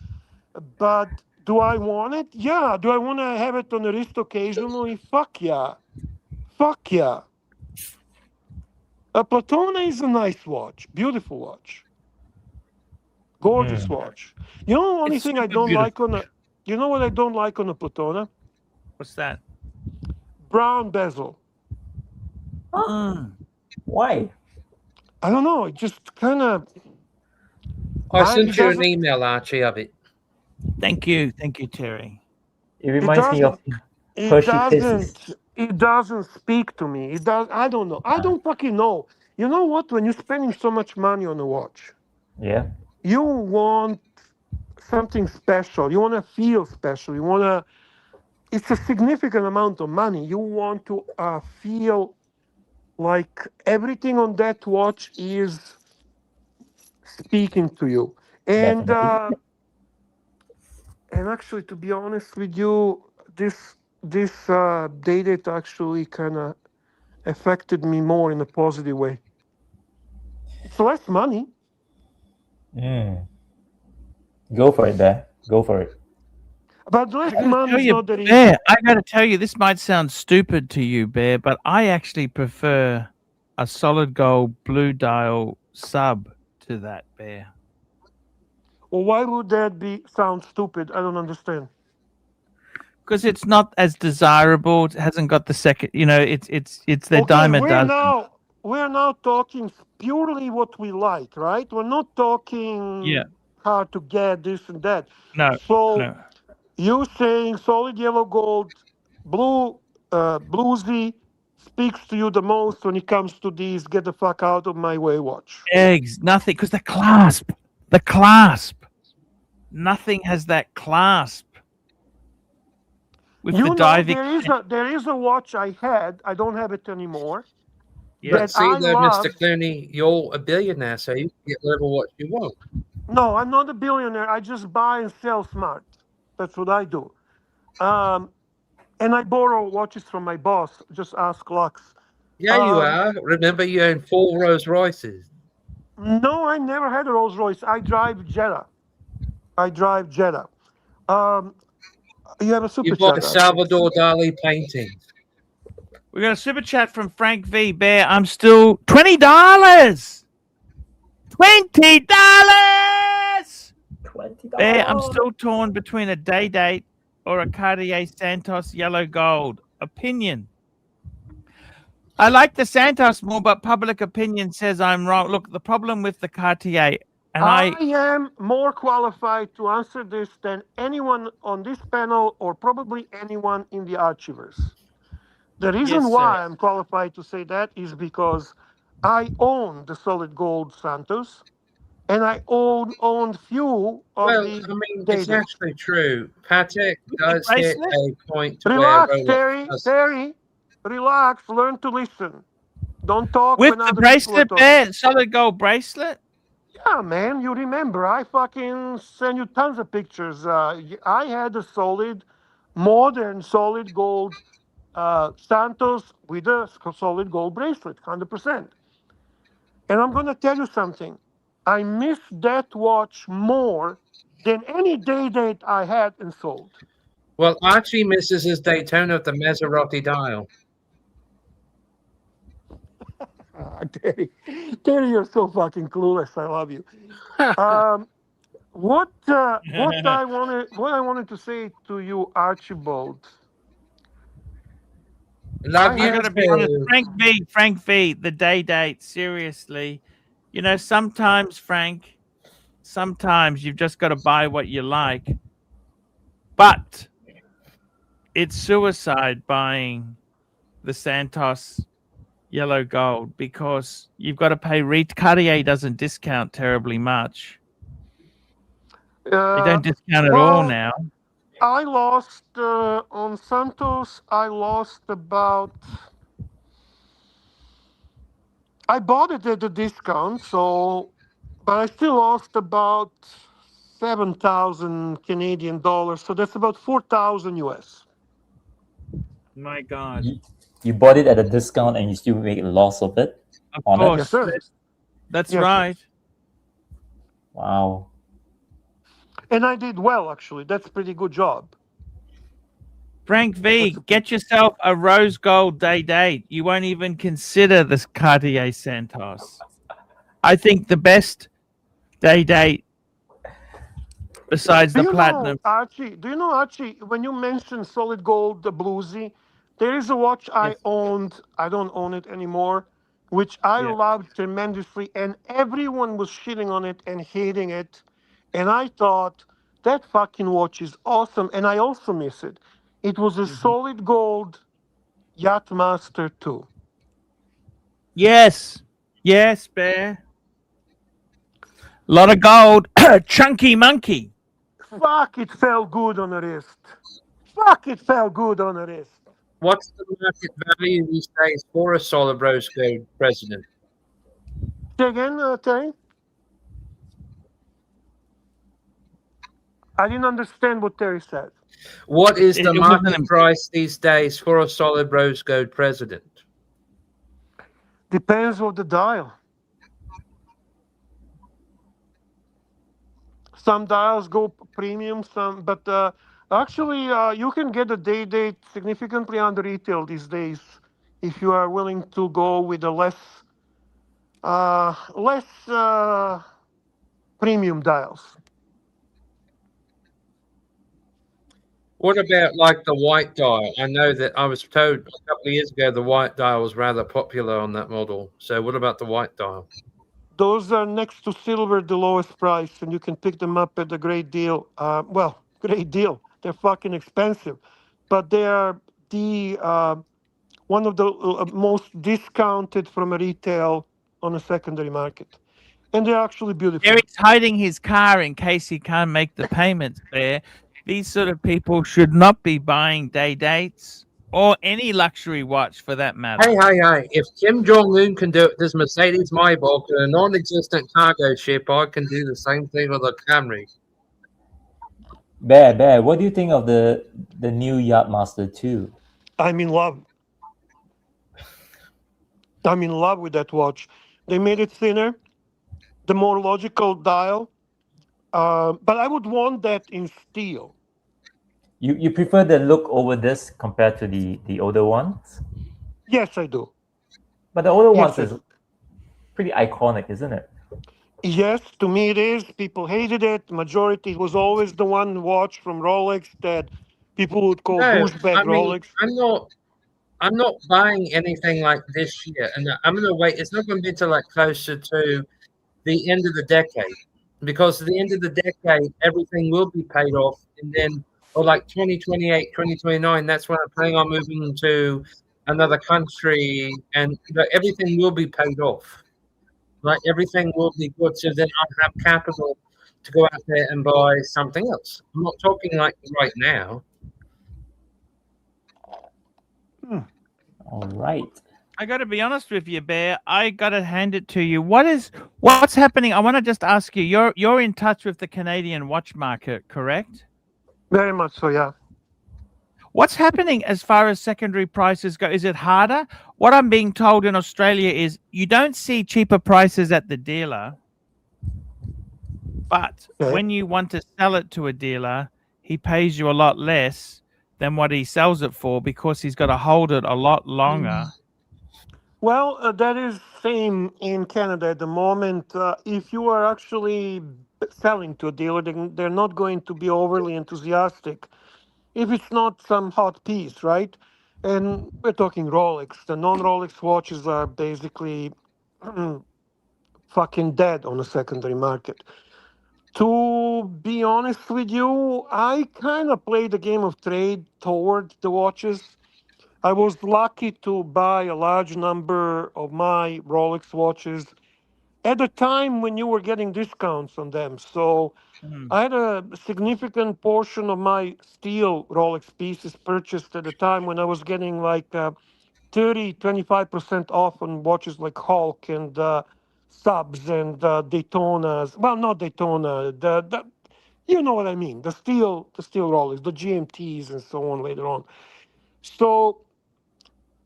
But do I want it? Yeah. Do I want to have it on the wrist occasionally? Fuck yeah. Fuck yeah. A Platona is a nice watch, beautiful watch, gorgeous watch. You know the only It's thing I super don't like beautiful. on a, you know what I don't like on a Platona? What's that? Brown bezel. Why? I don't know. It just kind of. I sent It you an doesn't. email, Archie, of it. Thank you, Terry. It It reminds me of doesn't. It Hershey Kisses. doesn't. It doesn't speak to me. It does. I don't know. I don't fucking know. You know what? When you're spending so much money on a watch, Yeah. you want something special. You want to feel special. You want to. It's a significant amount of money. You want to feel like everything on that watch is speaking to you. And Definitely. and actually, to be honest with you, this data actually kind of affected me more in a positive way. It's less money, Go for it, Bear. Go for it. but I less gotta money tell is you, not the reason. Bear, I gotta tell you, this might sound stupid to you, Bear, but I actually prefer a solid gold blue dial sub to that, Bear. Well, why would that be sound stupid? I don't understand. Because it's not as desirable. It hasn't got the second, it's the Okay, diamond dozen. we're now talking purely what we like, right? We're not talking Yeah. how to get this and that. No. So you saying solid yellow gold, bluesy speaks to you the most when it comes to these get the fuck out of my way watch. Eggs, nothing, because the clasp. Nothing has that clasp. With the diving. There is a watch I had. I don't have it anymore. Yeah. But see, though, Mr. Clooney, you're a billionaire, so you can get whatever watch you want. No, I'm not a billionaire. I just buy and sell smart. That's what I do. And I borrow watches from my boss. Just ask Lux. Yeah, you are. Remember, you own 4 Rolls Royces. No, I never had a Rolls Royce. I drive Jetta. You have a super You bought chat. Salvador Dali paintings. We got a super chat from Frank V. Bear. I'm still $20. $20. Bear, I'm still torn between a day date or a Cartier Santos yellow gold. Opinion. I like the Santos more, but public opinion says I'm wrong. Look, the problem with the Cartier, and I am more qualified to answer this than anyone on this panel or probably anyone in the Archiverse. The reason Yes, why sir. I'm qualified to say that is because I own the solid gold Santos, and I owned few of Well, the I mean, day it's dates. actually true. Patek does hit bracelet? a point where Relax, Rolex Terry. does. Terry, relax. Learn to listen. Don't talk With when the other people are bracelet, talking. Bear, solid gold bracelet. Yeah, man, you remember? I fucking sent you tons of pictures. I had a solid, modern, solid gold Santos with a solid gold bracelet, 100%. And I'm going to tell you something. I miss that watch more than any day date I had and sold. Well, Archie misses his Daytona with the Maserati dial. Terry, you're so fucking clueless. I love you. What I wanted to say to you, Archibald. Love I you gotta be honest, too. Frank V, the day date. Seriously, you know, sometimes you've just got to buy what you like, but it's suicide buying the Santos yellow gold because you've got to pay. Cartier doesn't discount terribly much. They don't discount at all now. I lost on Santos. I lost about. I bought it at a discount, so, but I still lost about 7,000 Canadian dollars. So that's about 4,000 US. My God. You bought it at a discount and you still make a loss of it? Of on it? course. Yes, sir. That's Yes, sir. right. Wow. And I did well, actually. That's a pretty good job. Frank V, get yourself a rose gold day date. You won't even consider this Cartier Santos. I think the best day date besides the platinum. Do you know, Archie, when you mentioned solid gold, the bluesy, there is a watch I owned. I don't own it anymore, which I loved tremendously, and everyone was shitting on it and hating it. And I thought, that fucking watch is awesome, and I also miss it. It was a solid gold Yachtmaster 2. Yes. Yes, Bear. A lot of gold. Chunky monkey. Fuck, it felt good on the wrist. Fuck, it felt good on the wrist. What's the market value these days for a solid rose gold president? Say again, Terry? I didn't understand what Terry said. What is the It market wasn't- price these days for a solid rose gold president? Depends on the dial. Some dials go premium, but actually you can get a day date significantly under retail these days if you are willing to go with a less premium dials. What about like the white dial? I know that I was told a couple of years ago the white dial was rather popular on that model. So what about the white dial? Those are next to silver, the lowest price, and you can pick them up at a great deal. Great deal. They're fucking expensive, but they are the one of the most discounted from a retail on a secondary market, and they're actually beautiful. Eric's hiding his car in case he can't make the payments, Bear. These sort of people should not be buying day dates or any luxury watch for that matter. Hey. If Kim Jong-un can do it, this Mercedes Maybach and a non-existent cargo ship, I can do the same thing with a Camry. Bear, what do you think of the new Yachtmaster 2? I'm in love. I'm in love with that watch. They made it thinner, the more logical dial, but I would want that in steel. You prefer the look over this compared to the older ones? Yes, I do. But the older Yes, ones I is do. pretty iconic, isn't it? Yes, to me it is. People hated it. Majority was always the one watch from Rolex that people would call No, douchebag I mean, Rolex. I'm not buying anything like this year, and I'm gonna wait. It's not gonna be till like closer to the end of the decade, because at the end of the decade, everything will be paid off, and then, or like 2028, 2029, that's when I'm planning on moving to another country, and everything will be paid off. Like everything will be good, so then I have capital to go out there and buy something else. I'm not talking like right now. All right. I got to be honest with you, Bear. I got to hand it to you. What's happening? I want to just ask you. You're in touch with the Canadian watch market, correct? Very much so, yeah. What's happening as far as secondary prices go? Is it harder? What I'm being told in Australia is you don't see cheaper prices at the dealer, but Okay. when you want to sell it to a dealer, he pays you a lot less than what he sells it for because he's got to hold it a lot longer. Well, that is same in Canada at the moment. If you are actually selling to a dealer, then they're not going to be overly enthusiastic if it's not some hot piece, right? And we're talking Rolex. The non-Rolex watches are basically fucking dead on the secondary market. To be honest with you, I kind of play the game of trade toward the watches. I was lucky to buy a large number of my Rolex watches at a time when you were getting discounts on them. So I had a significant portion of my steel Rolex pieces purchased at a time when I was getting like 25% off on watches like Hulk and Subs and Daytonas. Well, not Daytona. You know what I mean. The steel Rolex, the GMTs and so on later on. So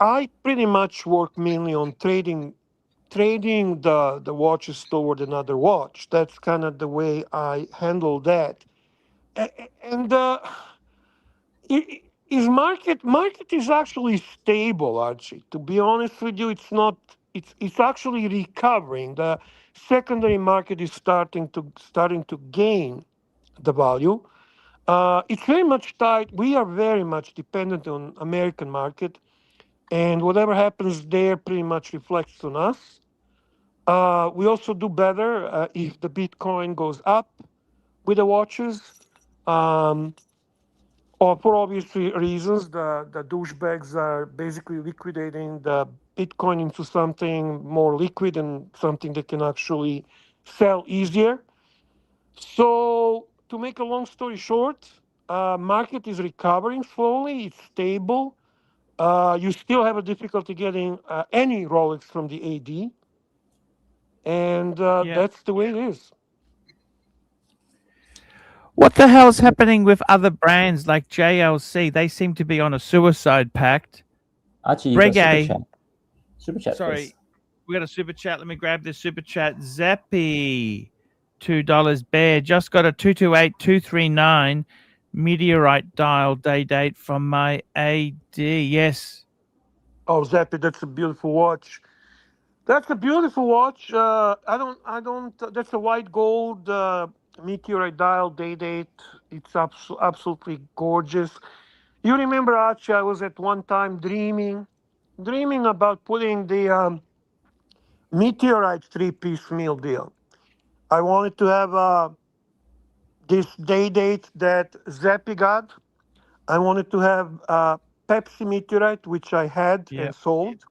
I pretty much work mainly on trading the watches toward another watch. That's kind of the way I handle that. And is market is actually stable, Archie. To be honest with you, it's not. It's actually recovering. The secondary market is starting to gain the value. It's very much tied. We are very much dependent on American market, and whatever happens there pretty much reflects on us. We also do better if the Bitcoin goes up with the watches. Or for obvious reasons, the douchebags are basically liquidating the Bitcoin into something more liquid and something they can actually sell easier. So, to make a long story short, market is recovering slowly. It's stable. You still have a difficulty getting any Rolex from the AD, and that's the way it is. What the hell's happening with other brands like JLC? They seem to be on a suicide pact. Archie, you got super Reggae. chat. Super chat, Sorry, please. we got a super chat. Let me grab this super chat. Zappy, $2. Bear just got a 228239 meteorite dial day date from my AD. Yes. Oh, Zappy, that's a beautiful watch. That's a beautiful watch. I don't. That's a white gold meteorite dial day date. It's absolutely gorgeous. You remember, Archie? I was at one time dreaming about putting the meteorite three-piece meal deal. I wanted to have this day date that Zappy got. I wanted to have Pepsi meteorite, which I had and sold.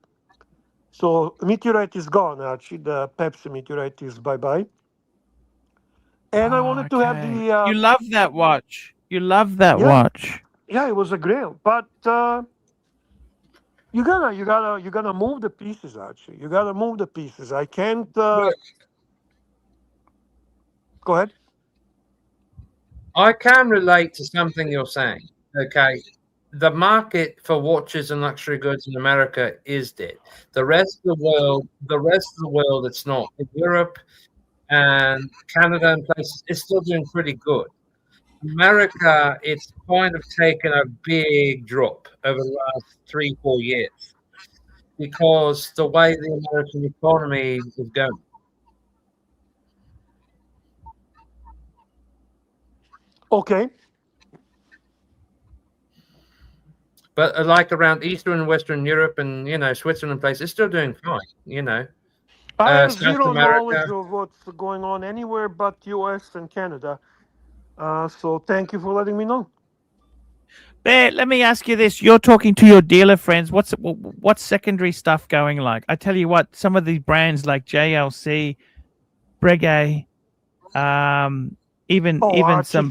So meteorite is gone, Archie. The Pepsi meteorite is bye-bye. And I wanted to have the. You love that watch. You love that watch. Yeah, it was a grail, but you gotta move the pieces, Archie. You gotta move the pieces. I can't. Go ahead. I can relate to something you're saying. Okay. The market for watches and luxury goods in America is dead. The rest of the world, it's not. In Europe and Canada and places, it's still doing pretty good. America, it's kind of taken a big drop over the last 3-4 years because the way the American economy is going. Okay. But like around Eastern and Western Europe and, Switzerland place, it's still doing fine, I have South zero knowledge America. of what's going on anywhere but US and Canada. So thank you for letting me know. Bear, let me ask you this. You're talking to your dealer friends. What's secondary stuff going like? I tell you what, some of these brands like JLC, Breguet, even Archie, some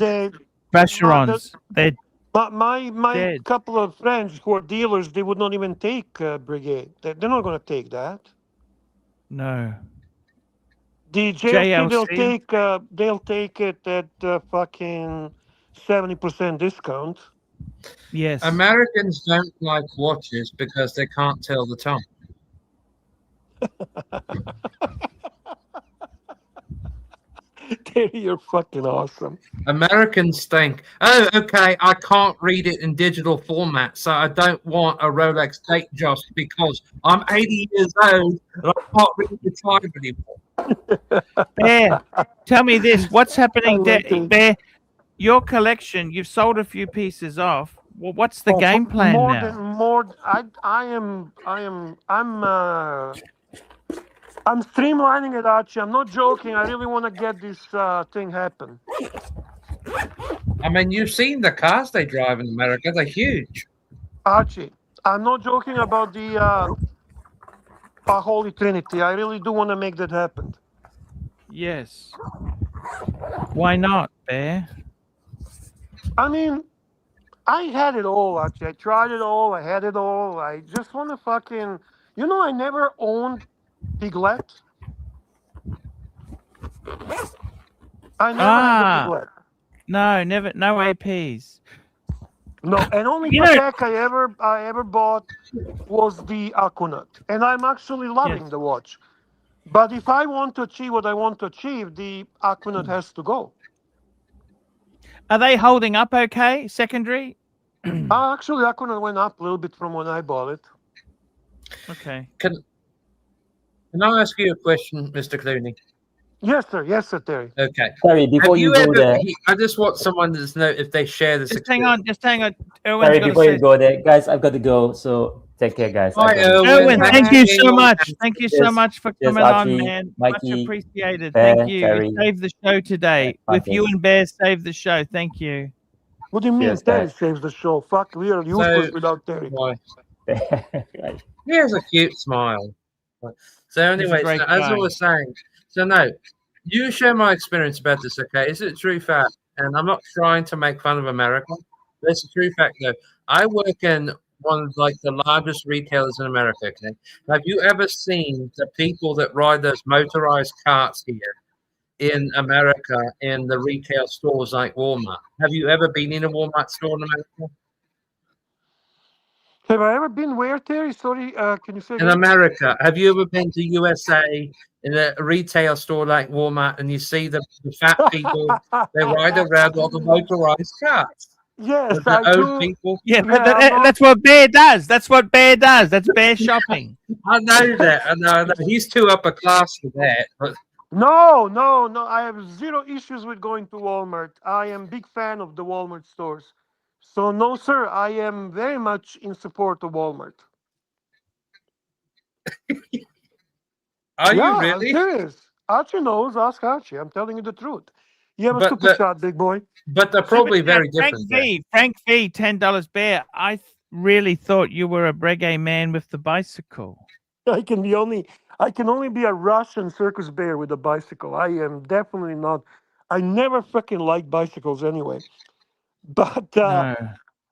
Vacherons, they're my dead. couple of friends who are dealers, they would not even take Brigade. They're not going to take that. No. The JLC, JLC? they'll take it at fucking 70% discount. Yes. Americans don't like watches because they can't tell the time. Terry, you're fucking awesome. Americans think, oh, okay, I can't read it in digital format, so I don't want a Rolex date just because I'm 80 years old and I can't read the time anymore. Bear, tell me this. What's happening I there? like Bear, your collection, you've sold a few pieces off. Well, what's the game plan now? I'm streamlining it, Archie. I'm not joking. I really want to get this thing happen. I mean, you've seen the cars they drive in America. They're huge. Archie, I'm not joking about the Holy Trinity. I really do want to make that happen. Yes. Why not, Bear? I mean, I had it all, Archie. I tried it all. I had it all. I just want to fucking... I never owned Piglet. I never had a Piglet. No, never. No APs. No, and only Patek I ever bought was the Aquanaut, and I'm actually loving the watch. But if I want to achieve what I want to achieve, the Aquanaut has to go. Are they holding up okay? Secondary? Actually, Aquanaut went up a little bit from when I bought it. Okay. Can I ask you a question, Mr. Clooney? Yes, sir. Yes, sir, Terry. Okay. Terry, before you go there, I just want someone to know if they share this. Just hang on. Terry, before you go there, guys, I've got to go. So take care, guys. Bye, Erwin, thank you so much. Thank you so much for coming Archie, on, man. Mikey, much appreciated. Bear, Thank you. Terry. You saved the show today. With you and Bear saved the show. Thank you. What do you mean Cheers, Terry guys. saves the show? Fuck, we are useless without Terry. Right. He has a cute smile. So anyway, great as I guy. was saying, so no, you share my experience about this, okay? Is it a true fact? And I'm not trying to make fun of America. But it's a true fact, though. I work in one of the largest retailers in America, okay? Have you ever seen the people that ride those motorized carts here in America in the retail stores like Walmart? Have you ever been in a Walmart store in America? Have I ever been where, Terry? Sorry, can you say In America, have you ever been to USA in a retail store like Walmart and you see the fat people, they ride around on the motorized carts? Yes, The I old do. people. Yeah, that's what Bear does. That's what Bear does. That's Bear shopping. I know that. I know. He's too upper class for that. But No. I have zero issues with going to Walmart. I am a big fan of the Walmart stores. So no, sir, I am very much in support of Walmart. are you I'm really? serious. Archie knows. Ask Archie. I'm telling you the truth. You have a super shot, big boy. But they're probably very different. Frank V, $10. Bear. I really thought you were a Breguet man with the bicycle. I can only be a Russian circus bear with a bicycle. I am definitely not. I never freaking liked bicycles anyway. But one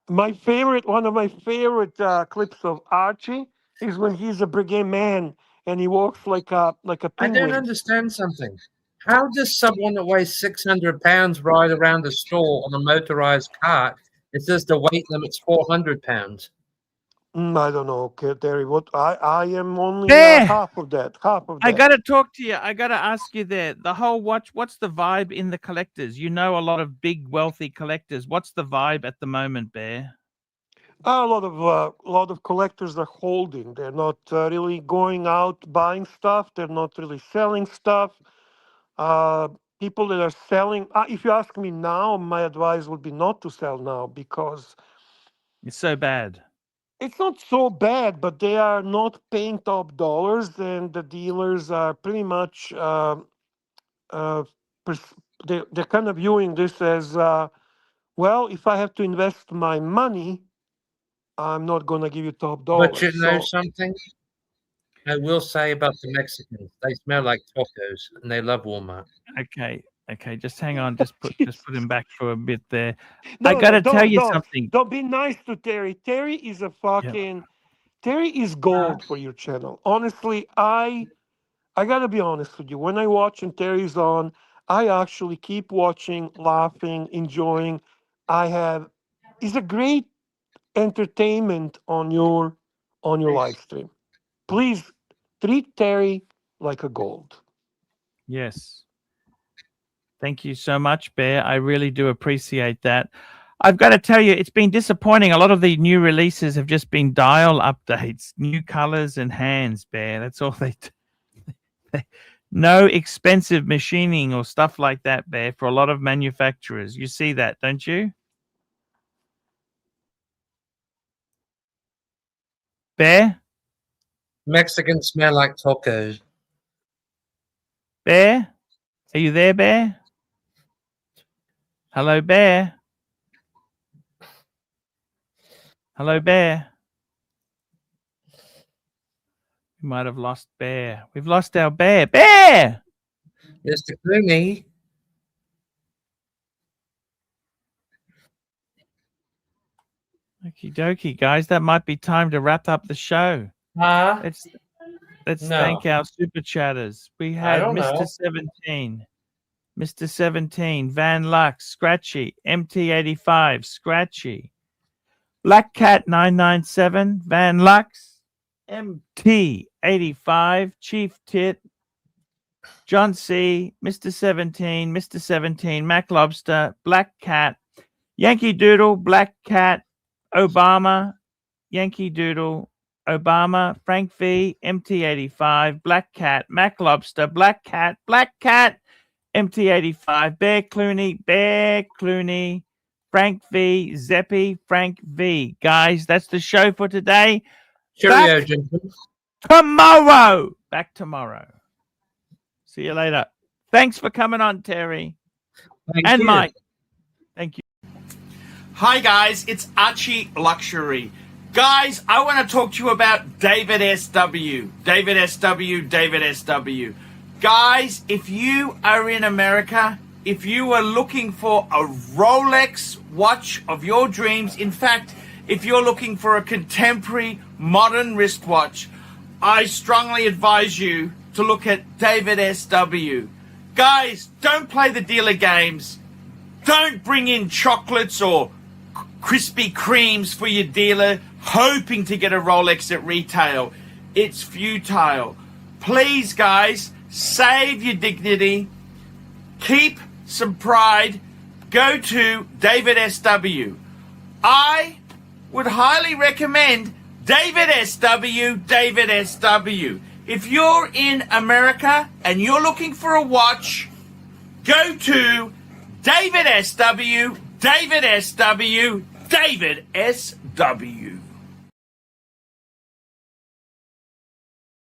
of my favorite clips of Archie is when he's a Breguet man and he walks like a penguin. I don't understand something. How does someone that weighs 600 pounds ride around the store on a motorized cart? It says the weight limit's 400 pounds. I don't know, okay, Terry. What I am only There! half of that. Half of that. I gotta talk to you. I gotta ask you there. The whole what's the vibe in the collectors? You know a lot of big wealthy collectors. What's the vibe at the moment, Bear? A lot of collectors are holding. They're not really going out buying stuff. They're not really selling stuff. People that are selling. If you ask me now, my advice would be not to sell now because It's so bad. it's not so bad, but they are not paying top dollars, and the dealers are pretty much they're kind of viewing this as well. If I have to invest my money, I'm not going to give you top dollars. But you know something? I will say about the Mexicans, they smell like tacos and they love Walmart. Okay, just hang on. Just put him back for a bit there. No, I gotta tell you don't. something. Don't be nice to Terry. Terry is a fucking Terry is gold for your channel. Honestly, I gotta be honest with you. When I watch and Terry's on, I actually keep watching, laughing, enjoying. It's a great entertainment on your live stream. Please treat Terry like a gold. Yes. Thank you so much, Bear. I really do appreciate that. I've got to tell you, it's been disappointing. A lot of the new releases have just been dial updates, new colors and hands, Bear. That's all they do. No expensive machining or stuff like that, Bear, for a lot of manufacturers. You see that, don't you? Bear? Mexicans smell like tacos. Bear? Are you there, Bear? Hello, Bear? Hello, Bear? We might have lost Bear. We've lost our Bear. Bear! Mr. Clooney. Okie dokie, guys. That might be time to wrap up the show. Let's thank our super chatters. We had Mr. 17, Mr. 17, Van Lux, Scratchy, MT85, Scratchy, Black Cat 997, Van Lux, MT85, Chief Tit, John C, Mr. 17, Mr. 17, Mac Lobster, Black Cat, Yankee Doodle, Black Cat, Obama, Yankee Doodle, Obama, Frank V, MT85, Black Cat, Mac Lobster, Black Cat, MT85, Bear Clooney, Frank V, Zeppy, Frank V. Guys, that's the show for today. Cheerio, gentlemen. Back tomorrow. See you later. Thanks for coming on, Terry. Thank you. Mike. Thank you. Hi, guys. It's ArchieLuxury. Guys, I want to talk to you about David SW. Guys, if you are in America, if you are looking for a Rolex watch of your dreams, in fact, if you're looking for a contemporary modern wristwatch, I strongly advise you to look at David SW. Guys, don't play the dealer games. Don't bring in chocolates or Krispy Kremes for your dealer hoping to get a Rolex at retail. It's futile. Please, guys, save your dignity. Keep some pride. Go to David SW. I would highly recommend David SW. If you're in America and you're looking for a watch, go to David SW.